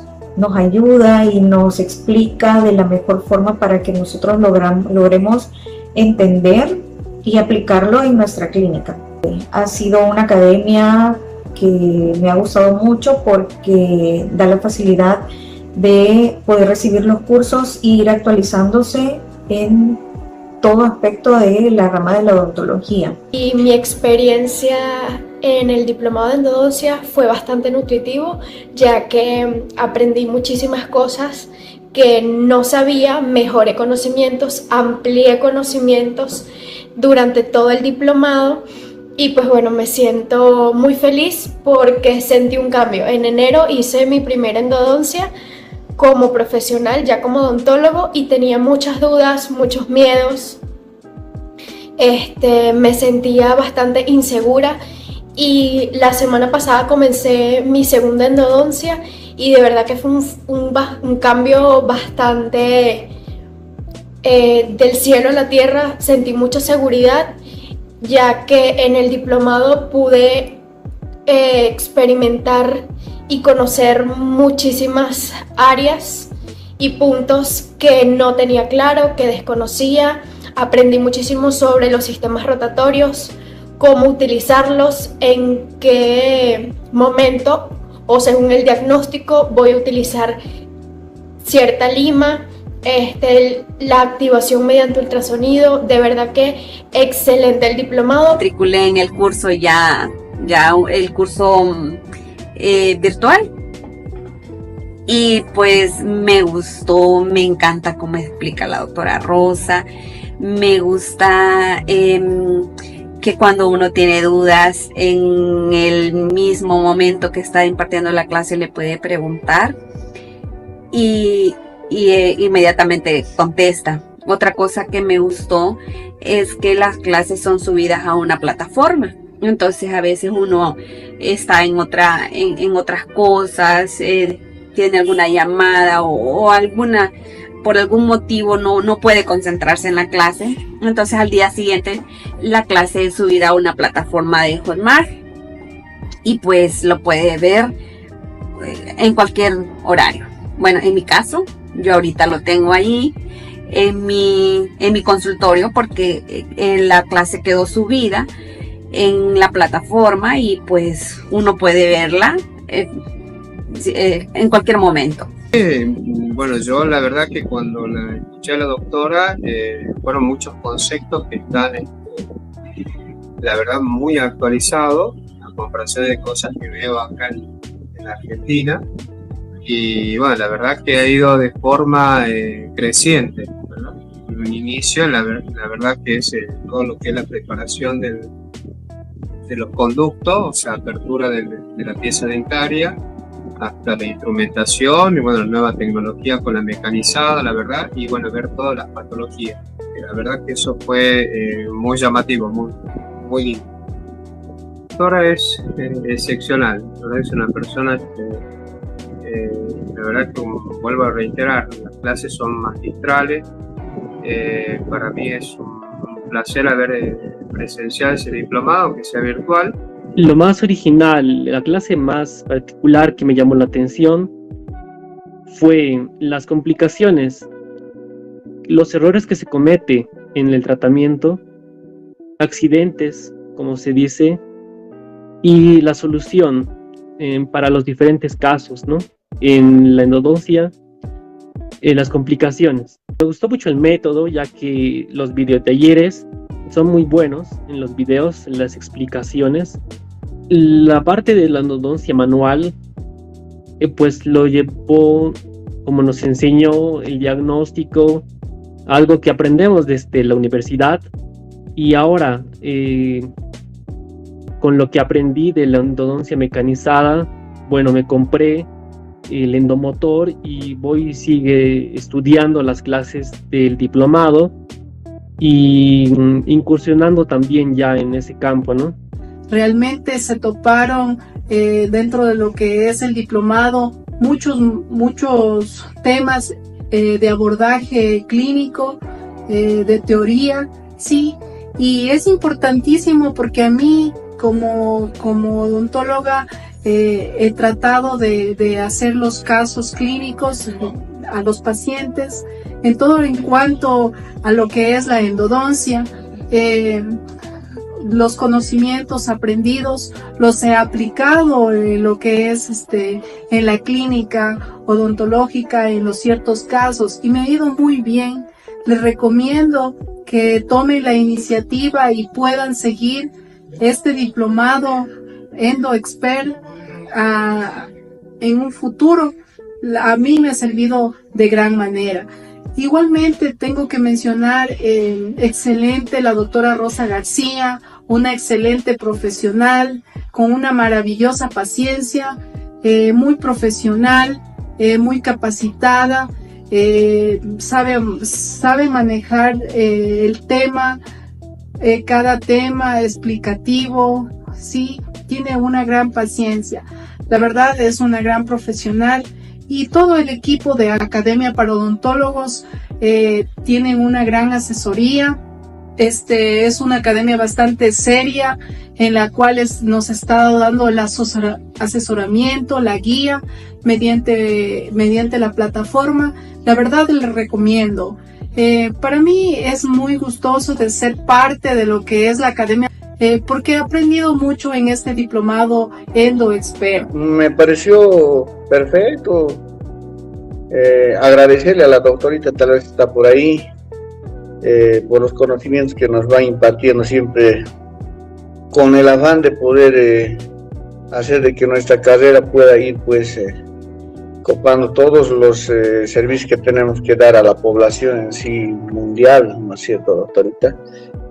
ayuda y nos explica de la mejor forma para que nosotros logremos entender y aplicarlo en nuestra clínica. Ha sido una academia que me ha gustado mucho, porque da la facilidad de poder recibir los cursos e ir actualizándose en todo aspecto de la rama de la odontología. Y mi experiencia en el diplomado de endodoncia fue bastante nutritivo, ya que aprendí muchísimas cosas que no sabía, mejoré conocimientos, amplié conocimientos durante todo el diplomado. Y pues bueno, me siento muy feliz porque sentí un cambio. En enero hice mi primera endodoncia como profesional, ya como odontólogo, y tenía muchas dudas, muchos miedos. Me sentía bastante insegura, y la semana pasada comencé mi segunda endodoncia y de verdad que fue un cambio bastante del cielo a la tierra. Sentí mucha seguridad, ya que en el diplomado pude experimentar y conocer muchísimas áreas y puntos que no tenía claro, que desconocía. Aprendí muchísimo sobre los sistemas rotatorios, cómo utilizarlos, en qué momento o según el diagnóstico voy a utilizar cierta lima, la activación mediante ultrasonido. De verdad que excelente el diplomado. Matriculé en el curso ya el curso virtual, Y pues me gustó, me encanta cómo explica la doctora Rosa. Me gusta que cuando uno tiene dudas en el mismo momento que está impartiendo la clase le puede preguntar y inmediatamente contesta. Otra cosa que me gustó es que las clases son subidas a una plataforma. Entonces a veces uno está en otras cosas, tiene alguna llamada o por algún motivo no puede concentrarse en la clase. Entonces al día siguiente la clase es subida a una plataforma de Hotmart y pues lo puede ver en cualquier horario. Bueno, en mi caso, yo ahorita lo tengo ahí en mi consultorio porque la clase quedó subida en la plataforma y pues uno puede verla en cualquier momento. Bueno, yo la verdad que cuando la escuché a la doctora fueron muchos conceptos que están la verdad muy actualizados a comparación de cosas que veo acá en Argentina, y bueno, la verdad que ha ido de forma creciente, ¿verdad? En un inicio la verdad que es todo lo que es la preparación de los conductos, o sea, apertura de la pieza dentaria, hasta la instrumentación y bueno, la nueva tecnología con la mecanizada, la verdad, y bueno, ver todas las patologías. La verdad que eso fue muy llamativo, muy lindo. La doctora es excepcional, la verdad es una persona que la verdad que, como vuelvo a reiterar, las clases son magistrales. Para mí es un placer haber presenciado ese diplomado, aunque sea virtual. Lo más original, la clase más particular que me llamó la atención fue las complicaciones, los errores que se comete en el tratamiento, accidentes, como se dice, y la solución para los diferentes casos, ¿no? En la endodoncia, las complicaciones. Me gustó mucho el método, ya que los videotalleres son muy buenos en los videos, en las explicaciones. La parte de la endodoncia manual, pues lo llevó, como nos enseñó el diagnóstico, algo que aprendemos desde la universidad, y ahora con lo que aprendí de la endodoncia mecanizada, bueno, me compré el endomotor y sigue estudiando las clases del diplomado y incursionando también ya en ese campo, ¿no? Realmente se toparon dentro de lo que es el diplomado muchos temas de abordaje clínico, de teoría, sí, y es importantísimo porque a mí como odontóloga he tratado de hacer los casos clínicos a los pacientes en todo en cuanto a lo que es la endodoncia. Los conocimientos aprendidos los he aplicado en lo que es en la clínica odontológica en los ciertos casos y me ha ido muy bien. Les recomiendo que tomen la iniciativa y puedan seguir este diplomado EndoExpert en un futuro. A mí me ha servido de gran manera. Igualmente tengo que mencionar excelente la doctora Rosa García, una excelente profesional, con una maravillosa paciencia, muy profesional, muy capacitada, sabe manejar el tema, cada tema explicativo, sí, tiene una gran paciencia. La verdad es una gran profesional. Y todo el equipo de Academia para Odontólogos tienen una gran asesoría. Es una academia bastante seria en la cual nos está dando el asesoramiento, la guía mediante la plataforma. La verdad les recomiendo. Para mí es muy gustoso de ser parte de lo que es la academia. Porque he aprendido mucho en este diplomado EndoExpert. Me pareció perfecto. Agradecerle a la doctorita, tal vez está por ahí, por los conocimientos que nos va impartiendo siempre, con el afán de poder hacer de que nuestra carrera pueda ir pues copando todos los servicios que tenemos que dar a la población en sí mundial, ¿no es cierto, doctorita?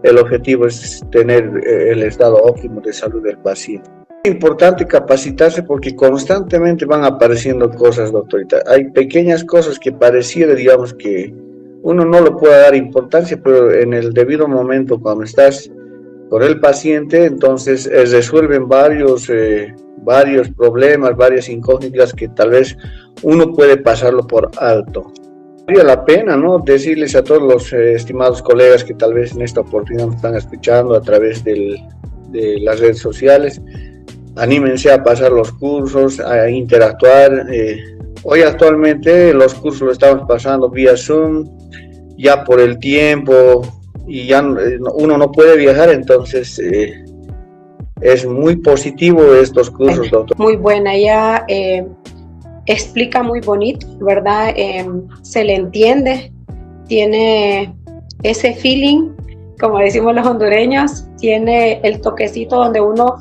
El objetivo es tener el estado óptimo de salud del paciente. Es importante capacitarse porque constantemente van apareciendo cosas, doctorita. Hay pequeñas cosas que pareciera, digamos, que uno no le puede dar importancia, pero en el debido momento, cuando estás con el paciente, entonces resuelven varios problemas, varias incógnitas que tal vez uno puede pasarlo por alto. Vale la pena, ¿no?, decirles a todos los estimados colegas que tal vez en esta oportunidad nos están escuchando a través de las redes sociales, anímense a pasar los cursos, a interactuar. Hoy actualmente los cursos los estamos pasando vía Zoom, ya por el tiempo, y ya uno no puede viajar, entonces es muy positivo estos cursos, doctor. Muy buena, ella explica muy bonito, ¿verdad? Se le entiende, tiene ese feeling, como decimos los hondureños, tiene el toquecito donde uno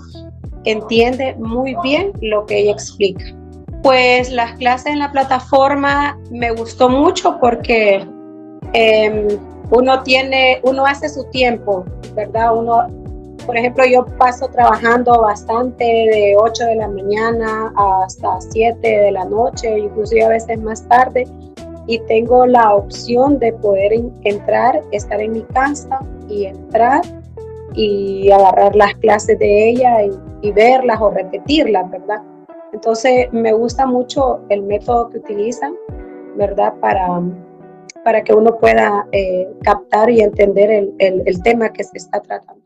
entiende muy bien lo que ella explica. Pues las clases en la plataforma me gustó mucho porque uno hace su tiempo, ¿verdad? Por ejemplo, yo paso trabajando bastante de 8 de la mañana hasta 7 de la noche, inclusive a veces más tarde, y tengo la opción de poder entrar, estar en mi casa y entrar y agarrar las clases de ella y verlas o repetirlas, ¿verdad? Entonces me gusta mucho el método que utilizan, ¿verdad? Para que uno pueda captar y entender el tema que se está tratando.